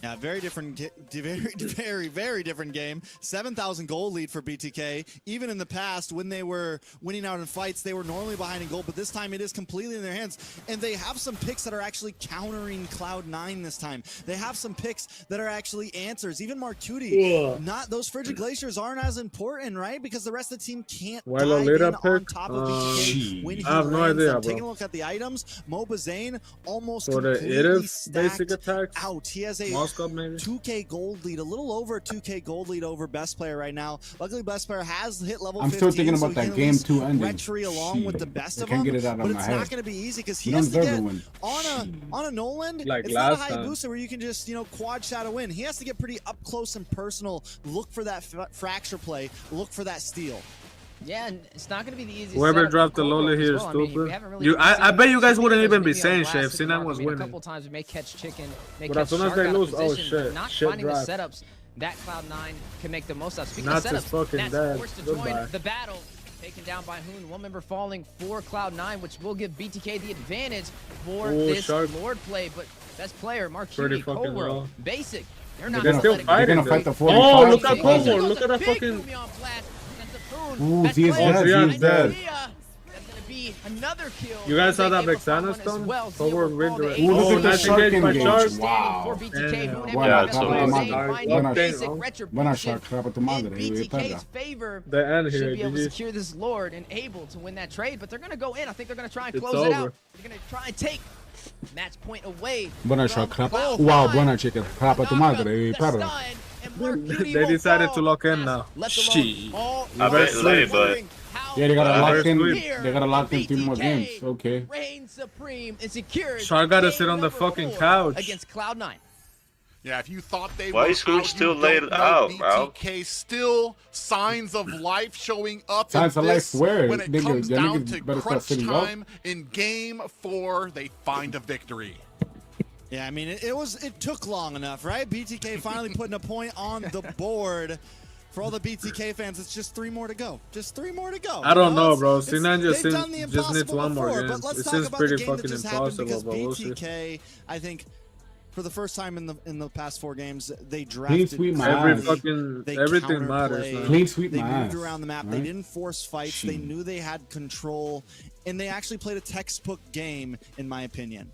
Yeah, very different, very different game. 7,000 goal lead for BTK. Even in the past, when they were winning out in fights, they were normally behind in goal, but this time it is completely in their hands. And they have some picks that are actually countering Cloud9 this time. They have some picks that are actually answers. Even Marcuti, not those frigid glaciers aren't as important, right? Because the rest of the team can't Well, dive Lolita in on pick? top of BTK when he I have no lands idea, them. bro. Taking a look at the items, Moba Zane almost For the completely Idif basic stacked attacks. out. He has a Moscow maybe. 2K gold lead, a little over a 2K gold lead over best player right now. Luckily, best player has hit level 15. I'm still thinking so about he that can at game least 2 ending. retry along with the best I of can't them. get it out But of my it's head. not going to be easy because he You has to don't get deserve on a Nolan. Like it's not a last high time. booster where you can just quad shadow win. He has to get pretty up close and personal. Look for that fracture play. Look for that steal. Yeah, and it's not going to be the easiest. Whoever setup dropped for the Cold Loli World as here is well. I mean, stupid. we haven't really I seen bet you guys too wouldn't many of even those be maybe on saying blast shit if with the Sinan mark. was I mean, winning. A couple times we may catch Chicken, may But catch as soon as Shark they out of lose, oh, position, but shit. not Shit finding drop. the setups that Cloud9 can make the most of. Speaking Nats of is setups, fucking Nats dead. forced to Goodbye. join the battle. Taken down by Hoon, one member falling for Cloud9, which will give BTK the advantage for Ooh, this Shark. Lord play. But best player, Mark Pretty Cutie, Cold fucking World, raw. Basic. They're not They're gonna still let it go. fighting. They're gonna fight the 45. Oh, look at That's Cold crazy. World. Look at that fucking. Ooh, Best Zia's player. dead. Zia's Zia's dead. That's gonna be another kill. You guys saw that Able to find Vexana one as stone? well. Cold Zia World will fall to Ridge. eight. Ooh, look Oh, at that nice Shark engage by engage. Shark. Wow. For BTK, Yeah. Hoon able Buena, to so cover easy. Zane, Buena, finding Buena, basic Buena, retribution Shark, crapa tu madre, in güey, BTK's perra. favor. They end Should here, be able to GG. secure this Lord and able to win that trade, but they're gonna go in. I think they're gonna try and It's close it out. over. They're gonna try and take match point away. Buena, from Shark, crapa. Cloud9. Wow, buena, chicken. Crapa tu Knock madre, up the perra. stun, and Mark Cutie They will decided fall. to lock in now. Left alone Shit. all I bet alone. sleep, but- Wondering how Yeah, they got to lock in. here They got to lock in 3 more BTK games. Okay. reigns supreme and secures Shark gotta game sit on the number fucking 4 couch. against Cloud9. Yeah, if you thought they Why were is Hoon out, still you laid don't know out, bro? BTK still signs of life showing up Signs in of this. life where? When it Nigga, comes y'all down niggas to better start crunch sitting up. time in game 4, they find a victory. Yeah, I mean, it took long enough, right? BTK finally putting a point on the board. For all the BTK fans, it's just 3 more to go. Just 3 more to go. I don't know, bro. It's- Sinan just they've done the needs impossible one more before, game. But let's It talk seems about pretty the game that fucking just happened because impossible, but we'll see. BTK, I think, for the first time in the past 4 games, they Clean drafted. sweep my Every ass. fucking They everything matters counterplayed. now. Clean sweep They my moved ass. around the map. right? They didn't force fights. They knew they had control, and they actually played a textbook game, in my opinion.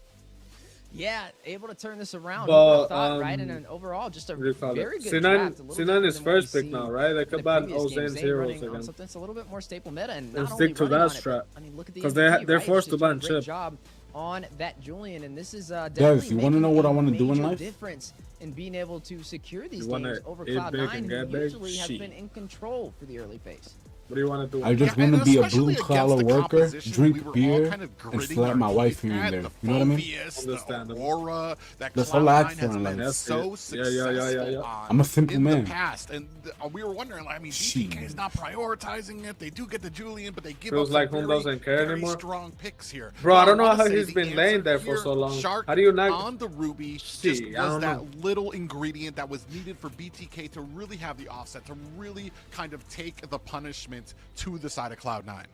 Yeah, able to turn this around. But, Who would've thought, right? And then overall, just a What do you call very it? good Sinan draft. A little is different than what first we've pick now, seen right? They in could the ban previous games. Ozane's Zane heroes running on again. something that's a little bit more staple meta, and And not stick only to running that on it, strat. but, I mean, look at the 'Cause MVP, they're right? forced Just to ban doing a great Chip. job on that Julian, and this is Des, definitely you want to know what I want to do in major life? difference in being able to secure these You wanna games over eat big Cloud9, and who get big? usually has Shit. been in control for the early phase. What do you want to do? I just Yeah, want to and be a especially blue collar against the worker, composition, drink we were all beer, kind of and gritting slap our my wife teeth here and at there. the You know what I mean? Phobius, the Understandable. Aurora that That's all I Cloud9 ask has for in been life. so Yeah, successful yeah. on I'm a simple in man. the past, and we were wondering, I mean, BTK is not prioritizing it. They do get the Julian, but they give Feels up like some Home very, doesn't care very anymore. strong picks here. Bro, But I don't know wanna how say he's the been answer laying there for here, so long. Shark How do you not? on the Ruby just Gee, I was don't that know. little ingredient that was needed for BTK to really have the offset, to really kind of take the punishment to the side of Cloud9.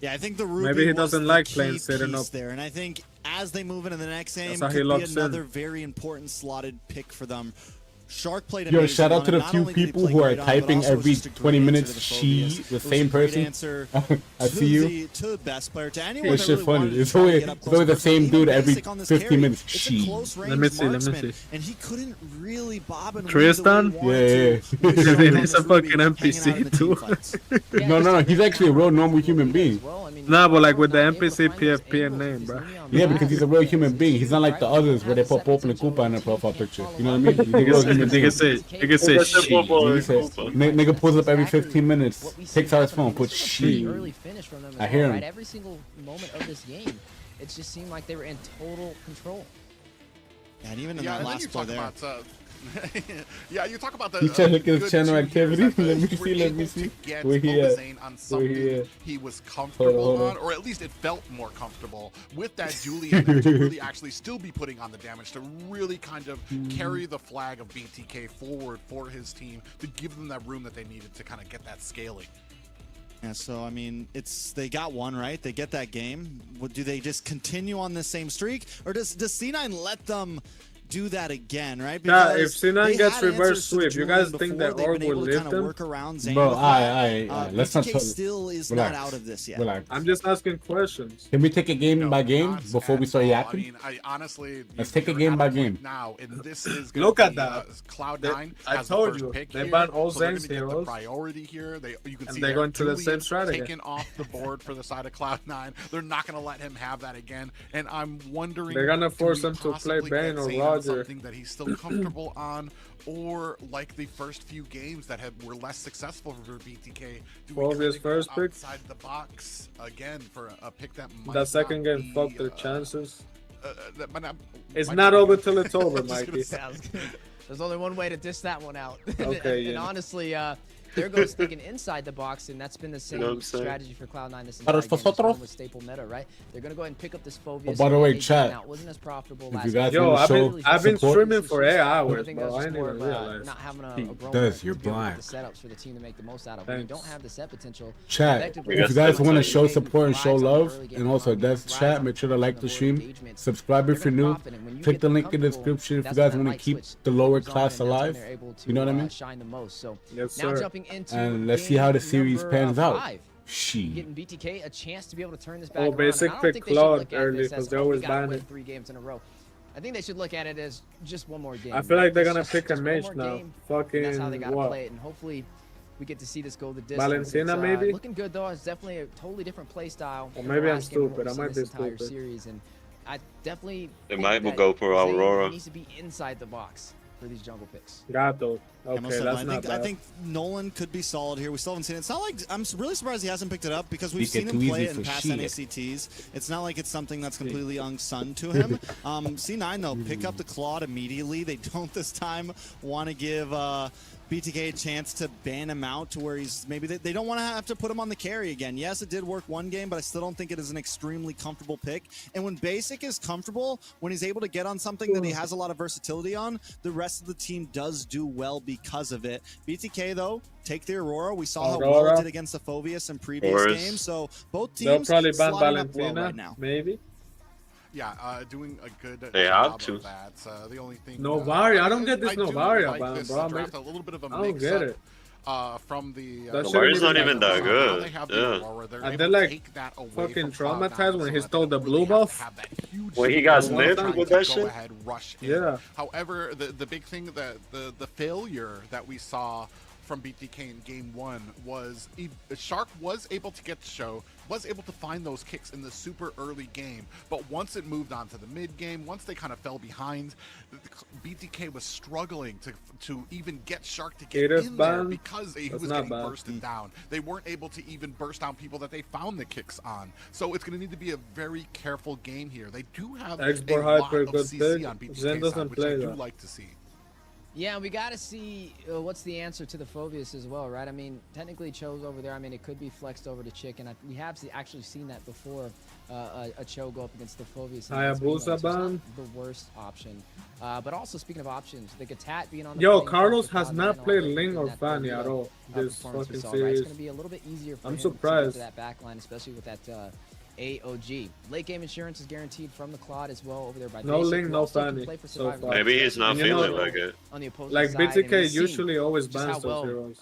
Yeah, I think the Ruby Maybe he was doesn't the like key playing sitting piece up. there, and I think as they move into the next game, That's how he could be locks in. another very important slotted pick for them. Shark played Yo, amazing shout out on to it. the Not few only did he people play who are great on it, but typing also was every just a 20 great minutes answer to she, Phobius. the It was same a great person. answer I see you. to the best player, to anyone This that shit really funny. wanted to It's try to always, get up it's close always the personal. same Even dude every Basic on this 50 carry, minutes. it's a She. close range Let me see. marksman, and he couldn't really bob and weave Tristan? the way he wanted to Yeah. with Shark on He's this a fucking Ruby, hanging out in NPC the team too. fights. No, he's actually a real normal human being. Nah, but like with the NPC PFP and name, bro. Yeah, because he's a real human being. He's not like the others where they put Pope and Koopa in their profile picture. You know what I mean? He's a real human being. You can say she. Nigga pulls up every 15 minutes, takes out his phone, puts she. Early finish from them as I hear well, him. right? Every single moment of this game, it just seemed like they were in total control. And even in Yeah, that and then you last play talk there. about yeah, you talk about the He's trying to look at his good channel 2 years activity. that Let me you were see, let me able see. to get Where he at? Obazane on Where something he at? he was comfortable Hold on. on, or at least it felt more comfortable with that Julian and to really actually still be putting on the damage, to really kind of carry the flag of BTK forward for his team, to give them that room that they needed to kind of get that scaling. Yeah, so I mean, they got one right. They get that game. Do they just continue on the same streak, or does C9 let them do that again? Right? Nah, if Because C9 they gets had reverse answers to the sweep, you guys Julian think before. that Orb They've been will able to lift kind of them? work around Zane Bro, with alright, that. let's not BTK talk. still is Relax. not out of this yet. Relax. I'm just asking questions. Can we take a game No, by game not before we at start all. yapping? I mean, I honestly, Let's take a you're game at by point game. now, and this is gonna Look at be, that. Cloud9 I has told the first you, pick they here, ban all so they're Zane's gonna get the heroes. priority here. You can And see they're there, going to the same Julian strat again. taken off the board for the side of Cloud9. They're not going to let him have that again, and I'm wondering, They're gonna do force we him to play possibly Bane get or Zane on Roger. something that he's still comfortable on, or like the first few games that were less successful for BTK, do we Phobius kinda first go pick? outside the box again for a pick that might That second not game be, fucked their chances. that might not, It's might not be over good. till it's over, I was just gonna Mikey. say. Sounds good. There's only one way to dish that one out. Okay, and yeah. honestly, there goes thinking inside the box, and that's been the same know what I'm saying? strategy for Cloud9 this Para entire game. It's vosotros? been with staple meta, right? They're gonna go ahead and pick up this Phobius. Oh, by the way, They chat, Now, it wasn't as profitable if last you guys game. Yo, wanna I've show been support- streaming for 8 I hours, think bro. that's I just didn't more even of realize. not having He a grown does, man you're to be able to blind. get the setups for the team to make the most out of. When you Thanks. don't have the set potential, Chat, effectively, We if you got guys set want to potential. show support and show Thrives on the love, early game and also economy, Dev's thrives chat, on make sure to pushing like the the more stream, engagement. subscribe if They're you're gonna new, pop it, and when you click get the them link in the comfortable, description if you that's guys when want that to light keep switch the lower comes on, class and that's when alive. they're able to, You know what I mean? shine the most. So Yes, now sir. jumping into And let's see how the game series number, pans out. 5. She. Getting BTK a chance to be able to turn this back Oh, around. basic And I don't pick think they should Claude look at early this 'cause as, they oh, we always gotta ban win it. 3 games in a row. I think they should look at it as just one more game. I feel like they're gonna It's pick a just one mage more now. game, and that's how they Fucking gotta what? play it, and hopefully we get to see this go the distance. Valentina, It's, maybe? looking good though. It's definitely a totally different play style. Or from maybe the I'm last game and what stupid. I we've might seen this be entire stupid. series, and I definitely They think might that go for Zane Aurora. needs to be inside the box for these jungle picks. Gato. Yeah, most Okay, that's definitely. not I bad. think Nolan could be solid here. We still haven't seen it. It's not like I'm really surprised he hasn't picked it up because we've Speak it seen him too play easy it in for past shit. NACTs. It's not like it's something that's completely unsung to him. C9 though, pick up the Claude immediately. They don't this time want to give BTK a chance to ban him out to where he's maybe they don't want to have to put him on the carry again. Yes, it did work one game, but I still don't think it is an extremely comfortable pick. And when Basic is comfortable, when he's able to get on something that he has a lot of versatility on, the rest of the team does do well because of it. BTK though, take the Aurora. We saw how well Aurora. it did against the Phobius in previous Horus. games. So both They'll teams probably ban slotting up Valentina, well right now. maybe. Yeah, doing a good They job have to. of that. The only thing. Novaria, I don't get this I do Novaria like ban, this bro. draft, a little bit of a I don't mix get up, it. from the. That Novaria's not even that now good. they have the Yeah. Aurora, they're And able they're to like take that away fucking from Cloud9 traumatized when so he that stole they the don't blue really have to buff. have that huge When he got swing sniffed trying with to that go shit? ahead, rush in. Yeah. However, the big thing that the failure that we saw from BTK in game 1 was Shark was able to get the show, was able to find those kicks in the super early game, but once it moved on to the mid game, once they kind of fell behind, BTK was struggling to even get Shark to get in there because he was getting bursted down. They weren't able to even burst down people that they found the kicks on. So it's going to need to be a very careful game here. They do have a lot of CC on BTK side, which I do like to see. Yeah, we got to see what's the answer to the Phobius as well, right? I mean, technically Cho's over there. I mean, it could be flexed over to Chicken. We have actually seen that before, a Cho go up against the Phobius. Hayabusa ban. The worst option. But also, speaking of options, the Gatat being on the Yo, Carlos has not played Ling or Fanny at all this fucking series. Right? It's going to be a little bit easier for him surprised. To get to that backline, especially with that AOG. Late game insurance is guaranteed from the Claude as well over there by no Basic, Ling, no Fanny. So far. Maybe he's not feeling like it. On the opposing like side, BTK usually always bans those heroes.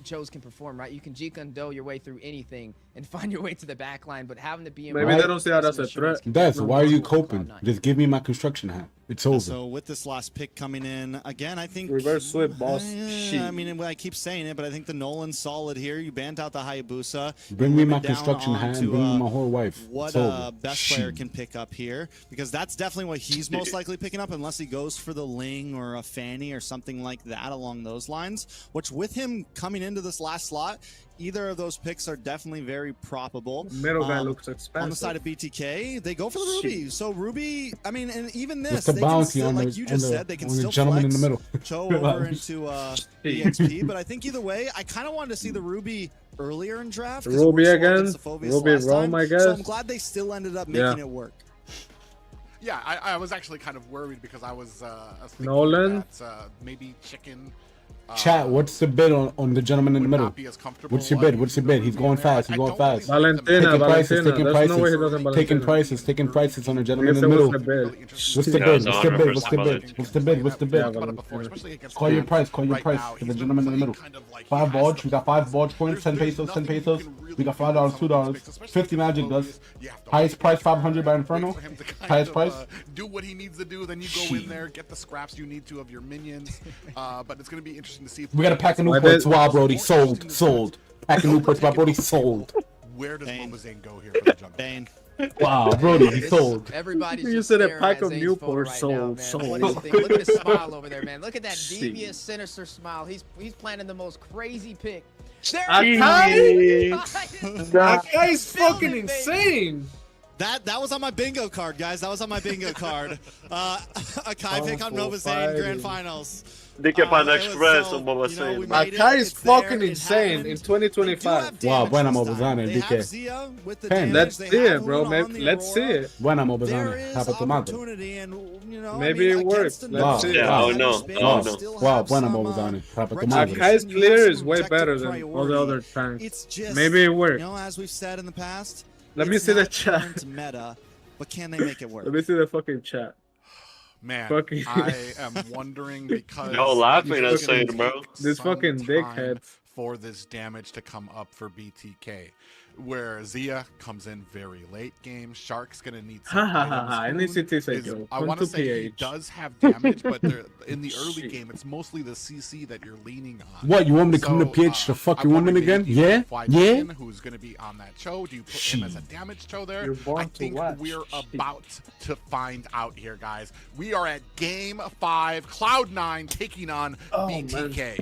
Chos can perform, right? You can Jeek and Do your way through anything and find your way to the back line, but having to be in maybe they don't see that as a threat. That's why are you coping? Just give me my construction hat. It's over. So with this last pick coming in, again, I think reverse sweep, boss. I mean, I keep saying it, but I think the Nolan's solid here. You banned out the Hayabusa. Bring me my construction hat and bring me my whole wife. What best player can pick up here, because that's definitely what he's most likely picking up, unless he goes for the Ling or a Fanny or something like that along those lines. Which with him coming into this last slot, either of those picks are definitely very probable. Middle guy looks expensive. On the side of BTK, they go for the Ruby. So Ruby, I mean, and even this, the they bounty can still, on like the, you just said, they can still gentleman flex in the middle. Cho over into EXP. But I think either way, I kind of wanted to see the Ruby earlier in draft. Ruby again. Ruby Rome, I guess. So I'm glad they still ended up making it work. Yeah, I was actually kind of worried because I was thinking Nolan. that maybe Chicken. Chat, what's the bid on the gentleman in the middle? What's your bid? What's your bid? He's going fast. He's going fast. Valentina, taking prices, taking There's prices, no way he doesn't taking prices on the gentleman in the middle. What's the bid? What's the bid? What's the bid? What's the bid? What's the bid? Call your price. Call your price for the gentleman in the middle. 5 bodge. We got 5 bodge coins. 10 pesos. 10 pesos. We got $5, $2. 50 magic dust. Highest price 500 by Inferno. Highest price. Do what he needs to do. Then you go in there, get the scraps you need to of your minions. But it's going to be interesting to see if we got a pack of Newports. Wow, Brody. Sold. Pack of Newports by Brody. Sold. Where does Bomazane go here for the jungle? Bane. Wow, Brody, he sold. Everybody's You just said a staring pack at of Zane's Newport photo right sold. now, man. What do you think? Look at his smile over there, man. Look at that devious, sinister smile. He's planning the most crazy pick. That guy's fucking insane. That was on my bingo card, guys. That was on my bingo card. Akai pick on Nova Zane Grand Finals. Express on Nova Zane. Akai is fucking insane in 2025. Wow, buena Mobazana, DK. Pen, let's see it, bro. Let's see it. Buena Mobazana. Papa Tomato. Maybe it works. Let's see it. Wow, no. Wow, buena Mobazana. Papa Tomato. Akai's clear is way better than all the other tanks. Maybe it works. As we've said in the past, let me see the chat. Meta, but can they make it work? Let me see the fucking chat. Man, fucking I am wondering because y'all laughing at saying, bro. This fucking dickhead for this damage to come up for BTK, where Zia comes in very late game. Shark's gonna need some I want to say he does have damage, but in the early game, it's mostly the CC that you're leaning on. What, you want me to come to PH to fucking woman again? Yeah? Yeah? Who's gonna be on that Cho? Do you put him as a damage Cho there? I think we're about to find out here, guys. We are at game 5, Cloud9 taking on BTK. Man.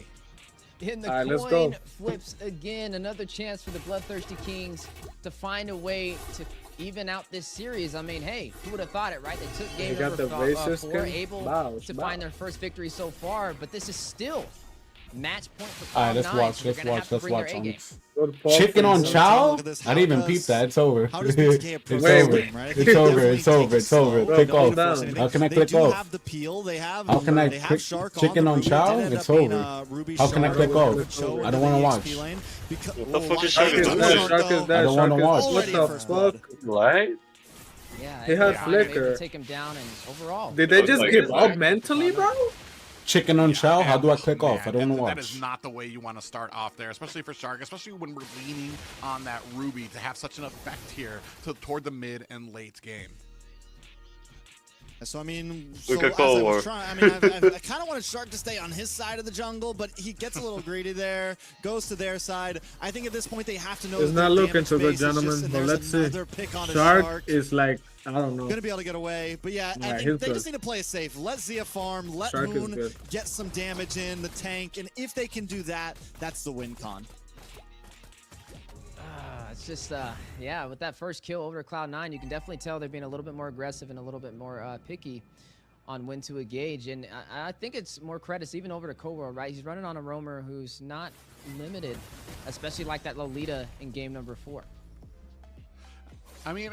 In the coin flips again, another chance for the Bloodthirsty Kings to find a way to even out this series. I mean, hey, who would have thought it, right? They took game number 4, able to find their first victory so far, but this is still match point for Cloud9. Let's watch. Chicken on Chow? I didn't even peep that. It's over. It's over. Click off. How can I click off? How can I click chicken on Chow? It's over. How can I click off? I don't want to watch. What the fuck is Shark doing? I don't want to watch. What the fuck? Right? Yeah, he had flicker. Take him down, and overall, did they just give up mentally, bro? Chicken on Chow? How do I click off? I don't want to watch. That is not the way you want to start off there, especially for Shark, especially when we're leaning on that Ruby to have such an effect here toward the mid and late game. So I mean, Look so at as I Cold War. was trying, I mean, I kind of wanted Shark to stay on his side of the jungle, but he gets a little greedy there, goes to their side. I think at this point they have to know. It's that not their looking damage too good, base is just- gentlemen. and But there's let's see. another pick on a Shark is like, I don't know. Gonna be able to get away, but yeah, I Yeah, think he's they good. just need to play it safe. Let Zia farm, let Shark is Moon good. get some damage in the tank, and if they can do that, that's the win con. It's just, yeah, with that first kill over at Cloud9, you can definitely tell they're being a little bit more aggressive and a little bit more picky on when to engage. And I think it's more credits even over to Coworld, right? He's running on a roamer who's not limited, especially like that Lolita in game number 4. I mean,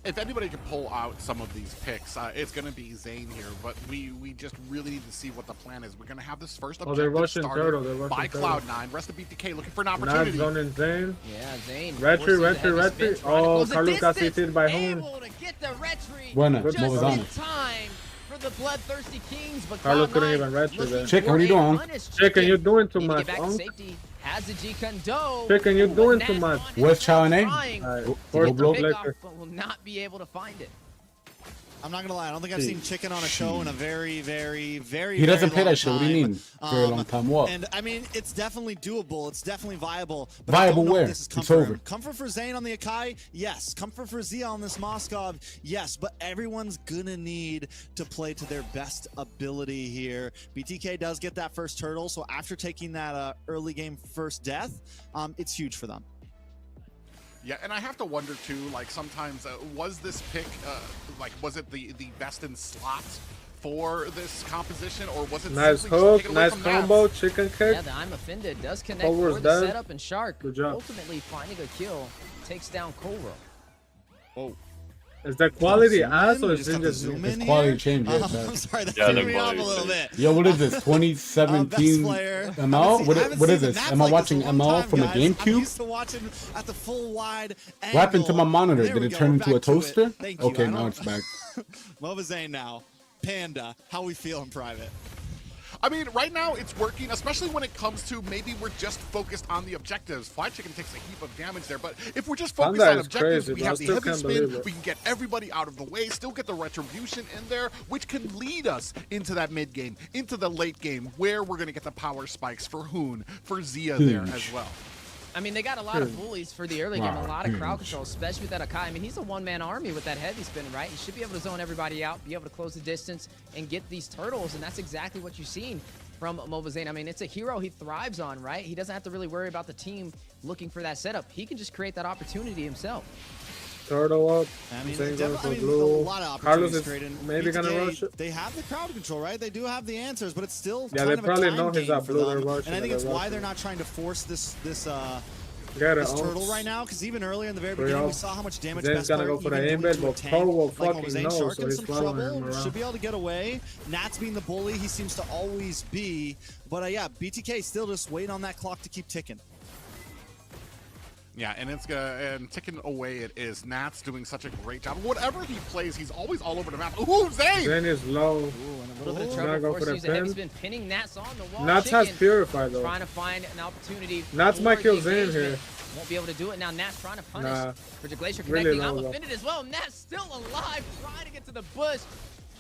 if anybody can pull out some of these picks, it's going to be Zane here. But we just really need to see what the plan is. We're going to have this first Oh, they're objective rushing started Turtle. They're rushing by Turtle. Cloud9. Rest of BTK looking for an Not opportunity. zoning Zane. Yeah, Zane. Retry. Oh, Carlos got CT'd by Hoon. Able to get the retry Buena, just what was on in it? time for the Bloodthirsty Kings, but Carlos Cloud9 couldn't even retry looking there. Chicken, what are you for a doing? punish. Chicken, you're doing too Need to much, get back to Unc. safety. Has the G Kundo. Chicken, you're Ooh, doing but too Nats much. on his Where's Chow side and A? trying Alright, to force get the blow pick off, flicker. but will not be able to find it. I'm not gonna lie, I don't think I've seen Chicken on a show in a very, very, very. He doesn't very play long that shit. What do you time. mean? Very long time. What? And I mean, it's definitely doable. It's definitely viable. But I Viable don't know if where? this is It's comfort for over. him. Comfort for Zane on the Akai, yes. Comfort for Zia on this Moskov, yes. But everyone's gonna need to play to their best ability here. BTK does get that first turtle, so after taking that early game first death, it's huge for them. Yeah, and I have to wonder too, like sometimes, was this pick, like, was it the best in slots for this composition, or was it Nice simply just hook, taken away nice from combo, Nats? chicken kick. Yeah, the I'm Offended does connect Coworld's for the dead. setup, and Shark Good job. ultimately finding a kill takes down Coworld. Whoa. Is that quality Zoom ass in? or We is just it have to just zoom me? in quality here? change, yeah, I'm man. sorry, that Yeah, threw the me off a quality little change. bit. Yo, what is this? Best 2017 player. ML? I What haven't is seen the this? Nats Am I like this watching in a long ML time, from a guys. I'm GameCube? used to watching at the full wide angle. What happened to my monitor? There Did we it go. turn We're into a back to it. toaster? Thank you. Okay, I now don't- it's back. Mova Zane now. Panda, how we feel in private. I mean, right now it's working, especially when it comes to maybe we're just focused on the objectives. Fly Chicken takes a heap of damage there, but if we're just focused Panda on is objectives, crazy, we bro. I have the still heavy can't spin, believe it. we can get everybody out of the way, still get the retribution in there, which can lead us into that mid game, into the late game, where we're going to get the power spikes for Hoon, for Zia there as well. I mean, they got a lot of bullies for the early game, a Wow, lot of crowd huge. control, especially with that Akai. I mean, he's a one-man army with that heavy spin, right? He should be able to zone everybody out, be able to close the distance, and get these turtles, and that's exactly what you've seen from Mova Zane. I mean, it's a hero he thrives on, right? He doesn't have to really worry about the team looking for that setup. He can just create that opportunity himself. Turtle up. I mean, Zane going for a blue. lot of Carlos opportunities is created. maybe gonna BTK, rush it. They have the crowd control, right? They do have the answers, but it's still Yeah, kind they of a probably time know he's game up for blue, them. they're rushing And I think it, it's they're why rushing they're it. not trying to force this Got it. turtle right now, because even earlier in the very Free beginning, we off. saw how much damage Zane's Best gonna Player go for the even aimbot, doing to a but tank Cole will like fucking Mova Zane. know, Shark so in he's some following him trouble, around. should be able to get away. Nats being the bully he seems to always be, but yeah, BTK still just waiting on that clock to keep ticking. Yeah, and it's and ticking away it is. Nat's doing such a great job. Whatever he plays, he's always all over the map. Ooh, Zane! Zane is low. Ooh, and a little bit of Gonna trouble go for the forcing a heavy pin. spin, pinning Nats on the wall. Nats has Chicken Purify though. trying to find an opportunity. Nats for might kill the Zane engagement. here. Won't be able to do it now. Nats trying to punish. Nah. For Glacier Really connecting. low, I'm though. offended as well. Nats still alive, trying to get to the bush,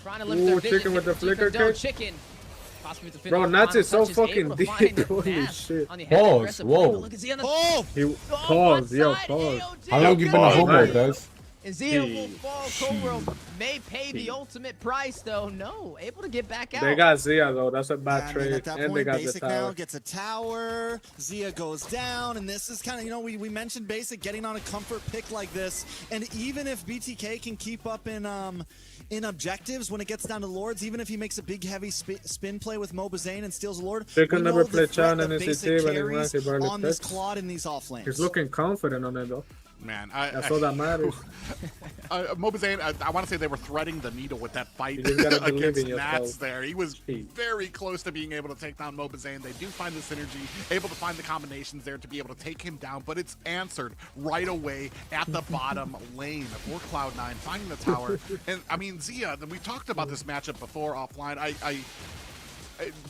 trying to limit Ooh, their vision. Chicken with the Get Chicken flicker down. kick. Chicken. Possibly to Bro, finish Nats the is so final touches, fucking able to deep. find Holy Nats shit. on the heavy Pause, aggressive whoa. play, but look at Zia on the Oh! Pause, yo, side, pause. AOD. How long you been a homo, guys? And Zia will fall. Coworld may pay the ultimate price, though. No, able to get back out. They got Zia though. That's a bad Yeah, I mean, trade. at that And point, they got the Basic now tower. gets a tower. Zia goes down, and this is kind of, you know, we mentioned Basic getting on a comfort pick like this, and even if BTK can keep up in objectives when it gets down to Lords, even if he makes a big heavy spin play with Mova Zane and steals a Lord, They we can know never the play threat Chan that and Basic NCT when he carries runs, he barely on this picks. Claude in these off lanes. He's looking confident on it though. Man, That's all that matters. Mobazane, I want to say they were threading the needle with that fight You just gotta believe against in yourself. Nats there. He was very close to being able to take down Mobazane. They do find the synergy, able to find the combinations there to be able to take him down, but it's answered right away at the bottom lane for Cloud9, finding the tower. And I mean, Zia, we talked about this matchup before offline.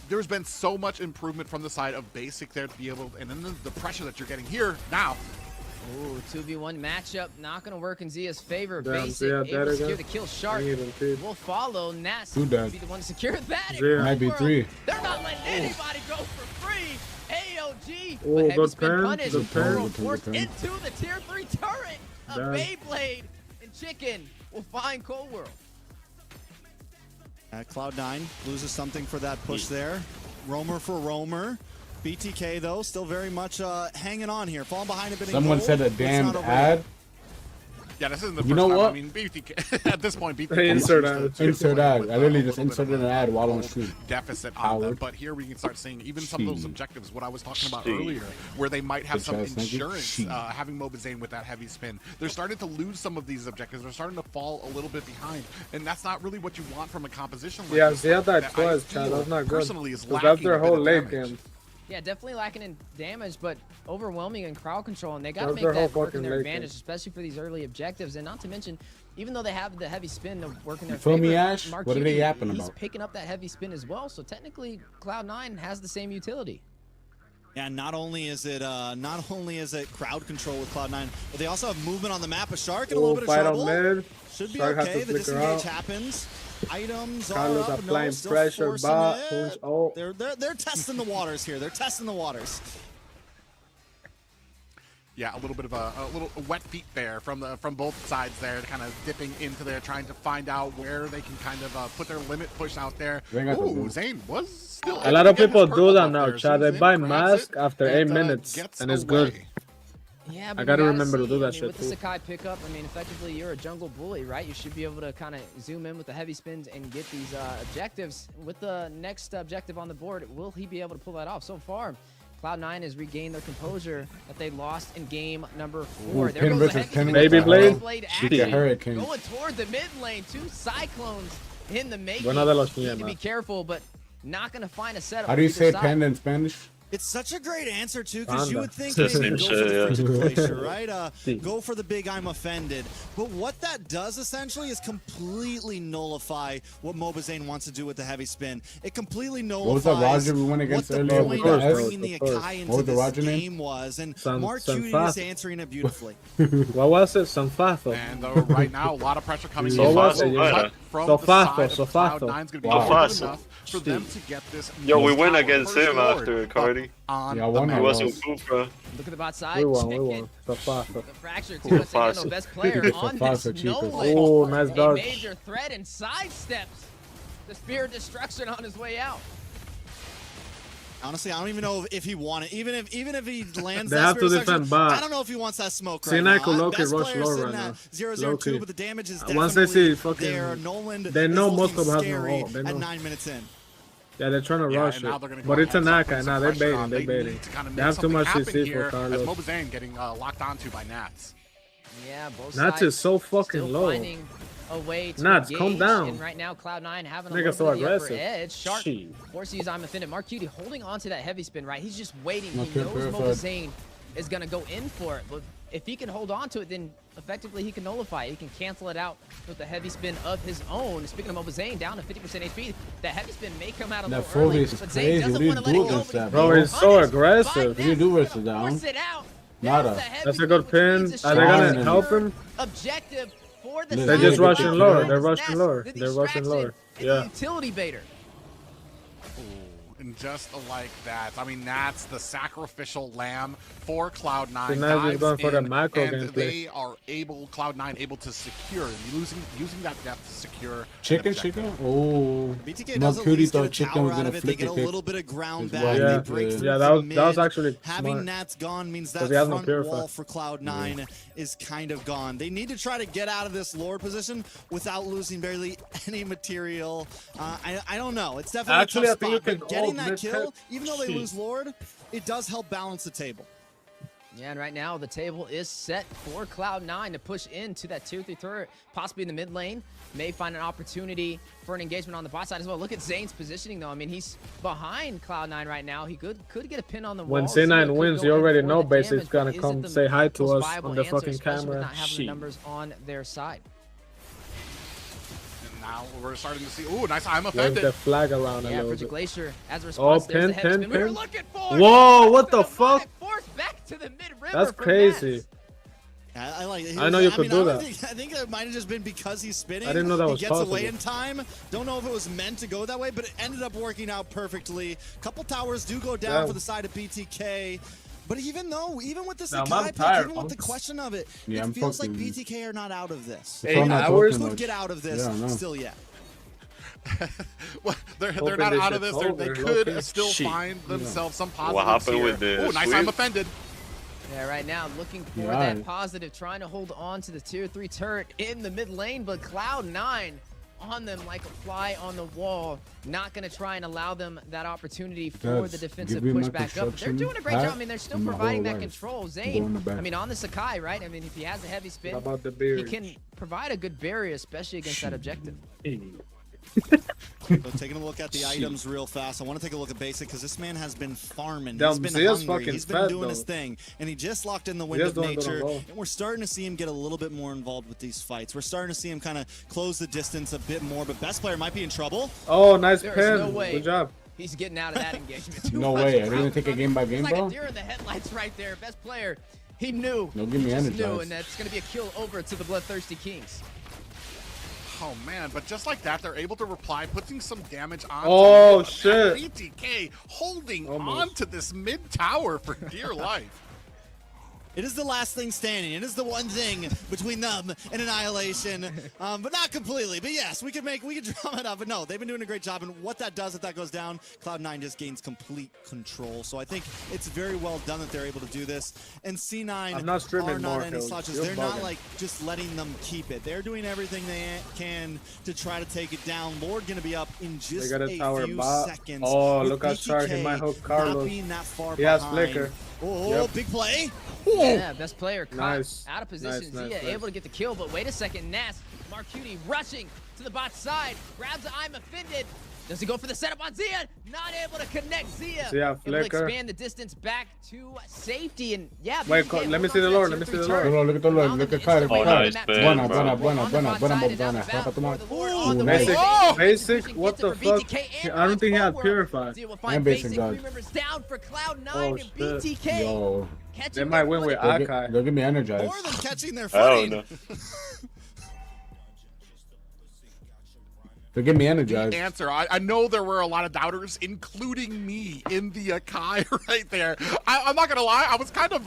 There's been so much improvement from the side of Basic there to be able, and then the pressure that you're getting here now. Ooh, 2v1 matchup not going to work in Zia's favor. Damn, Basic Zia able dead to secure again. the kill. Shark I need him too. will follow. Nats Who will dead? be the one to secure that. Zia. Might be 3. They're not letting anybody go for free. AOG, Ooh, but Heavy good Spin pen, punished. good pen. Toro Good pen, forced good pen. into the tier 3 turret. A Damn. Beyblade and Chicken will find Cold World. Cloud9 loses something for that push there. Roamer for Roamer. BTK, though, still very much hanging on here. Falling behind a bit. Someone said a damned ad. Yeah, this isn't the You first know time. what? I mean, BTK, at this point, BTK Insert is ad. used to Insert ad. with, I literally a just little bit inserted of an a ad while on stream. deficit on them. Howard. But here we can start seeing even some of those objectives, what I was talking about Shit. earlier, where they might have some Bitch ass nigga. insurance, Shit. having Mobazane with that heavy spin. They're starting to lose some of these objectives. They're starting to fall a little bit behind, and that's not really what you want from a composition like Yeah, this. Zia died I twice, feel Chad. That's not good. Personally, is 'Cause lacking that's their a bit whole of late damage. game. Yeah, definitely lacking in damage, but overwhelming in crowd control, and they got to That's make their whole that work in fucking their late advantage, game. especially for these early objectives. And not to mention, even though they have the heavy spin to work in their feel favor, me, Ash? Mark What are they Cutie, yapping he's about? picking up that heavy spin as well, so technically Cloud9 has the same utility. And not only is it crowd control with Cloud9, but they also have movement on the map. A Shark in a little bit of Fight trouble. on mid. Should be Shark has okay. to The flicker disengage out. happens. Items Carlos are up. applying No, still pressure, forcing bot, it. push, oh. They're testing the waters here. They're testing the waters. Yeah, a little bit of a little wet feet there from both sides there, kind of dipping into there, trying to find out where they can kind of put their limit push out there. They got the Ooh, boom. Zane was still. A lot of able to get people his do purple that up now, there. Chad. So They buy Zane grabs mask it after and, 8 minutes, gets and it's away. good. Yeah, I but gotta you remember to see, do that I mean, shit with the too. Sakai pickup, I mean, effectively you're a jungle bully, right? You should be able to kind of zoom in with the heavy spins and get these objectives. With the next objective on the board, will he be able to pull that off? So far, Cloud9 has regained their composure that they lost in game number 4. Ooh, There Pin goes the versus heavy Pin spin. with the Beyblade. Beat the action. Hurricane. Going toward the mid lane. 2 Cyclones in the making. Buena de los Need to chilenos. be careful, but not going to find a setup. How do you on say either side. pen in Spanish? It's such a great answer, too, because you Panda. would think It's the maybe same go for the shit, frigid yeah. glacier, right? Go for the big I'm offended. But what that does, essentially, is completely nullify what Mobazane wants to do with the heavy spin. It completely was that nullifies Roger we went against what the earlier point with of the S? bringing the Of course. Akai What was into the this Roger name? game was. And San- Mark Cutie is Sanfaz. answering it beautifully. What was it? Sanfafo. And right now, a lot of pressure coming So in fast, from yeah. from So the fast, side so of fast. Cloud9's going to be Wow. good So enough for them to get this. Yo, we win tower against first him Lord after Cardi. on Yeah, I the won map. that He was one. so cool, bro. Look at the bot side. We won, we Chicken. won. Sanfafo. The fracture too much to handle. Best player on this Fasa, Chico. Nolan. Oh, nice A dodge. major threat and sidesteps the spear of destruction on his way out. Honestly, I don't even know if he wanted. Even if he lands They that have to spirit defend section, bot. I don't know if he wants that smoke right Sinai now. could low-key Best rush player low sitting right at now. 0-0-2, Low-key. but the damage is Once they definitely see fucking- there. Nolan they know is Moscow looking has no scary ult. They at know. 9 minutes in. Yeah, they're trying to Yeah, rush and now it. they're gonna go But it's a ahead and start putting knockout some now. They're pressure baiting. on. They're They baiting. need to kind of They make have too much something CC happen for here as Carlos. Mobazane getting locked onto by Nats. Yeah, both Nats sides is so fucking still low. finding a way to Nats, calm engage, down. And right now, Cloud9 having a Nigga little so bit of the upper aggressive. edge. Shark Shit. forced to use I'm offended. Mark Cutie holding on to that heavy spin, right? He's just waiting. Not He too knows verified. Mobazane is going to go in for it. But if he can hold on to it, then effectively he can nullify it. He can cancel it out with the heavy spin of his own. Speaking of Mobazane, down to 50% HP. That heavy spin may come out a That little full early, base is but crazy. Zane doesn't What do you want to let do it go. against but that, he's Bro, being he's so punished aggressive. by What do you do Nats. versus He's gonna down? force it out. Nada. There's the heavy That's a spin, good which pin. means a Are they shot gonna help him? objective for the They're They're side just of rushing the lower. Nats. They're rushing lower. The They're rushing lower. distraction and Yeah. the utility baiter. And just like that, I mean, Nats the sacrificial lamb for Cloud9. So now they're dives going for the in, macro and gameplay. they are Cloud9 able to secure, using that depth to secure. an Chicken, objective. chicken? Oh. BTK No, does at Cutie least get a thought chicken tower was out gonna of it. They flick get a a kick. little bit of ground As back. well. They Yeah, break through yeah, to that was mid. actually Having smart. Nats gone means that Because he has no front purifier. wall for Cloud9 is kind of gone. They need to try to get out of this Lord position without losing barely any material. I don't know. It's definitely Actually, a I tough think you spot, but can getting ult that mid-tech. kill, even though they Shit. lose Lord, it does help balance the table. Yeah, and right now the table is set for Cloud9 to push into that tier 3 turret, possibly in the mid lane. May find an opportunity for an engagement on the bot side as well. Look at Zane's positioning though. I mean, he's behind Cloud9 right now. He could get a pin on the wall. When Zia C9 could wins, go you in already for know the Basic's damage, gonna but is come it say hi to most us viable on the answer, fucking especially with camera. not having the Shit. numbers on their side. And now we're starting to see. Ooh, nice! I'm Wave offended. the flag around a Yeah, little Frigid bit. Glacier as a response. Oh, There's the pin, heavy pin, spin we were pin. looking for. Whoa, what the Open a fuck? five, force back to the mid-river That's for crazy. Nats. I like it. I know you could do that. I think it might have just been because he's spinning. I didn't know that was He gets possible. away in time. Don't know if it was meant to go that way, but it ended up working out perfectly. Couple towers do go down for the side of BTK. But even with this Akai pick, even with the question of it, Yeah, it feels like fucking- BTK are not out of this. 8 hours? Could get out of this still yet. Well, they're Hoping not this out of this. shit's They over, could low-key. still Shit. find themselves some positives What happened here. with the Oh, nice time sweep? offended. Yeah, right now looking for Yeah. that positive, trying to hold on to the tier 3 turret in the mid lane, but Cloud9 on them like a fly on the wall. Not going to try and allow them that opportunity for Guys, the defensive give me push my back up. They're construction doing a great job. hat I mean, they're still and my providing whole that life. control. Go in the Zane, back. I mean, on the Sakai, right? I mean, if he has a heavy spin, What about the he beard? can provide a good barrier, especially against that objective. So taking a look at the items real fast. I want to take a look at basic because this man has been farming. Damn, He's been Zia's hungry. fucking He's been fat, doing his though. thing, and he just locked in the wind Zia's of doing good on nature. goal. And we're starting to see him get a little bit more involved with these fights. We're starting to see him kind of close the distance a bit more. But best player might be in trouble. Oh, nice There is pin. no way. Good job. He's getting out of that engagement. No way. I didn't take a game by game, It's like bro. a deer in the headlights right there. Best player. He knew. Don't give me He just energized. knew, and that's going to be a kill over to the Bloodthirsty Kings. Oh man, but just like that, they're able to reply, putting some damage on. Oh, shit. BTK holding Almost. on to this mid tower for dear life. It is the last thing standing. It is the one thing between them and Annihilation, but not completely. But yes, we could drum it up. But no, they've been doing a great job. And what that does, if that goes down, Cloud9 just gains complete control. So I think it's very well done that they're able to do this. And C9 I'm not streaming are not more, any Phil. slouches. You're They're not bugging. like just letting them keep it. They're doing everything they can to try to take it down. Lord going to be up in just got a a tower few bot. seconds. Oh, with look how sharp he BTK might hook not Carlos. being that far He has behind. flicker. Oh, Yep. big play. Yeah, best player caught Nice. out of position. Nice, Zia nice. able to get the kill, but wait a second. Nas, Marcuti rushing to the bot side, grabs the I'm offended. Does he go for the setup on Zia? Not able to connect Zia. Zia Able to flicker. expand the distance back to safety. And yeah, Wait, BTK let me holds see on the to Lord, that let me tier see the 3 Lord. turret. Look at the Lord, look at Kyle. Oh, nice, Buena, man, Buena, bro. buena, On buena, the buena, right buena, side and buena. out Saca tu for madre. the Lord Ooh, on the nice. way. Oh! Basic? Gets What it the for fuck? BTK and I don't think he had forward. Purify. Zia will find And Basic Basic. does. 3 members down for Cloud9 Oh, and shit. BTK. Yo, Catching They might win with their Akai. they'll get me energized. More than catching their I footing. don't know. They'll get me The energized. answer. I know there were a lot of doubters, including me, in the Akai right there. I'm not gonna lie, I was kind of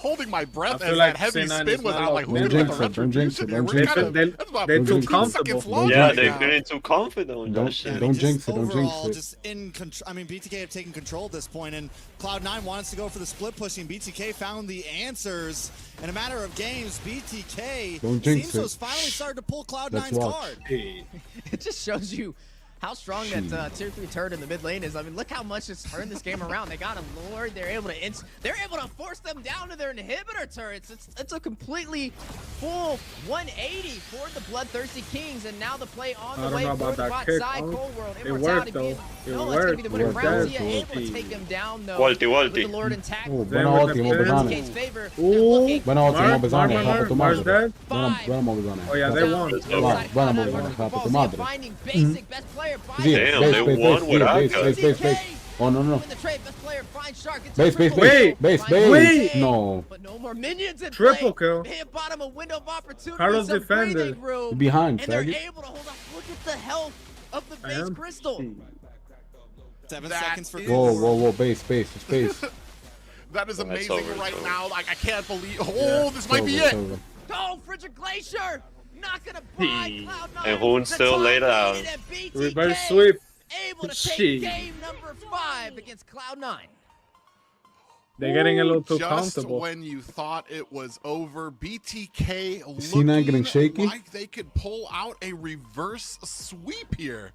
holding my breath I as feel that like heavy C9 spin is was not out. Like, locked who's in. gonna get the Don't jinx retribution it, here? don't We're jinx kind it. of They- that's about they're too 15 comfortable. seconds long Yeah, right they're now. feeling too confident on Don't- that shit. don't Just jinx it, don't jinx overall, it. just in control. I mean, BTK have taken control at this point, and Cloud9 wants to go for the split pushing. BTK found the answers. In a matter of games, BTK Don't jinx seems to it. have finally started to pull Let's Cloud9's watch. card. It just shows you how strong that tier 3 turret in the mid lane is. I mean, look how much it's turned this game around. They got a Lord. They're able to force them down to their inhibitor turrets. It's a completely full 180 for the Bloodthirsty Kings, and now the play on I the don't way know for about the that bot kick, side. huh? Cold World, It Immortality worked, though. being, It no, that's gonna be the winning worked. round. It Zia worked. able to take him down though. Walty, With Walty. the Lord intact. Oh, Then buena with ulti, the mo pin. besane. BTK's favor. Ooh. They're looking Buena ulti, mo besane. Capa tu Mars madre. dead. Buena mo besane. Oh, yeah, they won. Let's go. Buena mo besane. Capa tu madre. Finding Basic, best player by Zia, Damn, base, they base, won base, with base, Akai. base, base, base. Oh, no, no. Win the trade, best player, find Shark. Gets Base, a base, triple base, Wait. base, Finds base. Wait. No. But no more minions in Triple play. kill. They hit bottom a window of opportunity. Carlos some defended. breathing room, Behind, and they're faggot. able to hold up. Look at the health of the I base am. crystal. 7 That seconds for is- Whoa, whoa, whoa. Base, base, base. That is Well, that's amazing over, right it's now. Like, I can't believe. Oh, this might be Over, it. over. Oh, Frigid Glacier. Not gonna buy Cloud9. And Hoon The still top laid out. rated, and BTK Reverse sweep. Able to take Shit. game number 5 against Cloud9. They're getting a little too Just comfortable. when you thought it was over, BTK C9 getting looking shaky? like they could pull out a reverse sweep here.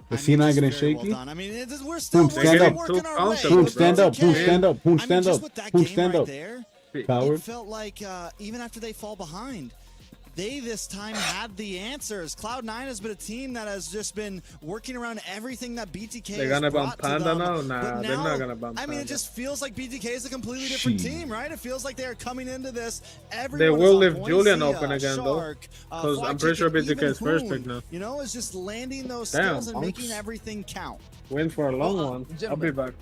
The I mean, C9 just getting very well shaky? done. I mean, we're still, Boom, stand up. working our way. Boom, But stand up. Boom, BTK, stand up. Boom, I mean, stand just up. with that Boom, game stand right up. there, Coward. it felt like even after they fall behind, they this time had the answers. Cloud9 has been a team that has just been working around everything that BTK They're has gonna brought bump to Panda them. now? But Nah, they're not gonna bump I mean, it Panda. just feels like BTK is a completely different Shit. team, right? It feels like they are coming into this. They Everyone will is on leave point. Julian Zia, open again, though. Shark, Because I'm Flychick, pretty sure and BTK even is first Hoon, pick now. You know, is just landing those Damn, skills and making Unks. everything count. Win for a long one. I'll be gentlemen. back.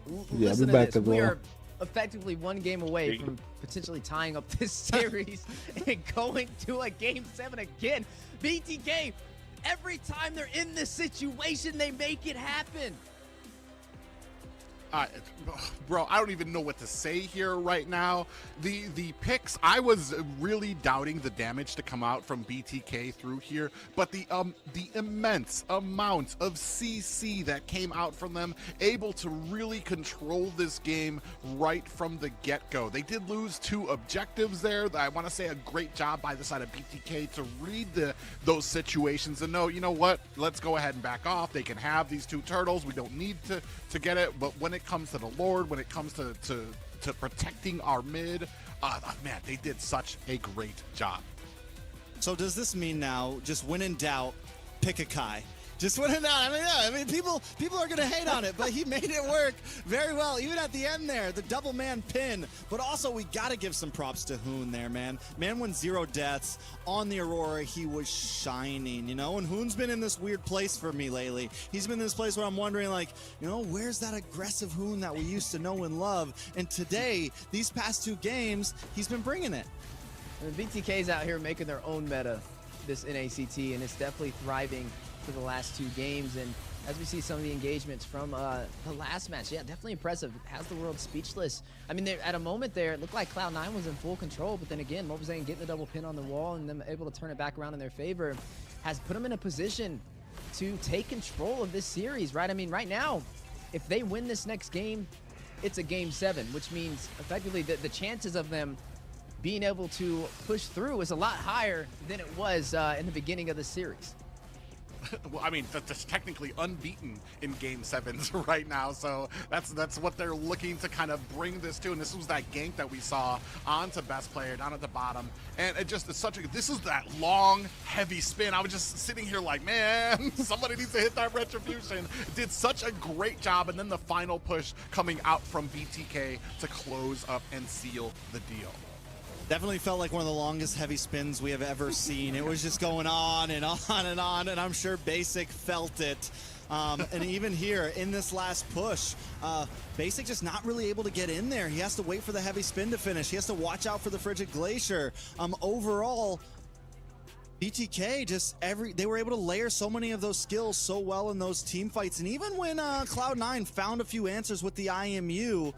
Yeah, I'll Listen be to back this. as We well. are effectively one game away from potentially tying up this series and going to a game 7 again. BTK, every time they're in this situation, they make it happen. Bro, I don't even know what to say here right now. The picks, I was really doubting the damage to come out from BTK through here, but the immense amount of CC that came out from them, able to really control this game right from the get-go. They did lose 2 objectives there. I want to say a great job by the side of BTK to read those situations and know, you know what, let's go ahead and back off. They can have these 2 turtles. We don't need to get it, but when it comes to the Lord, when it comes to protecting our mid, man, they did such a great job. So does this mean now, just when in doubt, pick a Kai? Just when in doubt. I mean, people are gonna hate on it, but he made it work very well. Even at the end there, the double man pin. But also, we gotta give some props to Hoon there, man. Man won 0 deaths on the Aurora. He was shining, you know. And Hoon's been in this weird place for me lately. He's been in this place where I'm wondering, like, you know, where's that aggressive Hoon that we used to know and love? And today, these past 2 games, he's been bringing it. And the BTK's out here making their own meta, this NACT, and it's definitely thriving for the last 2 games. And as we see some of the engagements from the last match, yeah, definitely impressive. Has the world speechless. I mean, at a moment there, it looked like Cloud9 was in full control, but then again, Mobazane getting the double pin on the wall and them able to turn it back around in their favor has put them in a position to take control of this series, right? I mean, right now, if they win this next game, it's a game 7, which means effectively the chances of them being able to push through is a lot higher than it was in the beginning of the series. Well, I mean, that's technically unbeaten in game 7s right now, so that's what they're looking to kind of bring this to. And this was that gank that we saw onto best player down at the bottom, and it just is such a, this is that long, heavy spin. I was just sitting here like, man, somebody needs to hit that retribution. Did such a great job, and then the final push coming out from BTK to close up and seal the deal. Definitely felt like one of the longest heavy spins we have ever seen. It was just going on and on and on, and I'm sure Basic felt it. And even here in this last push, Basic just not really able to get in there. He has to wait for the heavy spin to finish. He has to watch out for the Frigid Glacier. Overall, BTK just they were able to layer so many of those skills so well in those team fights. And even when Cloud9 found a few answers with the IMU,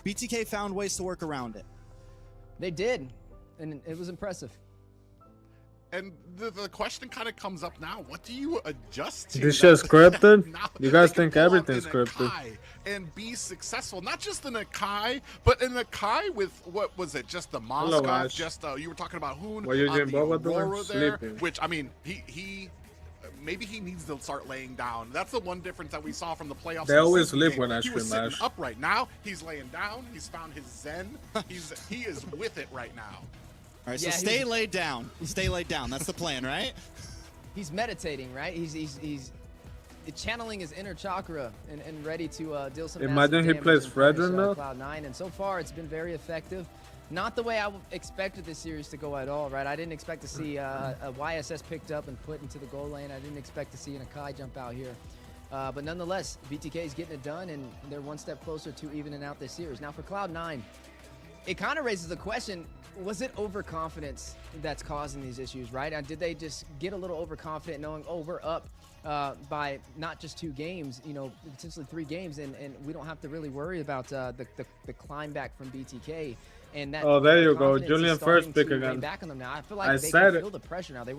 BTK found ways to work around it. They did. And it was impressive. And the question kind of comes up now. What do you adjust to? This shit's scripted? You guys think everything's scripted? And be successful, not just in a Kai, but in a Kai with, what was it, just the Moscow, just, you were talking about Hoon on the Aurora there, which, I mean, maybe he needs to start laying down. That's the one difference that we saw from the playoffs. They always sleep when I stream match. He was sitting upright. Now he's laying down. He's found his zen. He is with it right now. All right, so stay laid down. Stay laid down. That's the plan, right? He's meditating, right? He's channeling his inner chakra and ready to deal some. Imagine he plays Fredrin though. Cloud9, and so far it's been very effective. Not the way I expected this series to go at all, right? I didn't expect to see a YSS picked up and put into the goal lane. I didn't expect to see an Akai jump out here. But nonetheless, BTK is getting it done, and they're one step closer to evening out this series. Now for Cloud9, it kind of raises the question, was it overconfidence that's causing these issues, right? And did they just get a little overconfident knowing, oh, we're up by not just 2 games, you know, potentially 3 games, and we don't have to really worry about the climb back from BTK. And that there you go, Julian first pick again. Back on them now. I feel like they can feel the pressure now. They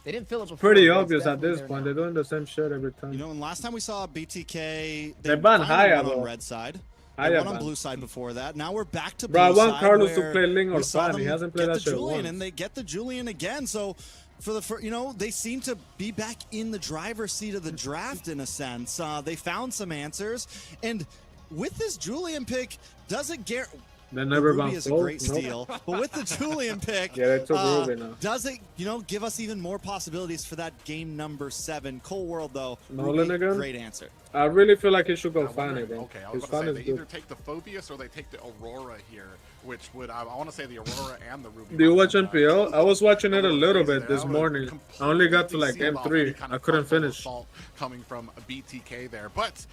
didn't feel it before. Pretty obvious at this point. They're doing the same shit every time. You know, and last time we saw BTK, they banned Haya on red side. They won on blue side before that. Now we're back to blue side. I want Carlos to play Ling or Fan. He hasn't played that shit Julian, once. And they get the Julian again. So for the you know, they seem to be back in the driver's seat of the draft in a sense. They found some answers, and with this Julian pick, does it guarantee? Ruby is a great steal, but with the Julian pick, does it, you know, give us even more possibilities for that game number 7? Cold World though, Nolan again? Great answer. I really feel like he should go I wonder- Fanny, bro. Okay, I was His going to say, Fanny's they good. either take the Phobius or they take the Aurora here, which would, I want to say the Aurora and the Ruby. Do you watch might come, NPL? I was watching it a little crazy bit there. this I would morning. I only got to completely like sealed game off 3. any kind I of couldn't frontal finish. assault coming from BTK there. But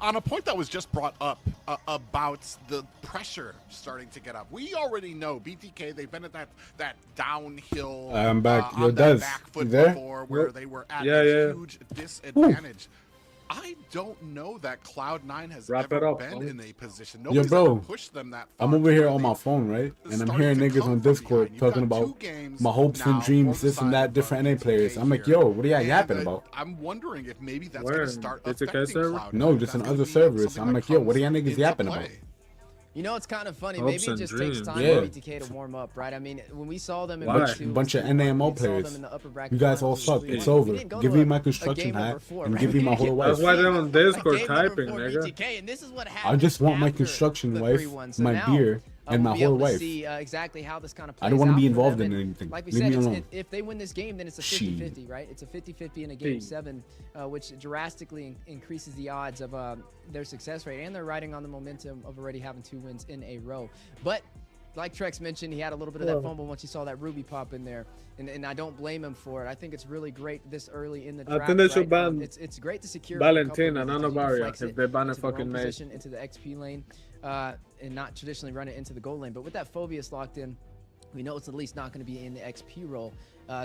on a point that was just brought up about the pressure starting to get up, we already know BTK, they've been at that downhill I'm back. Yo, on that Des, back you foot there? before where Yep. they were at Yeah, a yeah. huge disadvantage. I don't know that Cloud9 has Wrap it ever up, been homie. in a position. Yo, Nobody's bro, ever pushed them that far I'm over to here where on they my phone, right? And I'm starting hearing to niggas come on from Discord behind. You've talking got two about games my hopes now and dreams, for the this and side that, of, different NA BTK players. I'm like, here. yo, what are y'all And, yapping about? I'm wondering if maybe that's Where? going to start BTK affecting server? Cloud9. No, just That's in gonna other be servers. something I'm that like, yo, what are y'all comes niggas into yapping play. about? You know, it's kind of funny. Hopes Maybe it and just dreams. takes time Yeah. for BTK to warm up, right? I mean, when we saw them in Why? week 2, Bunch of we NAMO saw them players. in the upper bracket You guys all finals, suck. we It's won. We over. didn't go Give to me a my game construction number hat 4, and right? give me We my didn't whole get wife. That's why they're on a Discord game number typing, for nigga. BTK, and this is what I happened just want my after construction the wife, 3-1. So my now, beer, and we'll my be whole able to wife. see exactly how this kind of plays I don't want to out be for involved them. in And anything. like we Leave said, me alone. if they win this game, then it's a Shit. 50-50, right? It's a 50-50 in a game Hey. 7, which drastically increases the odds of their success rate, and they're riding on the momentum of already having 2 wins in a row. But like Trex mentioned, he had a little bit of that fumble once he saw that Ruby pop in there, and I don't blame him for it. I think it's really great this early in the draft. I think they should right? ban It's great to secure Valentina, a none couple of of Varia, flex if it they ban a into their own fucking mate. position, into the XP lane, and not traditionally run it into the goal lane. But with that Phobius locked in, we know it's at least not going to be in the XP role.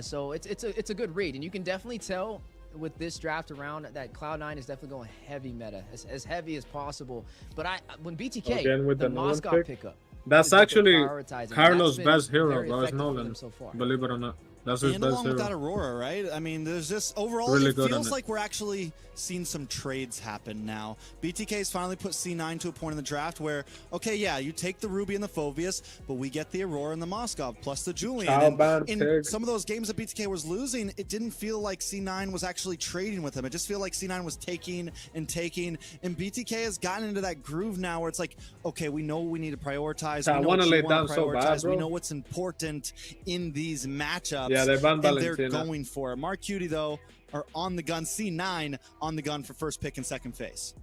So it's a good read, and you can definitely tell with this draft around that Cloud9 is definitely going heavy meta, as heavy as possible. But when BTK, Again with the the Nolan Moscow pick? pickup, That's is what they're actually prioritizing. Carlos' That's been best hero, very bro. It's effective for them Nolan. so far. Believe it or not. That's his And best along with that hero. Aurora, right? I mean, there's just overall, Really it good on feels it. like we're actually seeing some trades happen now. BTK's finally put C9 to a point in the draft where, okay, yeah, you take the Ruby and the Phobius, but we get the Aurora and the Moskov plus the Julian. And in pig. some of those games that BTK was losing, it didn't feel like C9 was actually trading with him. It just felt like C9 was taking and taking. And BTK has gotten into that groove now where it's like, okay, we know we need to prioritize. I We know wanna what lay you wanna down so bad, prioritize. We bro. know what's important in these matchups. Yeah, they banned and they're Valentina. going for it. Mark Cutie, though, are on the gun. C9 on the gun for first pick and second phase.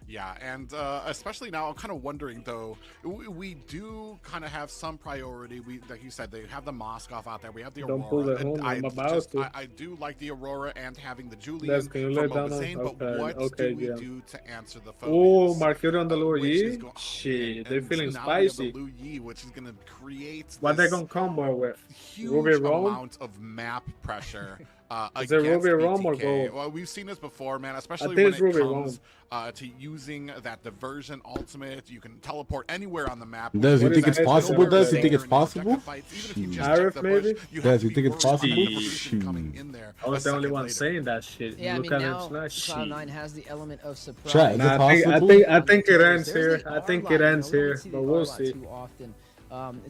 Yeah, and especially now, I'm kind of wondering though. We do kind of have some priority. We, like you said, they have the Moskov out there. We have the Don't Aurora. pull it and home, I'm about just, to. I do like the Aurora and having the Julian That's can you lay from down Mobazane, on? but Okay, what okay, do we yeah. do to answer the Oh, Phobius? Marquette on the Lou Which is Yi? go- oh, Shit, man, they and feeling now we have spicy. the Lou Yi, which is going to create What they this gonna combo with? huge Ruby Rome? amount of map pressure Is it against Ruby Rome or BTK. Gold? Well, we've seen this before, man, especially think when it's it Ruby comes to using that diversion ultimate. You can teleport anywhere on the map. Does you What think is it's that? possible? What Does is you that? think it's possible? Arif, maybe? Does you think it's possible? I was the only one saying that shit. Yeah, I Look mean, at now him smash. Cloud9 has the element of surprise. Chat, is it Nah, I possible? think it ends There's here. the I think R-lot, it you know, ends we don't here, see but the we'll R-lot see. too often.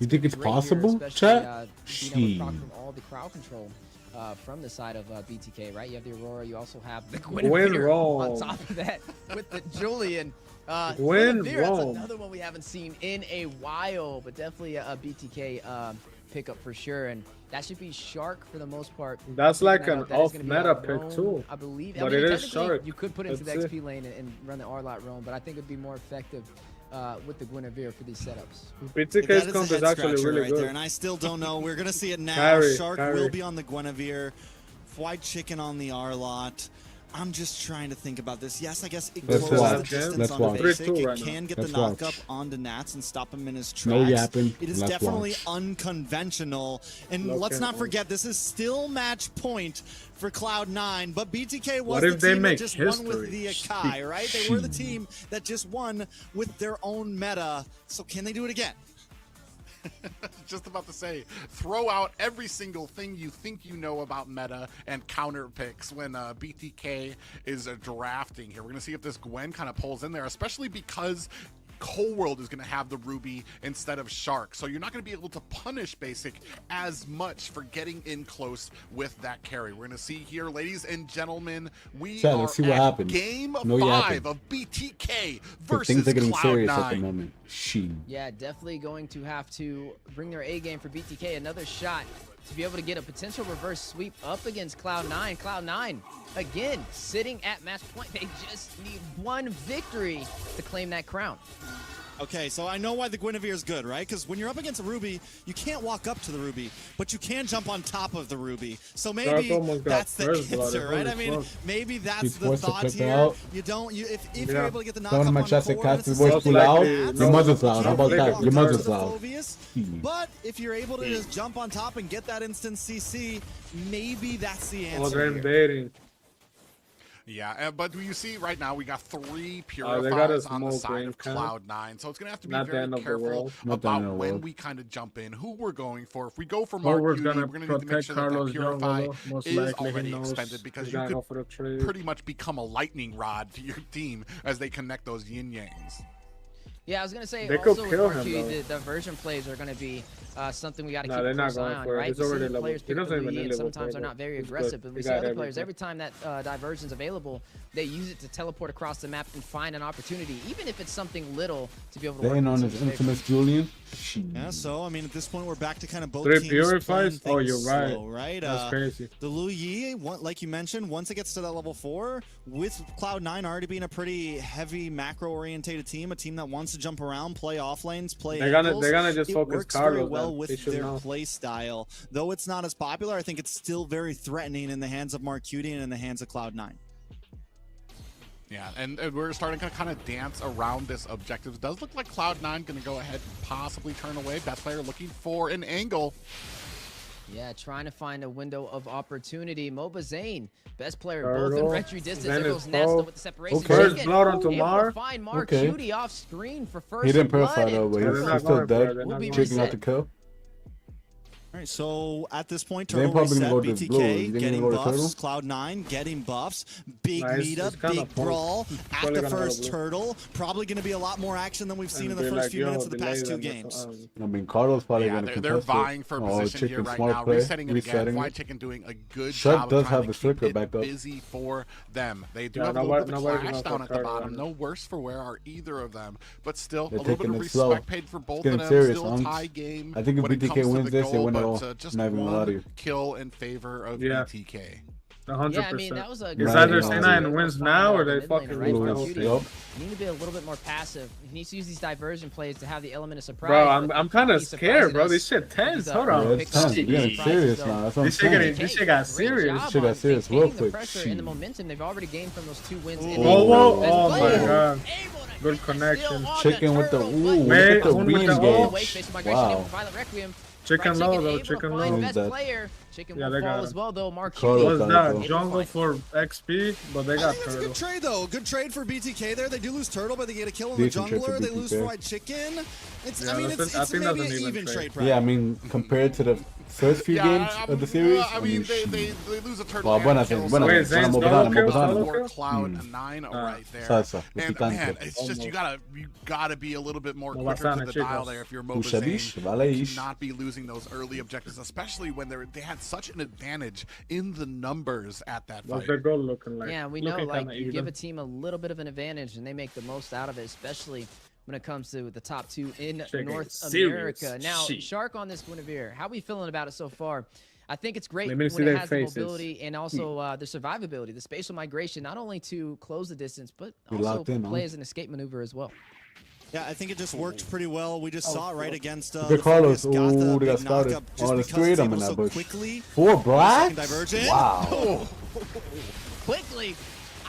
You think it's great here, possible, especially, chat? being able to proc Shit. from all the crowd control from the side of BTK, right? You have the Aurora, you also have the Win Guinevere Rome. on top of that with the Julian. Win Guinevere, that's Rome. another one we haven't seen in a while, but definitely a BTK pickup for sure. And that should be Shark for the most part. That's like That an is gonna be off-meta a pick Rome, too. I believe. But I mean, it is technically, Shark. you could put it into the That's XP lane and run the R-lot Rome, but I think it would be more effective with the Guinevere for these setups. BTK's comp is actually really right good. there, and I still don't know. We're gonna see it now. Carry, Shark carry. will be on the Guinevere. White Chicken on the R-lot. I'm just trying to think about this. Yes, I guess it Let's closes the watch. distance Let's on watch. basic. 3-2 It right now. can get Let's the knock watch. up onto Nats and stop him in his tracks. No yapping. It is Let's definitely watch. unconventional. And No let's not camping. forget, this is still match point for Cloud9, but BTK was What the if they team make that just won with history? the Akai, right? They were the team that just won with their own meta. So can they do it again? Just about to say, throw out every single thing you think you know about meta and counter picks when BTK is drafting here. We're going to see if this Gwen kind of pulls in there, especially because Whole World is going to have the Ruby instead of Shark. So you're not going to be able to punish Basic as much for getting in close with that carry. We're going to see here, ladies and gentlemen, we Chat, are let's see what at happens. game No 5 yapping. of BTK But versus things are getting serious at the Cloud9. moment. She. Yeah, definitely going to have to bring their A game for BTK. Another shot to be able to get a potential reverse sweep up against Cloud9. Cloud9, again, sitting at match point. They just need one victory to claim that crown. Okay, so I know why the Guinevere is good, right? Because when you're up against a Ruby, you can't walk up to the Ruby, but you can jump on top of the Ruby. So maybe that's the answer, right? I mean, maybe that's the thought here. You don't, if you're able to get the knockup on the forward, it's voice too loud. Your mother's loud. How about that? Your mother's loud. But if you're able to just jump on top and get that instant CC, maybe that's the answer. Oh, they're invading. Yeah, but you see right now we got 3 they got Purifies a on the smoke side range of kind of. Cloud9, so it's going to have to be Not the very end of the careful world. about when we kind of jump in, who we're going for. If we go for Forward's Mark gonna we're going to need to make sure that Carlos Purify jungle, most is likely. already He knows expended, because he's you gonna go could for the trade. pretty much become a lightning rod to your team as they connect those yin-yangs. Yeah, I was gonna say They also could with kill him, Marquis, though. the diversion plays are gonna be something we got to Nah, keep they're a not close eye going on, for it. right? He's We see already the level- players he pick up doesn't the even lead, need and level sometimes they're 4, not very he's good. aggressive, but we He see got other players, everything. every time that diversion's available, they use it to teleport across the map and find an opportunity, even if it's something little, to be able to work Staying on in his team's favor. infamous Julian. Yeah, so I mean, at this point, we're back to kind of both 3 teams Purifies? playing Oh, you're things right. slow, right? That's crazy. The Lu Yi, like you mentioned, once it gets to that level 4, with Cloud9 already being a pretty heavy macro-orientated team, a team that wants to jump around, play off lanes, play They're gonna just it focus works Carlos very well then. with They should their know. play style. Though it's not as popular, I think it's still very threatening in the hands of Marcuti and in the hands of Cloud9. Yeah, and we're starting to kind of dance around this objective. It does look like Cloud9 going to go ahead and possibly turn away. Best player looking for an angle. Yeah, trying to find a window of opportunity. Moba Zane, best player Turtle. both in retry distance. Then There it's goes Nesta Paul. with the separation. Okay. First Chicken blood onto able Mar. to find Mark Okay. Cutie off screen for first He didn't blood, purify though, and but They're he's not still going for it. dead. They're not Will be going Chicken out the kill. All right, so at this point, They're Turtle probably reset, gonna go to blue. You BTK think they're getting gonna go to buffs, Cloud9 getting buffs, big Nice. meetup, It's kinda big brawl at probably the gonna go first blue. Turtle. Probably going to be a lot more action than we've seen in And the be first like, few yo, minutes of the delay past 2 them. games. I mean, Carlos probably Yeah, gonna they're contest it. vying for position here Chicken, right smart now, play, resetting it again. resetting Fly it. Chicken doing a good Shut job does of trying have to the keep flicker it back up. busy for them. They do Yeah, have a little bit of nobody's clash gonna down at the fuck bottom. Carlos. No worse for wear are either of them, but still They're a little bit taking of it slow. respect paid for both of getting them. serious, Still a Unks. tie game. I think if when it BTK comes to wins the this, they goal, win it but, all. just Not even gonna lie to one you. kill in favor of Yeah. BTK. 100%. Yeah, I mean, that was a It's Right, either yeah. C9 wins now or they Mid lane, fucking right? lose the Mark whole Cutie thing. Yup. need to be a little bit more passive. He needs to use these diversion plays to have the element of surprise. Bro, but I'm kind of he's scared, bro. surprising This us shit with tense. these, Hold Yeah, on. it's tense. We're getting serious now. That's what I'm This shit saying. this shit got Great serious. job Shit got on serious real maintaining the quick. pressure and the Shit. momentum they've already gained from those 2 wins. in a Whoa, row. whoa, As oh Blaze my god. able to Good hit the connection. steal on Chicken with the turtle, ooh, but look Man, at the one with wing the gauge. away, space migration able Wow. to Violent Requiem. Chicken Fried low Chicken though. able to Chicken find low. best That- player. Chicken Yeah, will they fall got as him. well though. Mark Carlos Cutie. What's got it, that? though. Jungle for XP, but they I got think that's a turtle. good trade, though. Good trade for BTK there. They do lose Turtle, but they get a kill on the Decent trade for jungler. They lose BTK. Fried Chicken. It's, Yeah, I mean, that's it's, I it's think maybe that's an an even even trade. trade, Prime. Yeah, I mean, compared to the first few games of the series, I mean, they lose a turtle. Well, and buenas, kills buenas, them. Wait, Zane's buenas, solo buenas, kill? buenas. Solo For kill? Cloud9 right there. Salsa, And picante. man, it's just you gotta be a little bit more Well, quicker to bastante, the dial chicos. there if you're Puxa Moba bicho, Zane. vale To ish. not be losing those early objectives, especially when they had such an advantage in the numbers at that What's fight. their goal looking like? Yeah, we know, Looking like, kinda you even. give a team a little bit of an advantage and they make the most out of it, especially when it comes to the top 2 in Chicken North serious America. Now, shit. Shark on this Guinevere, how we feeling about it so far? I think it's great Let me when see it their has faces. the mobility and also the survivability, the spatial migration, not only to close the distance, but We also locked in, play huh? as an escape maneuver as well. Yeah, I think it just worked pretty well. We just saw it right against Look at Carlos. the Furious. Ooh, Got they the got big started. knockup just Oh, there's because 3 of it's them able in so that bush. quickly. 4 blacks? divergent. Wow. Quickly.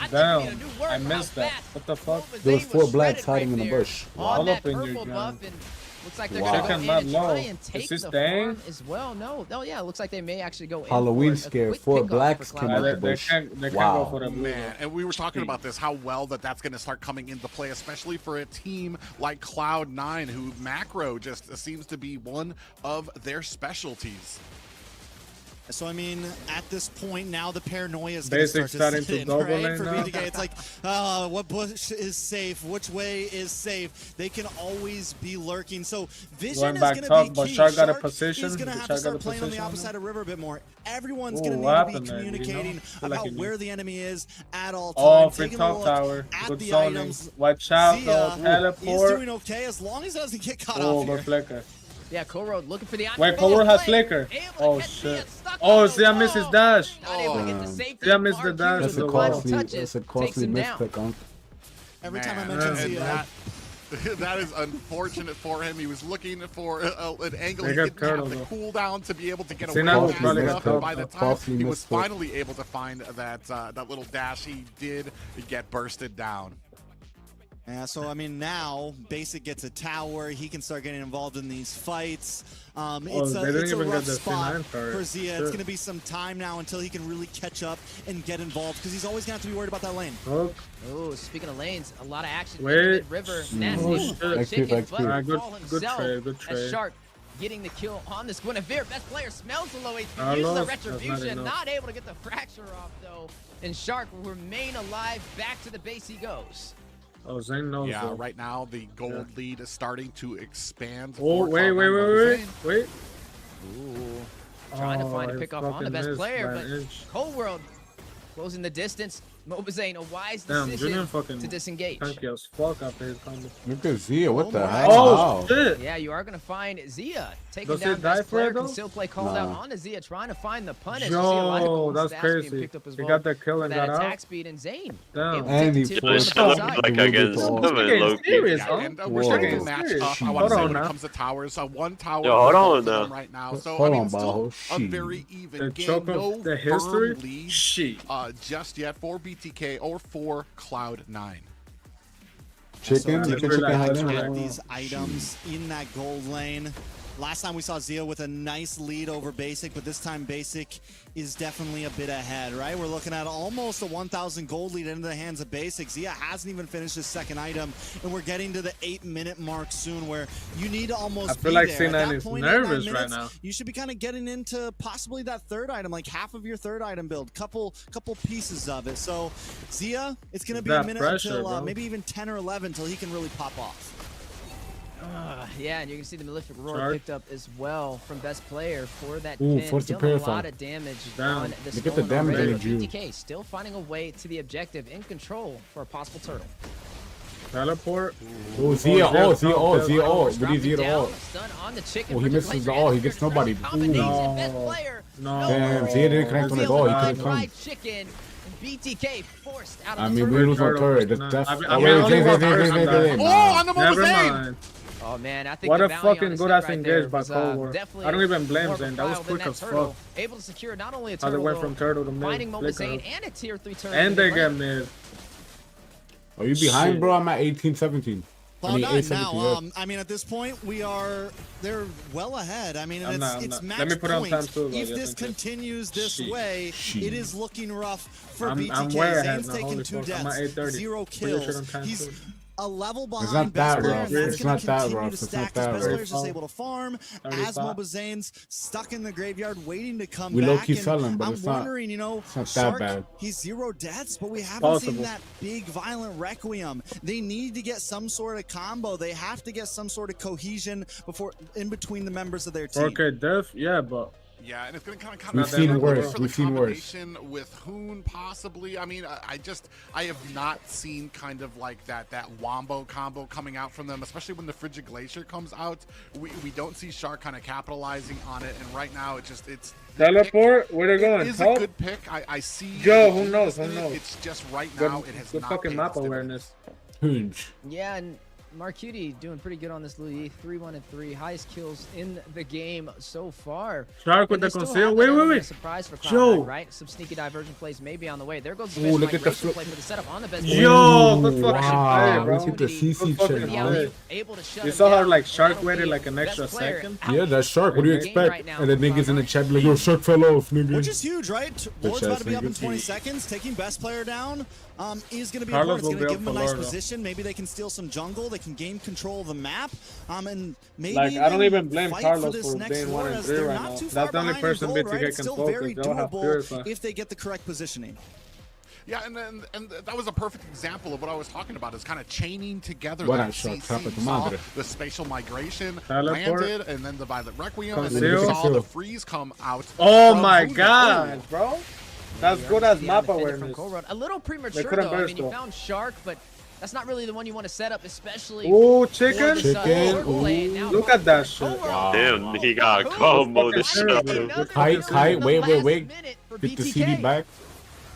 I think Damn, we need a new word I for missed how that. fast What the fuck? Moba There was Zane 4 was blacks shredded hiding right in the there bush. on All that up in your purple gun. buff, and looks like they're Wow. gonna go Chicken in not and try low. and Is take this the dang? farm as well. No, yeah, it looks like they may actually go in Halloween for a scare, quick 4 pickoff blacks for came Cloud9. out the They bush. can't go Wow. for the blue. Man, and we were talking about this, how well that's going to start coming into play, especially for a team like Cloud9, who macro just seems to be one of their specialties. So I mean, at this point now, the paranoia is going to Basic start to starting set to in, double right? lane For now. BTK, it's like, what bush is safe? Which way is safe? They can always be lurking. So vision Going is back going to top, be but key. Shark got a Shark position. is going to Did have Shark to got a start playing on the position on opposite him? side of river a bit more. Everyone's Ooh, going to what need to be happened there? Did he know? communicating Feel like about he knew. where the enemy is at all Oh, times. free Taking a top look tower. at Good the zoning. items. Watch out, Zia though. is Teleport. doing okay as long as it doesn't get caught Oh, off good here. flicker. Yeah, Cole looking for the Wait, Cole has flicker. Oh, shit. Oh, Zia missed his dash. Not able to get the safety. Zia missed the dash. That's to a the wall. costly, touches, that's a takes costly him down. misclick, Unc. Every time I Man, mention and Zia, that is unfortunate for him. He was looking for an angle. They He got didn't turtle, have the though. cooldown to be able to get See, away now with we probably enough. got And by the time costly he was misclick. finally able to find that little dash, he did get bursted down. yeah, so I mean now Basic gets a tower. He can start getting involved in these fights. It's they a, didn't it's a even rough get the spot C9 for it. for Zia. Shit. It's going to be some time now until he can really catch up and get involved because he's always going to have to be worried about that lane. Hook. Oh, speaking of lanes, a lot of action. Wait. River, Oh, nasty. shit. XP, Chicken, XP. but Alright, good- Paul good himself trade, good as trade. Shark getting the kill on this Guinevere. Best player smells the low HP. I Uses the lost. That's not retribution. enough. Not able to get the fracture off though. And Shark will remain alive. Back to the base he goes. Oh, Zane knows. Yeah, though. right now the gold lead is starting to expand. Oh, for wait, Cloud9 wait, wait, Mobile wait, Zane. wait. Ooh. Trying to find a Oh, pick I off on the fucking best missed player, by but an inch. Cold World closing the distance. Mobazane, a wise Damn, decision Julian fucking to disengage. tanky as fuck after his combo. Look at Zia, what the my hell? Oh, Wow. shit. Yeah, you are going to find Zia taking Does down it die best for player. it, though? Can still play called out Nah. on Zia, trying to find the punish. You see a lot of Yo, gold that's stats being crazy. picked up as He well got the kill for and that got attack out. speed, and Zane Damn. able to And take he the tip forced on the it. side. like Moved it against to all. them This low game's serious, Yeah, huh? and Whoa. we're starting to This match game's up. I serious. want to say Hold when on it now. comes to towers, one tower Yo, hold for on both of them now. right now. So Hold I mean, on, still Bajo. a Shit. very even The game. choke No of the history? firm lead Shit. just yet for BTK or for Cloud9. Chicken, So you can taking chicken back hide at in. these items in that gold lane. Last time we saw Zia with a nice lead over Basic, but this time Basic is definitely a bit ahead, right? We're looking at almost a 1,000 gold lead into the hands of Basic. Zia hasn't even finished his second item, and we're getting to the 8-minute mark soon where you need to almost I feel be like there. At C9 that is point, 8, 9 nervous right minutes, now. You should be kind of getting into possibly that third item, like half of your third item build, couple pieces of it. So Zia, it's going to be a That minute pressure, until bro. maybe even 10 or 11 until he can really pop off. Yeah, and you can see the Malefic Roar Shark. picked up as well from best player for that Ooh, pin. force the Dealing a purify. lot of damage Damn. on this Look at the Stolen damage already, on the but Jew. BTK still finding a way to the objective in control for a possible turtle. Teleport. Oh, Zia, Oh, oh, Zia, oh, Zia, oh. What Dropping is Zia, down, oh. stun on the chicken. Oh, he Richard misses Glacier the all. He answers, gets nobody. combination, No. best player. No. Damn, Zia didn't connect on the goal. He Revealing couldn't come. fried chicken. BTK forced out of I the mean, we turret. lose on turret. Nah, That's I mean, oh, only wait, one person died. Oh, on the Never Mobazane! mind. Oh man, I think What the a bounty on fucking his good head ass right engage there by was, Cold War. definitely I don't even blame more of a Zane. That was trial than quick as turtle. fuck. Able to secure not only a How they turtle, went from turtle to finding mid. Mobazane flicker. and a tier 3 turtle. And in they the get lane. mid. Are you behind, Shit. bro? I'm at 18-17. I mean, Cloud9 8-17. now. yeah. I mean, at this point, they're well ahead. I mean, and I'm it's not. match Let me put on point. time too, though, If just this in case. continues this Shit. way, Shit. it is looking rough for I'm BTK. way ahead Zane's now, taking holy 2 fuck. I'm at deaths, 8:30. 0 Pretty sure kills. I'm time He's too. a level behind not best that player, rough. and that's It's going not to that continue rough. to It's stack not as that best rough. player's just able to farm, as 35. Mobazane's stuck in the graveyard waiting to come We back. low-key and sell him, but I'm it's not- wondering, you know, it's not that Shark, bad. he's 0 deaths, but we haven't Possible. seen that big violent requiem. They need to get some sort of combo. They have to get some sort of cohesion before in between the members of their team. Okay, def, yeah, but Yeah, and it's going to kind We've of seen looking worse. for the We've seen worse. combination with Hoon possibly. I mean, I have not seen kind of like that wombo combo coming out from them, especially when the Frigid Glacier comes out. We don't see Shark kind of capitalizing on it, and right now it's teleport. Where they going? It is a Top? good pick. I see. Yo, the who knows? Who genius in it. knows? It's just right Good, now it has good not fucking paid map its dividends. awareness. Huge. Yeah, and Marcuti doing pretty good on this Louis. 3-1-3, highest kills in the game so far. Shark with And the they still conceal. have Wait, that wait, element wait. of surprise for Joe. Cloud9, right? Some sneaky diversion plays may be on the way. There goes the Ooh, best look at the migration flip. play for the setup on the best Yo, player. good fucking Wow, play, bro. look at the CC Good fucking check. Yeah, play. able to shut You him saw how down. like Shark That'll waited be like an best extra player second? out Yeah, that's Shark. What do you in the game expect? right now And then for niggas in the Cloud9. chat be like, yo, Shark fell off, nigga. Which is huge, right? Lord's Bitch about ass to be up in niggas. 20 seconds. Taking best player down is going to be Carlos important. It's will going to be give up them a for nice Lord, though. position. Maybe they can steal some jungle. They that can gain control of the map. And maybe Like, I don't even blame fight Carlos this for next being Lord 1 and as 3 they're right not now. too That's far the only behind in person gold, BTK right? It's can still focus. very They'll have doable Purify. if they get the correct positioning. Yeah, and that was a perfect example of what I was talking about, is kind of chaining together Buena that shot, CC. trapa tu You saw madre. the spatial migration Teleport. landed, and then the Violet Requiem, and then Conceal. you saw the Conceal. freeze come out. Oh from my Hunan. god, bro. That's good as map From awareness. Cold Road. A little premature couldn't though. I burst mean, he though. found Shark, but that's not really the one you want to set up, especially. Ooh, for chicken. this, Chicken, Lord play. And now Look at that Cold shit. Road. Wow. Damn, he got combo the shit out of him. Another Kite, kill kite, in the wait, last wait. minute for Get the BTK. CD back.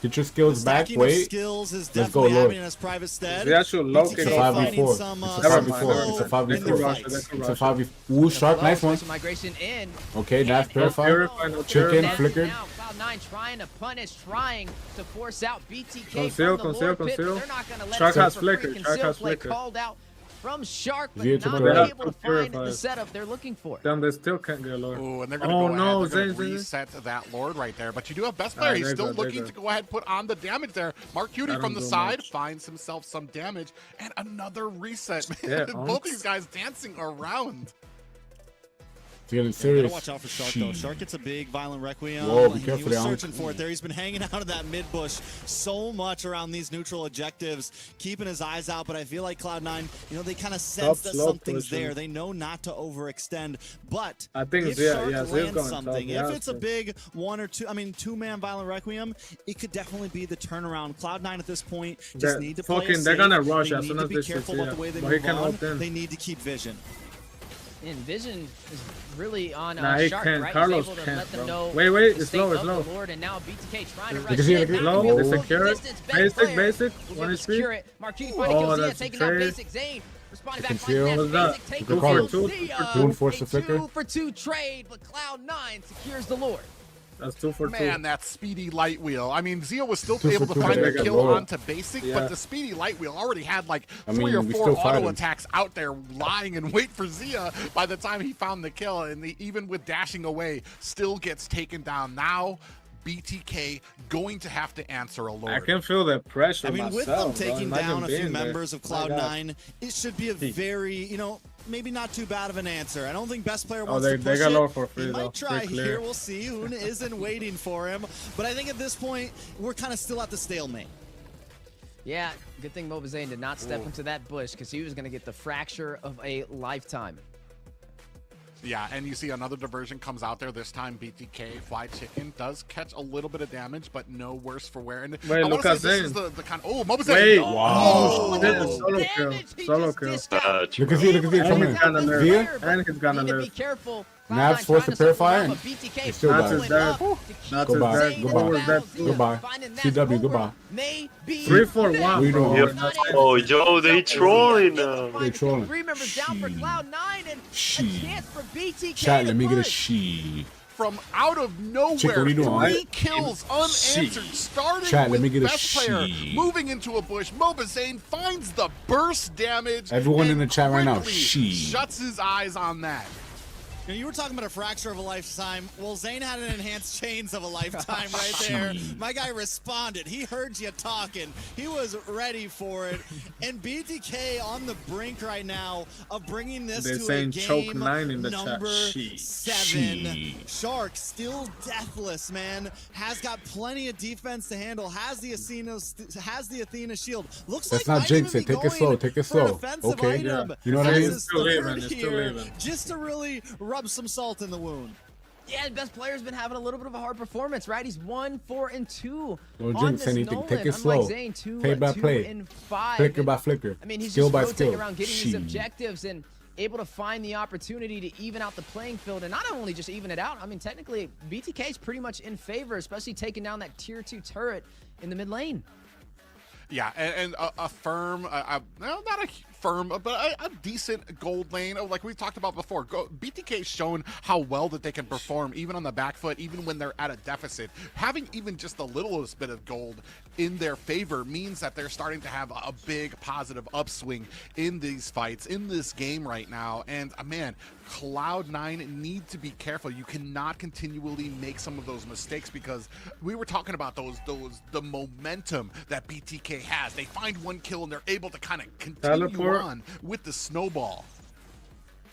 Get your skills back. Stacking of Wait. skills is Let's go, definitely Lord. happening in his private stead. The actual low BTK kick. It's a 5v4. finding It's some, a some 5v4. flow It's a 5v4. in their Rush, fights. that's a It's a rush. 5v. Ooh, shark, Below, nice one. special migration in. Okay, that's No purified. Purify, no Chicken, Purify. flickered. Now, Cloud9 trying to punish, trying to force out BTK Conceal, from the conceal, Lord pit, but conceal. they're not going to let Shark it go has for flickered, free. Shark Conceal has play flickered. called out from Shark, but Zia to not the being right. able to find the Purifies. setup they're looking for. Damn, they still can't get Lord. Ooh, and they're going to Oh, go no, ahead. They're going Zane, to Zane. reset that Lord right there. But you do have best player. He's they're still good, they're looking good. to go ahead and put on the damage there. Mark Cutie I from don't the do side much. finds himself some damage. And another reset. Yeah, Both these guys dancing around. It's getting Gotta serious. watch out for Shark though. Shark gets a big violent requiem. Whoa, be He careful was there, Unc. searching for it there. He's been hanging out of that mid bush so much around these neutral objectives, keeping his eyes out. But I feel like Cloud9, you know, they kind of sense that slow something's pushing. there. They know not to overextend. But I think if Zia, Shark yeah, Zia's lands going something, top, if yeah, it's a so- big two-man violent requiem, it could definitely be the turnaround. Cloud9 at this point just They're need to play it fucking- they're safe. gonna rush They as need soon to as be they see careful Zia. about the way they But he move can on. ult in. They need to keep vision. And Vision is really on Nah, he Shark, can't. right? Carlos He's able to can't, let them bro. know Wait, the it's state low, it's of low. the Lord, and now BTK trying to You rush can see it, in. look, Not low. gonna They be able to secure it. distance. Best Basic, player basic. will be One able to HP. secure it. Mark Cutie finding Oh, kills Zia, that's taking a out trade. Basic. Zane responding back, Conceal. finding What's that that? Basic take Good the call. kill. Two Zia, for two and force the a flicker. 2-for-2 trade, but Cloud9 secures the Lord. That's 2 for 2. Man, that speedy light wheel. I mean, Zia was still 2 for able to 2 find there, the good kill lord. onto basic, Yeah. but the speedy light wheel already had like I 3 mean, or we 4 still fight auto him. attacks out there lying in wait for Zia by the time he found the kill. And even with dashing away, still gets taken down. Now, BTK going to have to answer a I Lord. can feel the pressure I mean, with myself, them bro. taking Imagine down a few being there. members of My God. Cloud9, it should be a very, you know, maybe not too bad of an answer. I don't think best player Oh, wants they to push got it. low for free, He though. might try Pretty clear. here. We'll see. Hoon isn't waiting for him. But I think at this point, we're kind of still at the stalemate. Yeah, good thing Mobazane did not step into that bush because he was going to get the fracture of a lifetime. Yeah, and you see another diversion comes out there. This time, BTK Fly Chicken does catch a little bit of damage, but no worse for wear. And Wait, I look wanna at say this is Zane. the kind of Mobazane. Wait, Oh, wow. Damage Solo kill. he Solo just kill. dished out. Look at Zia, look at Zia Able to coming. he's gonna take nerf. Zia? out the And he's gonna Need to nerf. be careful. Nav's Cloud9 forced trying to purify settle down, and but BTK he's still following dead. Nats is dead. up to keep Nats is Goodbye. dead. Zane Goodbye. Goodbye. down. Zia Goodbye. finding that CW, forward goodbye. may be 3 for fixed. 1, What you bro. doing? Not Oh, able Joe, they to trolling find now. the They trolling. 3 members down for She. Cloud9 and She. a chance for BTK Chat, to let me get a push. she. from out of nowhere, Chick, what are you doing? 3 kills unanswered, starting Chat, let with me get a best player, she. moving into a bush. Mobazane finds the burst damage. Everyone and in the chat right now, quickly she. shuts his eyes on that. You know, you were talking about a fracture of a lifetime. Well, Zane had an enhanced chains of a lifetime right there. My guy responded. He heard you talking. He was ready for it. And BTK on the brink right now of bringing this They're to a saying choke game 9 in the chat. number She. 7. Shark still deathless, man. Has got plenty of defense to handle. Has the Athena shield. Looks Let's like not might jinx even it. be Take it going slow. Take it for a slow. defensive Okay. item. Yeah. You know what I As mean? his Still leaving, third it's still here, leaving. just to really rub some salt in the wound. Yeah, and best player's been having a little bit of a hard performance, right? He's 1-4-2 Don't on jinx this anything. Nolan. Take it Unlike slow. Zane, 2 Play by play. and 5. Flicker by flicker. I mean, he's Skill just by rotating skill. around getting She. these objectives and able to find the opportunity to even out the playing field. And not only just even it out, I mean, technically, BTK is pretty much in favor, especially taking down that tier 2 turret in the mid lane. Yeah, and a firm, well, not a firm, but a decent gold lane. Like we've talked about before, BTK's shown how well that they can perform, even on the back foot, even when they're at a deficit. Having even just the littlest bit of gold in their favor means that they're starting to have a big positive upswing in these fights, in this game right now. And man, Cloud9 need to be careful. You cannot continually make some of those mistakes because we were talking about the momentum that BTK BTK has. They find one kill and they're able to kind of continue Teleport. on with the snowball.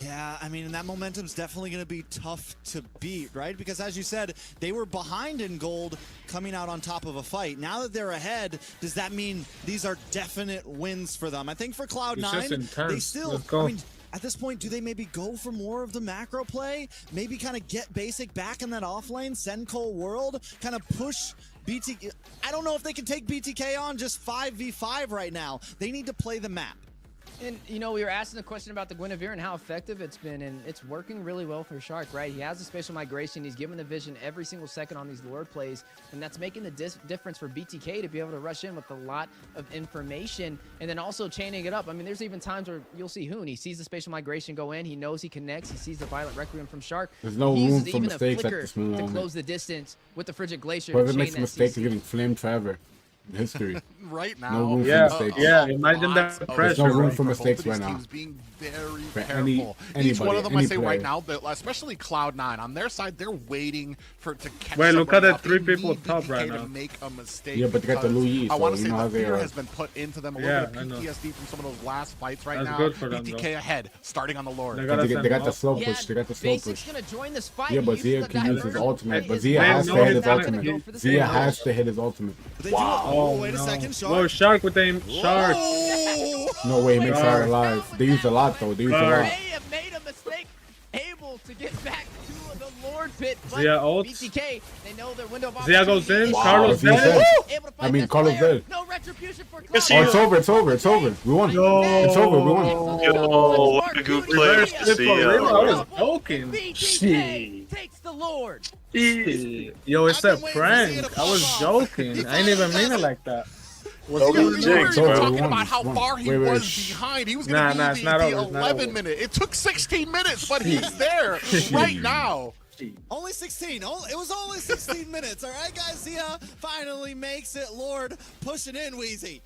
Yeah, I mean, and that momentum's definitely going to be tough to beat, right? Because as you said, they were behind in gold coming out on top of a fight. Now that they're ahead, does that mean these are definite wins for them? I think for Cloud9, they still, I mean, at this point, do they maybe go for more of the macro play? Maybe kind of get Basic back in that offlane, send Cole World, kind of push BTK. I don't know if they can take BTK on just 5v5 right now. They need to play the map. And, you know, we were asking a question about the Guinevere and how effective it's been, and it's working really well for Shark, right? He has the spatial migration. He's given the vision every single second on these Lord plays, and that's making the difference for BTK to be able to rush in with a lot of information and then also chaining it up. I mean, there's even times where you'll see Hoon. He sees the spatial migration go in. He knows he connects. He sees the Violent Requiem from Shark. There's no he room uses for even mistakes a at flicker this to moment. close the distance with the Frigid Glacier. Whoever to makes a chain that mistake is CC. getting flamed forever in history. Right now, No room for Yeah, mistakes. yeah. Imagine that Lots of There's no pressure. room Right? for mistakes both right of these now. teams being very For careful. Each anybody, one of them, I any say right player. now, especially Cloud9, on their side, they're waiting to catch. Wait, look somebody at the up. three They people need top BTK right to now. make a mistake. Yeah, but they got the because Louis, I want so to you say know how the they fear are. has been put into them. A Yeah, little bit I know. of PTSD from some of those last fights right That's now. good for them, BTK ahead, starting on the Lord. They They gotta got, send they got them the up. slow Yeah, push. They got the slow Basic's push. gonna join this fight. Yeah, but He Zia uses the can use his diversion. ultimate. But It's Zia not has gonna to hit his go ultimate. for the Zia same has goal. to hit his ultimate. But they do Oh, wait a no. second, Shark. Whoa, Shark with aim. Shark. Oh! No way he makes Shark. her alive. They used a lot though. They used a Shark. lot. May have made a mistake, able to get back to the Lord pit. But Zia ults. BTK, they know their window of Zia goes opportunity in. is Wow, Carlos Zia dead. dead. able to I find mean, this Carlos player. dead. No retribution for Yes, Cloud9. Oh, it's over. It's over. It's over. We won. No. It's over. We won. Yo, what a good player Reverse to flip see. for real. I was Yeah. joking. BTK takes the Lord. Yo, it's a prank. I was joking. I didn't even mean it like that. What's Oh, We going were Jinx, on? bro. talking One, about how one. far he Wait, was shh. behind. He was Nah, going nah, to it's be not the over, it's not 11 over. minute. It took 16 minutes, but he's there right now. Only 16. It was only 16 minutes. All right, guys. Zia finally makes it. Lord, push it in, Wheezy.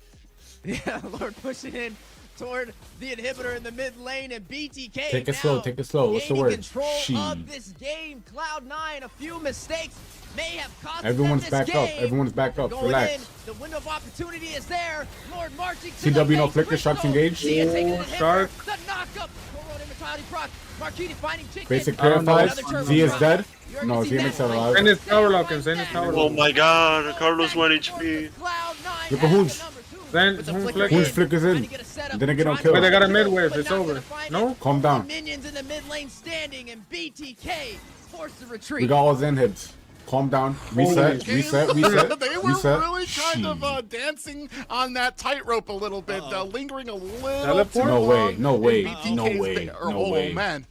Yeah, Lord pushing in toward the inhibitor in the mid lane, and BTK Take it now slow, take it slow. What's the gaining word? control She. of this game. Cloud9, a few mistakes may have cost them Everyone's this back up. game. Everyone's back up. Going Relax. in, the window of opportunity is there. Lord marching to CW the no base. flicker, Sharks Crystal, engaged. Zia taking Oh, the inhibitor, Shark. the knockup. World immortality proc. Marquini finding Chicken. Basic I don't know. clarifies. Another turbo Zia's drop. dead. You already No, see Zia that makes her fight. alive. Zen is tower locking. Zen is tower Oh locking. my god, Carlos 1 HP. Cloud9 Look at Hoons. Then with the Hoons flicker flicker. Hoons in, flickers trying in. to get a setup, Didn't get no trying to kill. But they got a find mid it, wave. but It's not over. gonna find No? it. Calm down. Minions in the mid lane standing, and BTK forced to retreat. We got all Zen hits. Calm down. Reset. Game- Reset. Reset. They were Reset. really kind of Shit. dancing on that tightrope a little bit, lingering a little Teleport? too No way, long no in way, BTK's no way, or, no oh, way. man.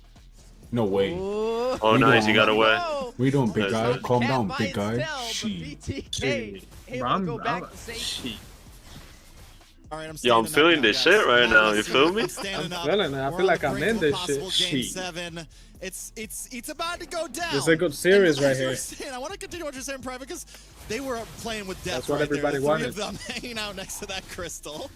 No way. Ooh. Oh, We nice, don't. he got away. We doing, big guy. Nice. Calm Cat down, by big guy. itself, but Shit. BTK able to go back to safety. All right, I'm Yo, I'm standing up feeling now, this guys. shit right now, you Let's feel see. me? I'm standing I'm up. feeling it. I We're feel on like the I'm brink in of a this possible shit. Game Shit. 7. It's about to go down. This is a good series And right as you were here. saying, I want to continue what you're saying, Private, because they were playing with depth That's what right there. everybody The three wanted. of them hanging out next to that crystal.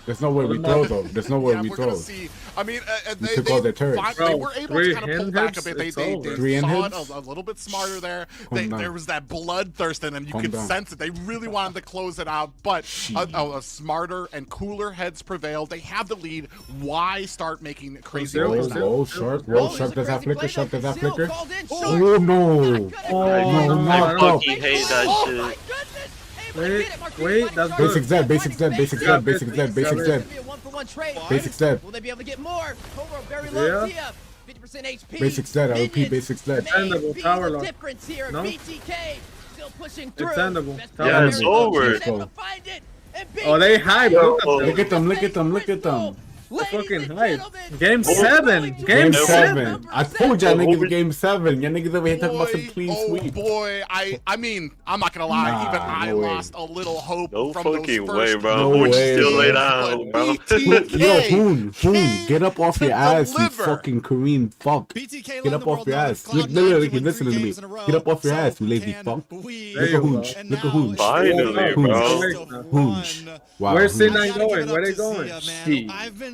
There's nowhere we throw though. There's nowhere Yeah, we we're throw. gonna see. I mean, We took all their turrets. They Bro, were able three to kind of pull hand back a hits, bit. They it's over. Three hand saw it hits? a little bit smarter there. Calm down. There was that bloodthirst in them. You Calm could down. sense it. They really wanted to close it out, but a smarter and cooler heads prevailed. They have the lead. Why start making crazy Zero, plays Whoa, now? whoa, Shark, Oh, whoa, here's Shark a does that crazy flicker, play Shark does by that Zil, flicker. called in. Oh no! Oh, I no, not no. up. fucking hate that Oh shit. my goodness! Able to Wait, get it. Marquini wait, finding that's Shark. good. Basic Z, basic Z, basic Z, Yeah, basic Z, basic It's Z. gonna be a 1-for-1 trade. Basic Z. Will they be able to get more? Cobra very low. Yeah. Tia, 50% HP. Basic Z, I repeat, Minions basic Z. may Extendable be tower the lock. difference here. No? BTK still pushing through. Extendable. Best Tower Yeah, player it's very low. over. She's able to find it. And Oh, they hype. Look at Yo. them. Look at them, look at them, look at them. Fucking hype. Game 7. Game Game 7. 7. I told y'all niggas game 7. Y'all niggas over here talking about some Boy, clean oh sweep. boy, I mean, I'm not gonna lie. Nah, even I no way. lost a little hope No from those fucking first way, bro. No Hoon way. still lay games, down, but bro. BTK Yo, Hoon, came get up off to your ass, you deliver. fucking Korean fuck. BTK Get letting up the off world your know ass. that Look, Cloud9 look, can win listen 3 to me. games in a row. Get up off your So ass, you lazy can fuck. we. Look at Hoonch. And Look at now Hoonch. Finally, it's bro. best of Hoonch. one. Wow. Where's Hoonch. C9 I gotta going? give it Where up they to going? Zia, man. Shit. I've been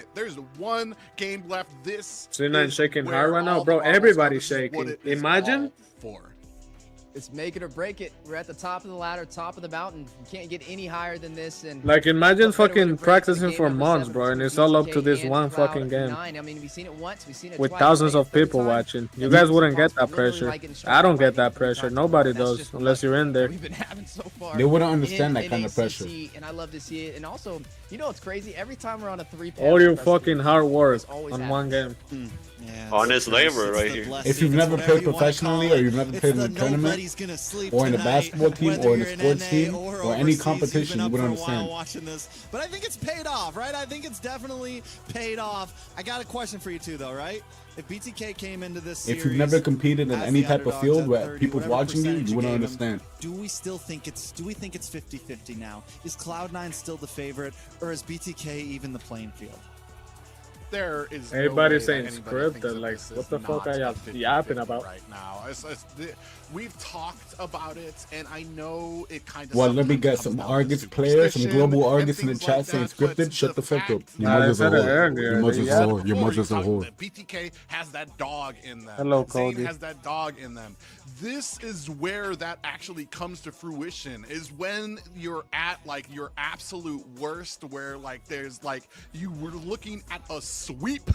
it. There's one game left. This C9 is shaking where hard right now, all bro. the marbles Everybody's come. This is what shaking. it is Imagine. all for. It's make it or break it. We're at the top of the ladder, top of the mountain. You can't get any higher than this. And Like, imagine what better way to fucking break the practicing game for number months, 7 bro, and between it's all up BTK to this and one fucking Cloud9. game. I mean, we've seen it once, we've seen it With twice, thousands right? of Third people time. watching. You And guys this wouldn't get boss that literally pressure. like getting I don't struck get by that the pressure. time. Nobody That's does, just the unless you're in there. We've been having so far. They wouldn't understand that in kind of pressure. NACT, and I love to see it. And also, you know what's crazy? Every time we're on a 3-panel, All your especially, fucking hard work this always on happens. one game. Yeah, Honest labor right here. If you've never played professionally or you've never played in a tournament or in a basketball team or in a sports team or any competition, you would understand. Watching this, but I think it's paid off, right? I think it's definitely paid off. I got a question for you too, though, right? If BTK came into this series, If you've never competed in as any the type of underdogs field at where 30, people's whatever watching you, percentage you wouldn't gave understand. them, do we think it's 50-50 now? Is Cloud9 still the favorite, or is BTK even the playing field? There is Everybody's no saying way that anybody scripted, thinks that like, this what is the fuck not are a y'all 50-50 yapping about? right now? We've talked about it, and I know it kind of. Well, let me get some Argus players, some global Argus in the chat saying scripted. Shut the fuck up. Your mother's a whore. Your mother's a whore. Your mother's a whore. BTK has that dog in them. Hello, Zayn Cody. has that dog in them. This is where that actually comes to fruition, is when you're at like your absolute worst, where like there's like you were looking at a sweep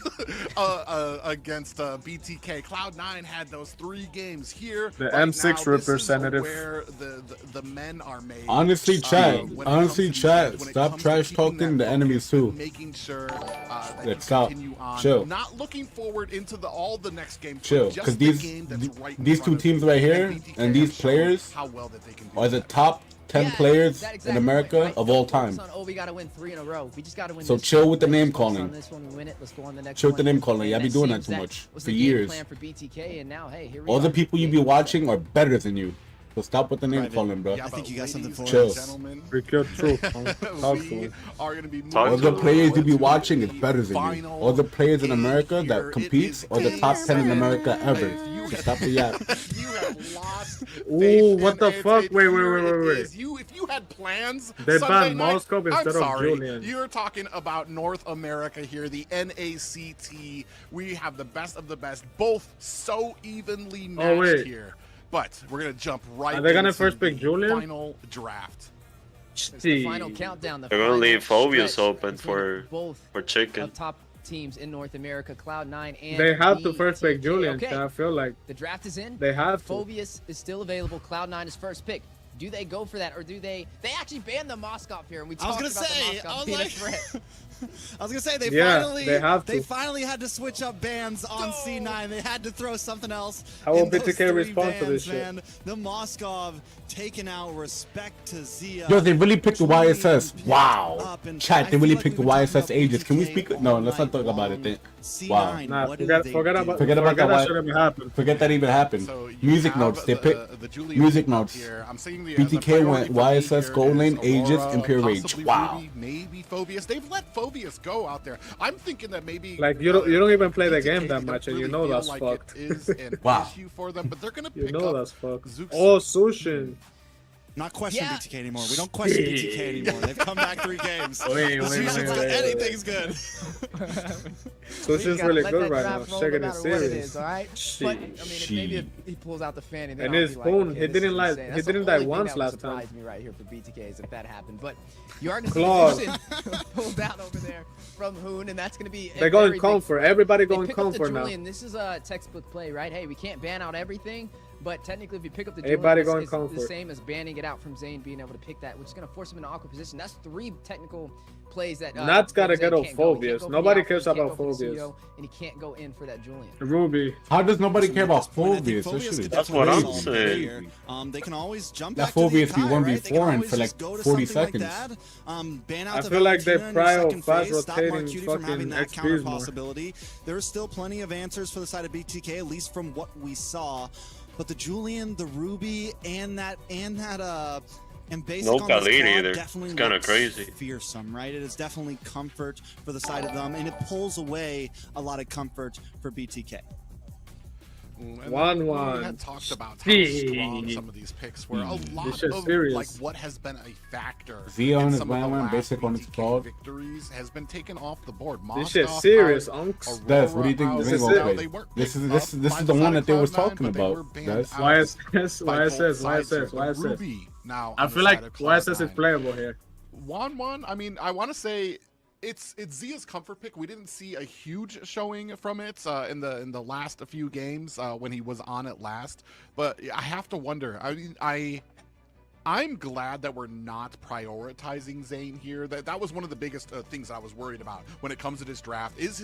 against BTK. Cloud9 had those 3 games here. The Right M6 now, this is representative. where the men are made. Honestly, chat. When it Honestly, comes to chat. these games, when it Stop comes to trash keeping talking that the enemies focus and too. making sure that Yeah, you stop. continue on. Chill. Not looking forward into all the next games. Chill, just because the these game that's right in these front two of teams you. right here BTK and have these shown players how well that they can do are the that. top 10 Yeah, players that in exact America point, right? of Don't all focus time. on, oh, we gotta win 3 in a row. We just gotta win. So this chill one. with the Let's name focus on calling. this one, we win it. Let's go on the next Chill with the one. name calling. And Y'all be that doing that seems too that much was for the game years. plan for BTK, and now, hey, here we All are. the people you be watching are better than you. So stop with the name calling, bro. Yeah, I think you got something for Chill. us. Gentlemen, Recure truth. Talk to we him. are going to be Talk All to the them. players you be to watching is the better than you. final All the players in game America here. that It competes is are the top 10 in game America 7. ever. If you So stop the yap. You have lost. Ooh, faith what in the it. fuck? It- Wait. here it is. If you had plans, They Sunday banned night, Moscow I'm instead of sorry. Julian. You're talking about North America here, the NACT. We have the best of the best, both so evenly matched wait. here. But we're gonna jump right. Are they gonna into first pick the Julian? Final draft. It's the final countdown. The They're gonna final leave Phobius stretch open between for both chicken. of top teams in North America, Cloud9 and They have to first pick BTK. Julian. Okay, I feel like the draft is in. they have to. Phobius is still available. Cloud9 is first pick. Do they go for that, or do they actually ban the Moskov here? And we I was talked gonna about say, the I Moskov was being like- a threat. I was gonna say they Yeah, finally they have to. finally had to switch up bans on C9. They had to throw something else. How will in those BTK 3 respond to this bans, shit? man. The Moskov taking out respect to Zia. Yo, they really picked the Truly YSS. picked Wow. up, and Chat, I they really feel like picked the we've been talking YSS about ages. Can we BTK speak? No, all let's not night talk about it long. then. C9, Wow. Nah, what do forget they about do? Forget about that that. shouldn't happen. Forget that even happened. So you Music have notes. They the- picked the Julian music up notes. here. I'm saying the BTK priority went for me YSS, here Gold is Lane, Aegis, Aurora, and Pure Rage. possibly Wow. Ruby, maybe Phobius. They've let Phobius go out there. I'm thinking that maybe Like, you don't even play the BTK, game they that don't much, and you really know feel that's like fucked. It is an Wow. issue for them, but they're gonna You pick know up that's fucked. Zooks. Oh, Sushin. Not question Yeah. BTK anymore. We don't question BTK anymore. They've come back 3 games. Wait. Anything's good. Sushin's really good right now. Taking it serious. All right. But I mean, if maybe if he pulls out the fanny, then And I'll his be like, phone, okay, he this didn't is like- insane. he That's the didn't die only thing once that would last time. surprise me right here for BTK is if that happened. But you are going to Claude. see pulled out over there from Hoon, and that's going to be. They're going comfort. Everybody They going pick up the comfort now. Julian. This is a textbook play, right? Hey, we can't ban out everything, but technically, if you pick up the Everybody Julian, going it's the comfort. same as banning it out from Zayn being able to pick that, which is going to force him in an awkward position. That's 3 technical plays that. Nat's gotta Zayn get off can't go. He can't Phobius. go for the Nobody alpha, cares he can't about go for the Phobius. pseudo, and he can't go in for that Julian. Ruby. How does nobody care about At this point, I think Phobius? That shit is could That's what I'm definitely solve saying. here. They can always jump That back to the Phobius be Akai, 1v4 right? They can and always for like just go to 40 something like seconds. that. Ban out I the feel like they Valentina in pry your on second fast phase, stop rotating Mark Cutie from having fucking that XPs counter more. possibility. There's still plenty of answers for the side of BTK, at least from what we saw. But the Julian, the Ruby, and basic No on this Khalid quad either. definitely It's kinda looks crazy. fearsome, right? It is definitely comfort for the side of them, and it pulls away a lot of comfort for BTK. And 1-1. We had talked about how strong some of these picks were. A lot of like what has been a factor Zion in is some of the one last basic on its BTK fault. victories has been taken off the board. This shit serious, unks. Des, what do you think Aurora Zing out. will Now, play? they weren't This picked is up by the one that they side was of Cloud9, talking but they were about. banned Des. out YSS, by both YSS, sides here. YSS, YSS. Ruby now I on feel the like side of YSS is Cloud9. playable here. 1-1. I mean, I want to say it's Zia's comfort pick. We didn't see a huge showing from it in the last few games when he was on it last. But I have to wonder. I mean, I'm glad that we're not prioritizing Zane here. That was one of the biggest things I was worried about when it comes to this draft. Is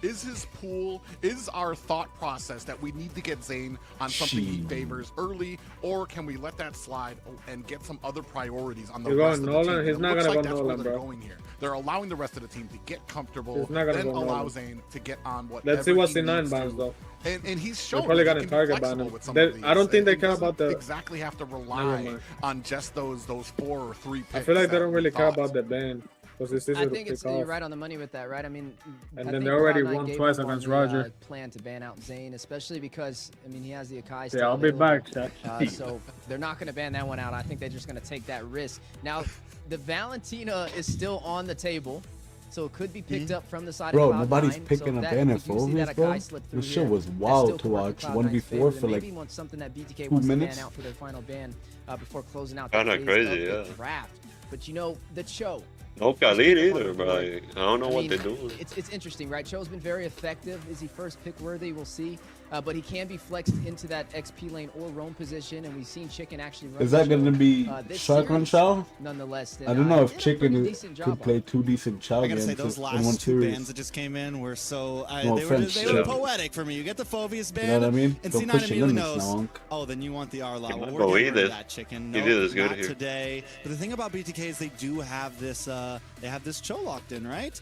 his pool, is our thought process that we need to get Zane on something he favors early, or can we let that slide and get some other priorities on the rest of the team? He's not gonna go Nolan, they're bro. going here. They're allowing the rest of the team to get comfortable, He's not gonna then go allow Nolan. Zane to get on what. Let's see what he C9 needs bans to. though. And he's They showing probably that got he a can be target flexible ban him. with some They- of these. I don't think they It care doesn't about the- exactly have to Never rely mind. on just those 4 or 3 picks. I feel like they that don't we really care thought. about the ban. Because it's easy I to think pick you're off. right on the money with that, right? I mean, And I then think they already Cloud9 won gave twice up on against the, Roger. plan to ban out Zane, especially because I mean he has the Akai. Yeah, still I'll be available. back, chat. So they're not going to ban that one out. I think they're just going to take that risk. Now, the Valentina is still on the table, so it could be picked up from the side Bro, of Cloud9. nobody's picking so up that, banner if you for see this, that bro. Akai slip through This shit here, was that wild still to could work in watch. Cloud9's 1v4 favor. for Then like maybe want something that BTK 2 wants to minutes. ban out for their final ban before closing out Kinda the crazy, yeah. draft. But you know, the Cho. No Khalid either, bro. Like, I don't know I what mean, they're doing. It's interesting, right? Cho's been very effective. Is he first pick worthy? We'll see. But he can be flexed into that XP lane or roam position, and we've seen Chicken actually run. Is that the going to show, be this shotgun series, Chow? Nonetheless, I don't know if did a Chicken pretty decent job could play 2 decent Chow I gotta games say, those in one last 2 series. bans that just came in were so No they offense, were Chow. poetic for me. You get the Phobius ban, You know what I mean? and Don't C9 push your immediately limits knows. now, Unc. Oh, then you want the Arla. He Well, might we're go getting rid of either. that Chicken. He No, did as good not here. today. But the thing about BTK is they do have this. They have this Cho locked in, right?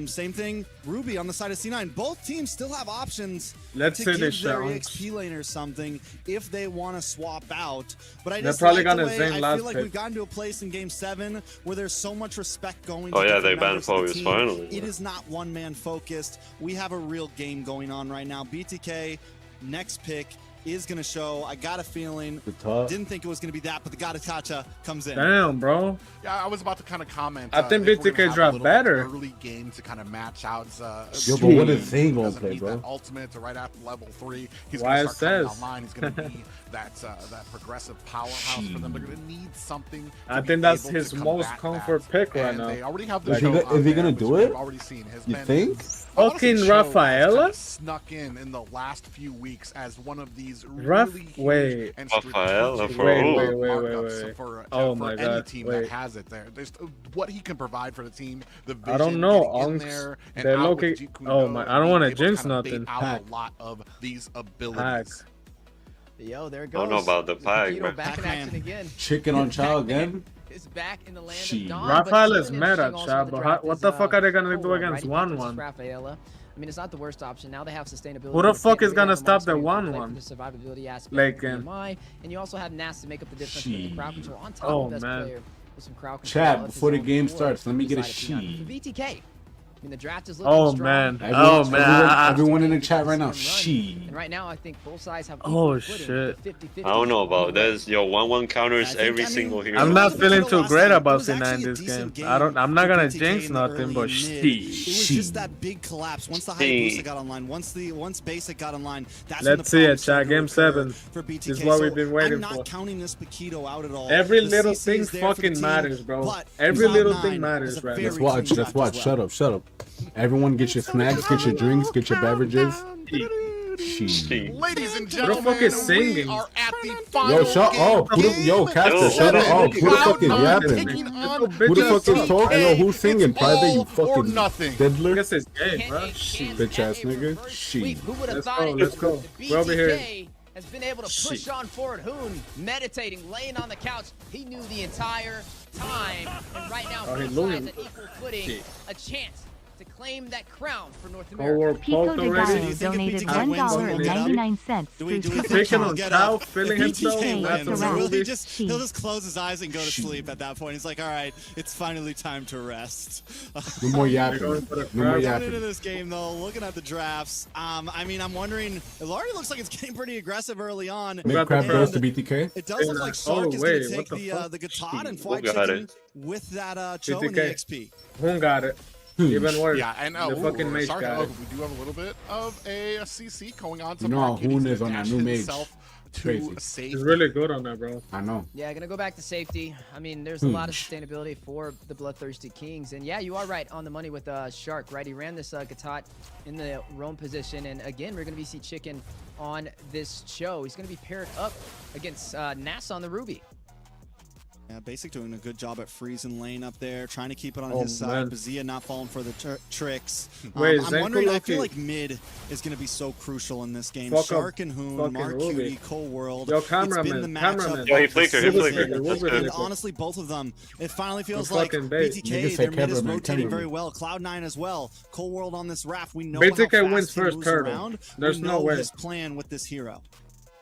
Same thing. Ruby on the side of C9. Both teams still have options. Let's to see give this their shot. EXP lane or something if they want to swap out. But I They're just probably like the gonna way Zane I last feel like pick. we've gotten to a place in Game 7 where there's so much respect going. Oh, to yeah, different they banned members of the Phobius team. finally. It is not one-man focused. We have a real game going on right now. BTK, next pick is going to show. I got a feeling. Didn't think it was going to be that, but the God of Kacha comes in. Damn, bro. Yeah, I was about to kind of comment. I think if we're BTK gonna have a dropped little better. Early game to kind of match out. Yo, but what is Zane gonna doesn't play, need bro? That ultimate to right after level 3. He's Why going to start it coming says. online. He's going to be that progressive powerhouse for them. They're going to need something. I to think be that's able to his combat most comfort that. pick right And now. They already have the Is he show go- on is he there, gonna which do we've it? already seen. Has You been think? Fucking Cho has Rafaela? kinda snuck in the last few weeks as one of these really huge wait. and Rafaela strategic for Wait, who? wait, wait, markups wait. for Oh for my any God, team wait. that has it there. There's what he can provide for the team. The vision, I don't know, getting in Unks. there and They're out with low-key- Jeet Kune oh Do my- and I don't being wanna able to jinx kinda bait nothing. out Pack. a lot of these abilities. Pack. Yo, there it I goes. don't know about the pack, Paquito bro. back in Pac-Man. action again. Chicken on Chow again? Is back in the land She- of Dawn. Rafael but is something mad at interesting also Chad, with the but draft what is, the fuck are they gonna do Cole, against right? He 1-1? purchased Rafaela. I mean, it's not the worst option. Now they have sustainability. Who the They fuck can't is gonna really stop have the a monster 1-1? for the survivability aspect Late of game. BMI, and you also have NACT to make up the difference with the crowd control on top Oh, of the best man. player with some crowd control. Chat, of his before the own game for starts, let me the get a side of P9. she. For BTK, I mean, the draft is looking Oh, strong. man. Everyone, Oh, everyone in the chat right now, And she. right now, I think both sides have Oh, equal footing, shit. 50-50 I don't know about on the way. this. Yo, 1-1 counters every single hero. I'm not feeling too great about It was C9 actually a this game. decent I'm not for gonna BTK jinx in the nothing, early but mid. shit. It was just that big collapse. Once the Hayabusa got online, once Basic got online, that's when the Let's see it, problems started chat. Game to occur 7. for BTK. This is what So we've been waiting I'm not for. counting this Paquito out at all. Every The little CC is thing there for the fucking team, matters, bro. but Every Cloud9 little thing is matters a right very now. Let's watch, clean let's draft watch. as Shut well. up, shut up. Everyone get your snacks, get your drinks, get your beverages. She. Ladies and Who the gentlemen, fuck is singing? we are at the final Yo, shut up. Who the, yo, Caster, shut up. Who the fuck is yapping? taking on Who the fuck is talking? Yo, who's singing? It's Private, you all or fucking nothing. diddler. This is game, bro. Shit. Bitch ass nigga. She. Who would have Let's thought go, it? let's go. The We're over here. BTK has been able to push on forward. Hoon meditating, laying on the couch. He knew the entire time, and right now Oh, he both losing. sides at equal footing, Shit. a chance to claim that crown for North Oh, America. we're Pico poked de already. Gallo donated BTK wins, we'll get up? $1.99 Do we through think Super Taking we'll on get Tao, up? feeling If himself. BTK That's wins, a he'll movie. just close his eyes and go to sleep at that point. He's like, all right, it's finally time to rest. No more Going yapping. for the No more crowd. Coming into yapping. this game, though, looking at the drafts, I mean, I'm wondering, it already looks like it's getting pretty aggressive early on. Big crap goes to And BTK. it does look like Sark is wait, going to what take the the fuck? Guitar and Who Fried got Chicken it? with that Cho and BTK. EXP. Who got it? Even worse. Yeah, and the fucking mage Sark, got it. we do have a little bit of a CC going on. You know how Hoon is on that new mage. Crazy. To safety. He's really good on that, bro. I know. Yeah, gonna go back to safety. I mean, there's a lot of sustainability for the Bloodthirsty Kings. And yeah, you are right on the money with Shark, right? He ran this Gatot in the roam position. And again, we're gonna be see Chicken on this show. He's gonna be paired up against Nass on the Ruby. Yeah, Basic doing a good job at freezing lane up there, trying to keep it on Oh, his side. man. Bazia not falling for the tricks. Wait, I'm Zenko wondering, I Loki- feel like mid is going to be so crucial in this game. Fuck Shark up and Hoon, fucking Mark Ruby. Cutie, Cole World. Yo, It's been the cameraman, matchup cameraman. Yo, he of the flickered, he season. flickered. That's We'll And good. honestly, both of them, it finally feels Good like fucking bait. BTK, Niggas say their mid is cameraman, rotating very cameraman. well. Cloud9 as well. Cole World on this raft. We know BTK how fast wins he first moves turtle. around. There's we no know way. his plan with this hero.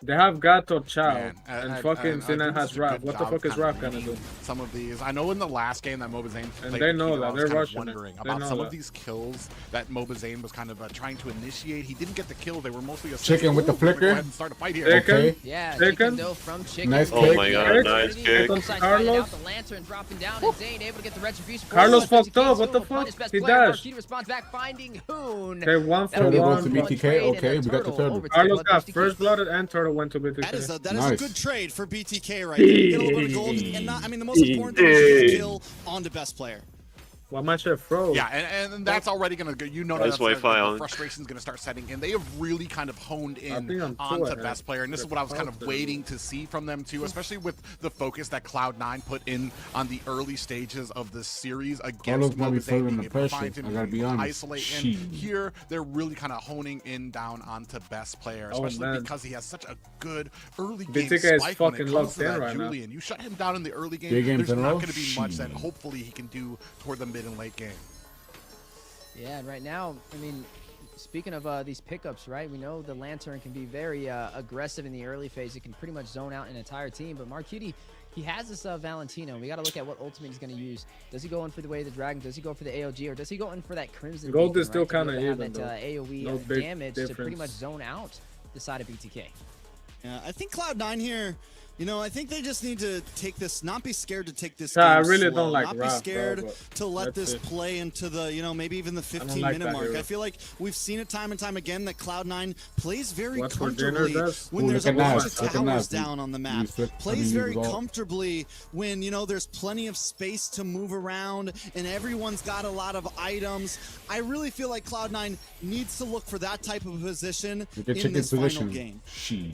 They have Gato Chow Man, and fucking Sinan has Raph. What the fuck is Raph gonna do? Some of these, I know in the last game that Mobazane And played they with know Kilo, that. I was They're kind of rushing it. wondering They about know some that. of these kills that Mobazane was kind of trying to initiate. He didn't get the kills; they were mostly assists. Chicken with the Ooh, we're gonna flicker. Go ahead and start a fight here. Chicken. Okay. Yeah, Chicken. Chicken though from Chicken. Nice Oh kick. my god, Kick. nice kick. Carlos. Out the lantern dropping down, and Zane able to get the retribution. Carlos Forward. fucked up, what the Still will punish fuck? best He player. dashed. Marquita responds back, finding Hoon. Okay, one for That'll be Turtle one. goes to one BTK. trade, and Okay, the we got the turtle. over to Carlos got Bloodthirsty first Kings. blooded and Turtle went to BTK. That is a Nice. good trade for BTK right there. You get a little bit of gold, and not, I mean, the most important thing is to kill on the best player. Well, my shit froze. Yeah, and that's already gonna go. You know Nice that's Wi-Fi the on. frustration's gonna start setting in. They have really kind of honed think in I'm onto too ahead. best player, and this is what I was kind of They're waiting to see from them too, especially with the focus that Cloud9 put in on the early stages of this series Carlos against might be Mobazane, feeling being the able to pressure. find him, I gotta be being able to honest. isolate. Shit. And here they're really kind of honing in down onto best player, Oh, especially man. because he has such a good early game BTK is spike when it fucking comes locked to in that right now. Julian. You shut him down in the early game, Big games there's in a not row? going to be much that Shit. hopefully he can do toward the mid and late game. Yeah, and right now, I mean, speaking of these pickups, right? We know the Lantern can be very aggressive in the early phase. It can pretty much zone out an entire team. But Mark Cutie, he has this Valentino. We got to look at what ultimate he's going to use. Does he go in for the Way of the Dragon? Does he go for the AOG? Or does he go in for that Crimson Gold Beacon, is still right? To be able kinda to have even, that AOE No big damage to pretty difference. much zone out the side of BTK. Yeah, I think Cloud9 here, you know, I think they just need to take this, not be scared to take this Yeah, I game really slow, don't like not be Raph, scared bro, to let that's this it. play into the, you know, maybe even the don't 15-minute like that mark. hero. I feel like we've seen it time and time again that Cloud9 plays very What's for dinner comfortably does? when Ooh, there's look a at bunch that, of look at towers that. down on the map. Use Plays very result. comfortably when, you know, there's plenty of space to move around and everyone's got a lot of items. I really feel like Cloud9 needs to look for that type of position Look at in Chicken's this final position. game. Shit.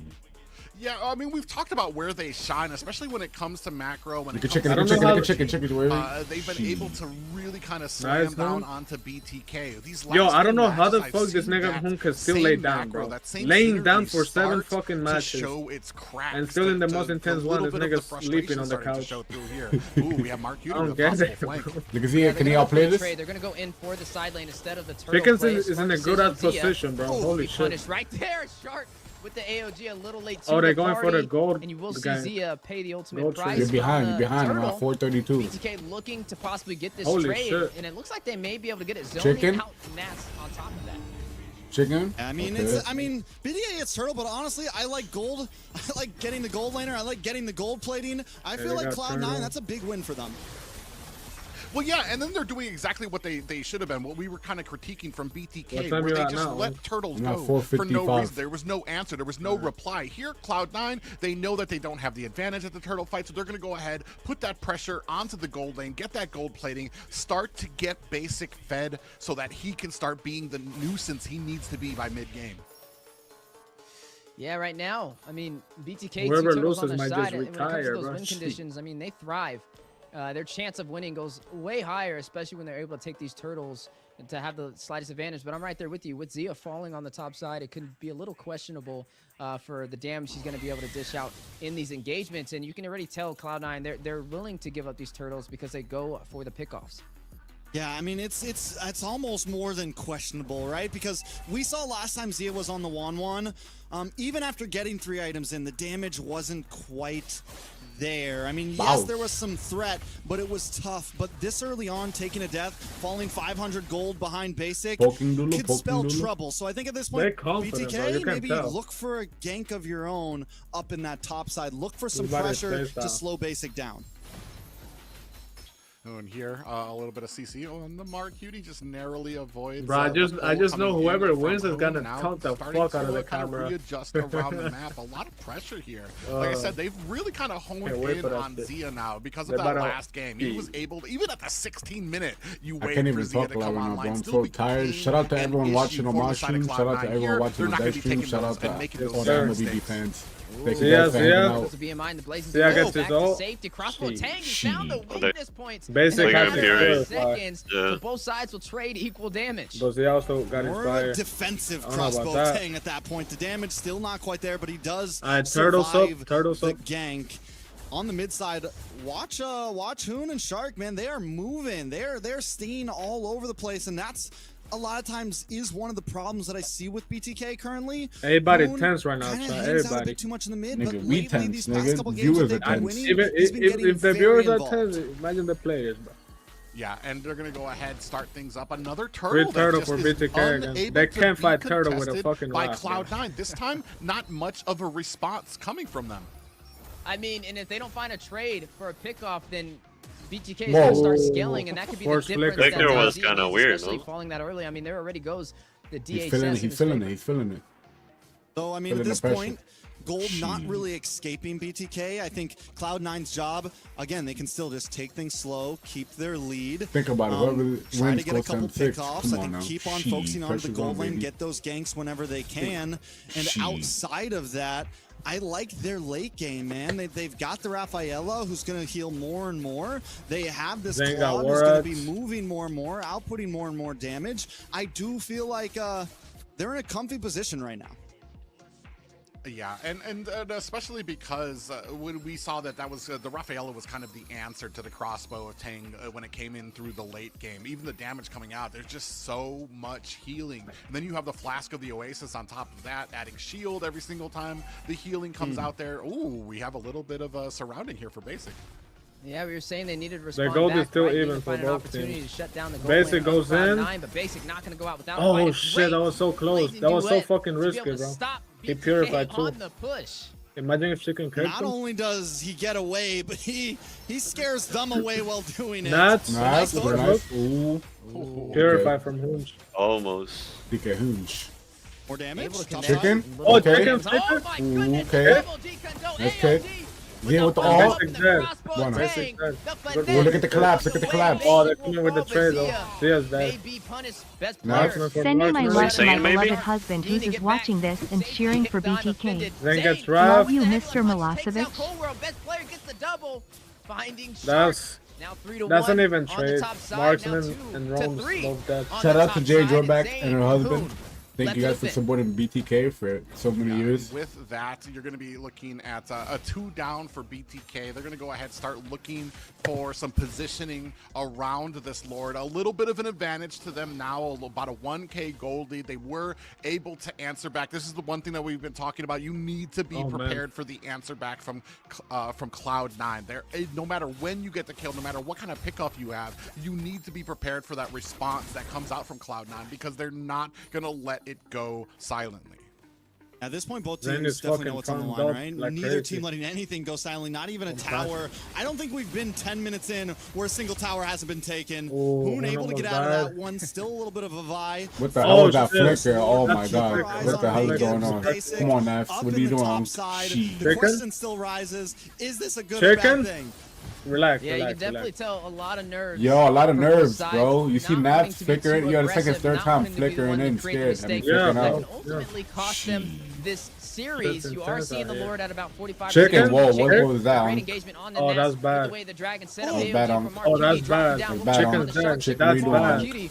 Yeah, I mean, we've talked about where they shine, especially when it comes to macro. When Look it at chicken, comes look to at chicken, chicken, where they've been Shit. able to really kind of slam Nice, down man. onto BTK. These Yo, last I don't few know how the matches, fuck I've this seen nigga that Hun can still same lay down, macro, bro. that same Laying down synergy for 7 start fucking to matches. show its cracks, And still in the most to intense a one, little this bit of nigga's the sleeping on the frustration couch. starting to show through here. Ooh, we have Mark Cutie I don't with a get possible it, flank. bro. Look, can Yeah, he they're outplay gonna go for the this? trade. They're going to go in for the side lane instead of the turtle. Chickens play. is in Smart a good ass decision, Zia. position, bro. Ooh, Holy he shit. punished right there. Shark with the AOG a little late to Oh, they're the going for the party, gold and you will see guy. Zia pay the ultimate Gold price. trade. You're behind, from you're behind, the around turtle. 432. BTK looking to possibly get this Holy trade, shit. and it looks like they may be able to get it zoning Chicken? out Nats on top of that. Chicken? I mean, Okay. it's. I mean, BDA it's turtle, but honestly, I like gold. I like getting the gold laner. I like getting the gold plating. I feel they like got Cloud9, turtle. that's a big win for them. Well, yeah, and then they're doing exactly what they should have been. What we were kind of critiquing from BTK, What time where you they at just now? let turtles I'm at go for no 4:55. reason. There was no answer. There was no reply. Here, Cloud9, they know that they don't have the advantage at the turtle fight, so they're going to go ahead, put that pressure onto the gold lane, get that gold plating, start to get Basic fed so that he can start being the nuisance he needs to be by mid-game. Yeah, right now, I mean, BTK, Whoever two turtles on loses their might just side, and when it comes to retire, those bro. win conditions, I mean, they thrive. Their chance of winning goes way higher, especially when they're able to take these turtles and to have the slightest advantage. But I'm right there with you. With Zia falling on the top side, it could be a little questionable for the damage she's going to be able to dish out in these engagements. And you can already tell Cloud9, they're willing to give up these turtles because they go for the pickoffs. Yeah, I mean, it's almost more than questionable, right? Because we saw last time Zia was on the 1-1, even after getting 3 items in, the damage wasn't quite there. I mean, yes, there was some threat, but it was tough. But this early on, taking a death, falling 500 gold behind basic, could spell trouble. So I think at this point, BTK, maybe look for a gank of your own up in that top side. Look for some pressure to slow basic down. And here, a little bit of CC on the mark. Cutie just narrowly avoids. Bro, I just know whoever wins is gonna count the fuck out of the camera. Readjust around the map. A lot of pressure here. Like I said, they've really kind of honed in on Zia now because of that last game. He was able to, even at the 16-minute, you waited for Zia to come online. I'm so tired. Shout out to everyone watching on my stream. Shout out to everyone watching on their stream. Shout out to all the MLB fans. To be in mind, the Blazing back to safety. Crossbow Tang found the weakness points. Basic seconds, so both sides will trade equal damage. But he also got his fire. Defensive crossbow Tang at that point. The damage still not quite there, but he does survive the gank. On the mid side, watch Hoon and Shark, man. They are moving. They're stealing all over the place, and that's a lot of times is one of the problems that I see with BTK currently. Everybody tense right now, so everybody too much in the mid, nigga, but we lately, tense, these past couple nigga. games Viewers that are they've been tense. winning, If the viewers are tense, imagine the players, bro. Yeah, and they're gonna go ahead, start things up. Another turtle. Great turtle for BTK again. They can't fight turtle with a fucking by rock, Cloud9. This time, not much of a response coming from them. I mean, and if they don't find a trade for a pickoff, then BTK is going to start scaling, and that could be the difference. Flicker was kind of weird, especially no? falling that early. I mean, there already goes the DHS. He's feeling it. So, I mean, at this point, Gold not really escaping BTK. I think Cloud9's job, again, they can still just take things slow, keep their lead. Think about it. Try to get a couple pickoffs. I think keep on focusing on the gold lane, get those ganks whenever they can. And outside of that, I like their late game, man. They've got the Rafaela, who's going to heal more and more. They have this Claude who's going to be moving more and more, outputting more and more damage. I do feel like they're in a comfy position right now. Yeah, and especially because when we saw that was the Rafaela was kind of the answer to the crossbow of Tang when it came in through the late game. Even the damage coming out, there's just so much healing. And then you have the Flask of the Oasis on top of that, adding shield every single time the healing comes out there. Ooh, we have a little bit of a surrounding here for Basic. Yeah, we were saying they needed to respond. The gold back, is still right? even for both teams. teams. To shut down the gold Basic goes in. But Basic not going to go out without oh shit, that was so close. That was so fucking risky, bro. He purified too. On the push. Imagine if she can catch Not only does he get away, but he scares them away while doing it. Nice. Ooh. Purify from Hoonge. Almost. DK Hoonge. More damage. Chicken? Oh, okay. chicken. Oh my goodness. Okay. Okay. Yeah, with the all. Basic dead. Well, look at the collapse. Look at the collapse. Oh, they're coming with the trade though. Zia's dead. Sending my love to my beloved husband who is watching this and cheering for BTK. Then gets Love robbed. you, Mr. Milosevic. That's an even trade. Marksman and Rome's both dead. Shout out to Jay Jorback and her husband. Thank you guys for supporting BTK for so many years. With that, you're going to be looking at a 2 down for BTK. They're going to go ahead and start looking for some positioning around this Lord. A little bit of an advantage to them now, about a 1K gold lead. They were able to answer back. This is the one thing that we've been talking about. You need to be prepared for the answer back from Cloud9. No matter when you get the kill, no matter what kind of pickoff you have, you need to be prepared for that response that comes out from Cloud9 because they're not going to let it go silently. At this point, both teams definitely know what's on the line, right? Neither team letting anything go silently, not even a tower. I don't think we've been 10 minutes in where a single tower hasn't been taken. Hoon able to get out of that one, still a little bit of a vi. What the hell is that flicker? Oh my god. What the hell is going on? Come on, Naf. What are you doing? The question still rises, is this a good or bad thing? Relax, yeah, you can definitely tell a lot of nerves. Yo, a lot of nerves, bro. You see Naps flickering. Yo, the second, third time flickering in, scared. I mean, flickering out. Ultimately cost them this series. You are seeing the Lord at about 45%. Chicken, whoa, what was that? Oh, that's bad. The way the Dragon set up Oh, that's bad. Chicken's dead. That's bad.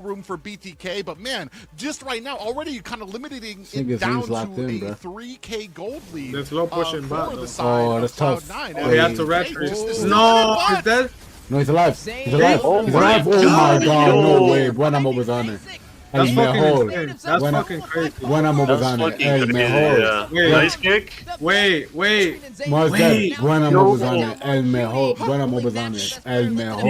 wiggle room for BTK, but man, just right now, already kind of limiting think it his down knees to locked in, a bro. 3K gold lead. There's low pushing back, for though. the side Oh, of that's tough. Cloud9. Oh, he has to red Hey, freeze. just No, but- he's dead. No, he's alive. He's Zane. alive. Oh He's my alive. Oh my God, god, no yo. way. Buen amo was on it. El That's fucking mejor. insane. That's Buena- fucking crazy. Buena That's Mobazane. fucking El crazy. mejor. Yeah. Wait. Nice kick. Wait. Más Wait. Buena Yo. Mobazane. El mejor. Buena Mobazane. El mejor.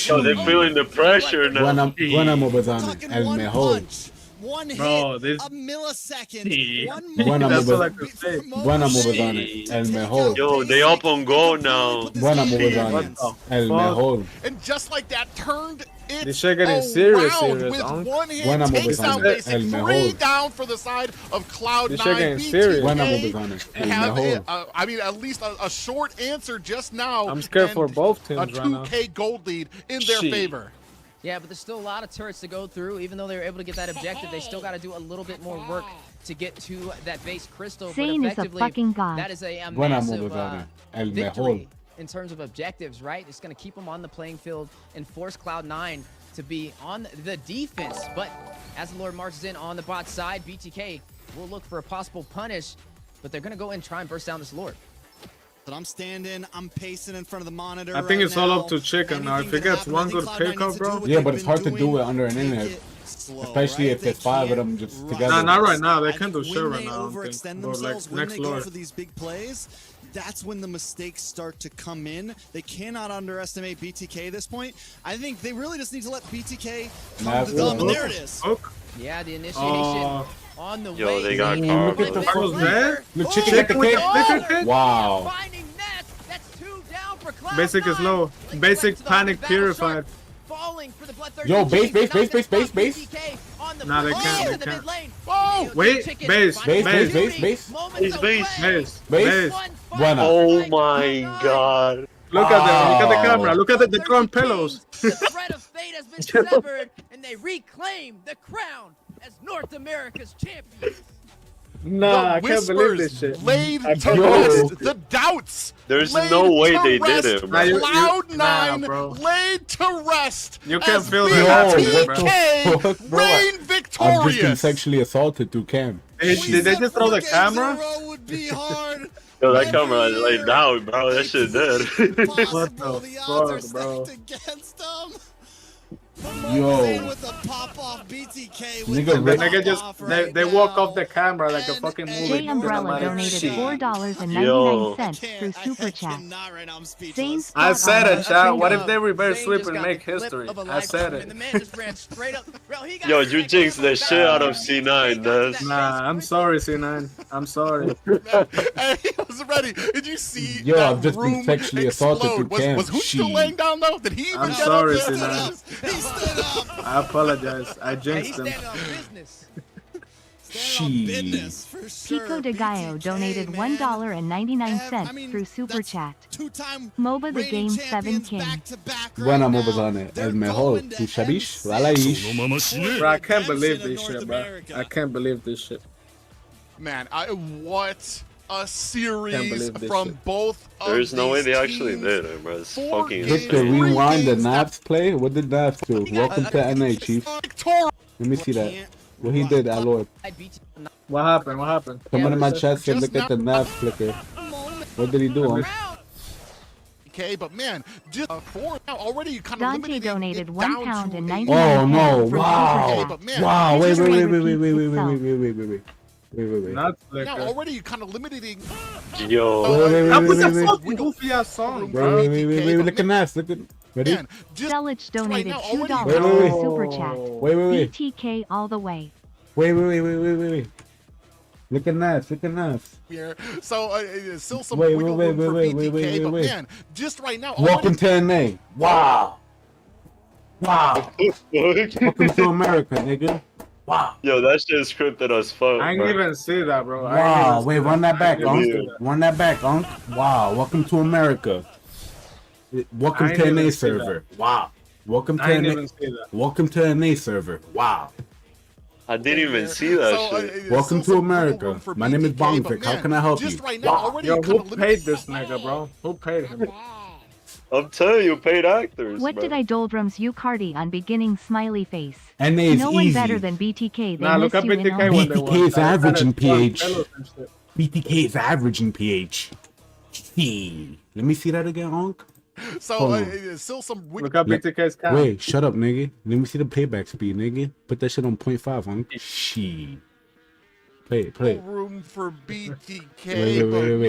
Yo, they're feeling the pressure now. Buena Mobazane. Talking El one mejor. punch, one hit, Bro, this- a millisecond, Sí. one Buena That's Mobazane. all I could say. Buena Mobazane. El mejor. Yo, they up on goal now. Buena Mobazane. What the El fuck? mejor. And just like that, turned it This shit getting serious, around serious, with Unc. one hit, Buena takes Mobazane. down Basic, El 3 mejor. down for the side of Cloud9. This shit getting serious. Buena BTK Mobazane. El have, mejor. I mean, at least a short answer just now. I'm scared and for both a teams right now. 2K gold lead in their Shit. favor. Yeah, but there's still a lot of turrets to go through. Even though they were able to get that objective, they still got to do a little bit more work to get to that base crystal. Zane but is a effectively, fucking god. that is a Buena massive Mobazane. El mejor. victory in terms of objectives, right? It's going to keep them on the playing field and force Cloud9 to be on the defense. But as the Lord marches in on the bot side, BTK will look for a possible punish, but they're going to go and try and burst down this Lord. But I'm standing, I'm pacing in front of the monitor. I think it's all up to Chicken now. If he gets one good pickup, bro. Yeah, but it's hard to do it under an internet. Especially if there's 5 of them just together. Nah, not right now. They can't do shit when right they now. I don't overextend think. Or themselves, like when next they go Lord. for these big plays, that's when the mistakes start to come in. They cannot underestimate BTK at this point. I think they really just need to let BTK come to them. And there it is. Hook. Yeah, the initiation on the Yo, way. they got Ooh, Carl. look at the Carl's dead. The chicken got the kick. Wow. Finding net. That's 2 down for Cloud9. Basic is low. Basic panic purified. Falling for the bloodthirsty Yo, base, Chicken. base, base, base, Now base, BTK on the Nah, they front can't, line they of the can't. mid lane. Oh, Wait, Chicken base, finding base, beauty. base. Moments Base, away. Base. Base. One fight. Buena. Oh my god. Look at them. Look at the Wow. camera. Look at the drawn pillows. The threat of fate has been severed, and they reclaim the crown as North America's champions. Nah, I the can't believe whispers this shit. laid I to can't believe rest. The doubts. There's laid no way to they rest. did it, Nah, you- bro. Cloud9 nah, bro. laid to rest. You can as feel Yo, that happening, bro. BTK what, bro? reign I've just been victorious. sexually assaulted through Cam. Did they just throw the camera? Would be hard. Yo, that camera is laid down, bro. That shit dead. What the fuck, bro? Against them. Yo. With the pop-off BTK. Nigga, The Rick- nigga just they walk off the camera like a fucking movie. J Umbrella cinematic donated shit. $4.99 through Super Chat. Zane I spot said on it, the chat. What trade if they reverse Zane sweep just and got make the clip history? of a I lifetime, said and the it. man just ran straight up. Bro, he got Yo, it. you jinxed the shit out of C9, does. Nah, I'm sorry, C9. I'm sorry. Hey, he was ready. Did you see Yo, that I've just been room sexually assaulted explode? through Cam. Was who still Shit. laying down though? Did he even I'm get sorry, up there? C9. He stood up. I apologize. I Hey, he's jinxed him. standing on business. Business, for sure. Pico de Gallo BTK, donated man. $1.99 through Super Chat. Two-time MOBA the reigning Game 7 champions King. back-to-back Buena right now. Mobazane. They're El mejor. going to Tu shabish? M6 Walaish. Bro, I can't for believe redemption this in shit, North bro. America. I can't believe this shit. Man, what a Can't series believe this from shit. both of There's no way these they actually teams. did it, bro. It's 4 fucking games, Victor, insane. rewind the games Naps play. What did Naps do? Welcome to NA, Chief. Victoria. Let me see that. What he did, Alord. What happened? What happened? Someone in my What chat said, Just look at the Naps flicker. What did he do? Huh? Okay, but man, just 4 now already kind of Dante limited donated it £1 down to and a- 99 Oh no! for Wow! Super Okay, but man, Wow! he's Wait! just Wait! trying Wait! to Wait! Wait! Wait! Wait! himself. Wait! Wait! Wait! Wait! Wait! Wait! Wait! Wait! Not Now flicker. already kind of limiting. Yo. Wait! Wait! That Wait! was Wait! a Wait! fucking goofy ass song, Bro, bro. wait! Wait! Wait! Wait! Look at Naps! Look at. Ready? Man, just Zelich donated now, already- $2 Wait, wait, through wait. Super Chat. Wait! Wait! Wait! BTK all the way. Wait! Wait! Wait! Wait! Wait! Wait! Wait! Look at Naps! Look at Naps! here, so still some Wait, wiggle wait, room wait, for wait, BTK, wait, wait, but wait. man, just right now, Welcome to NA! Wow! Wow! Welcome to America, nigga! Wow! Yo, that shit is scripted as fuck, I bro. ain't even see that, bro. I ain't Wow! even Wait, see run that back, I ain't even see Unc. that. Run that back, Unc. Wow! Welcome to America. Welcome I ain't to even NA see server. Wow! Welcome I to ain't NA. even see that. Welcome to NA server. Wow! I didn't even see that shit. Welcome to America. My name is Bongvic. How can I help just you? right now, already Yo, kind who of paid this nigga, bro? Who paid him? I'm telling you, paid actors, What bro. did I doldrums you Cardi on beginning smiley face? NA is No one easy. better than BTK. They Nah, miss look at you in BTK all- when they BTK won. is average in PH. Fellows and shit. BTK is average in PH. Let me see that again, Unc. So Hold on. still some Look at BTK's count. Wait, shut up, nigga. Let me see the playback speed, nigga. Put that shit on 0.5, huh? Shit. Play it, play it. room for BTK.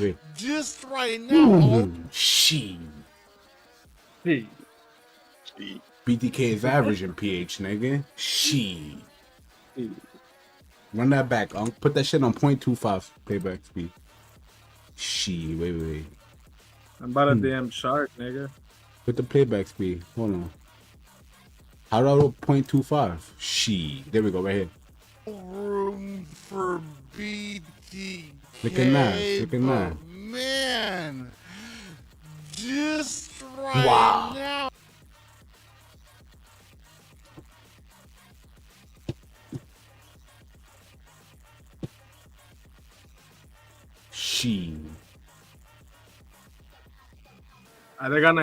Wait. Just right now. Shit. BTK is average in PH, nigga. Shit. Run that back, Unc. Put that shit on 0.25 playback speed. Shit, wait. I'm about to DM Shark, nigga. Put the playback speed. Hold on. How do I do 0.25? Shit. There we go, right here. Room for BTK. Look at that. Look at that. Man. Just right Wow. now. Shit. Are they gonna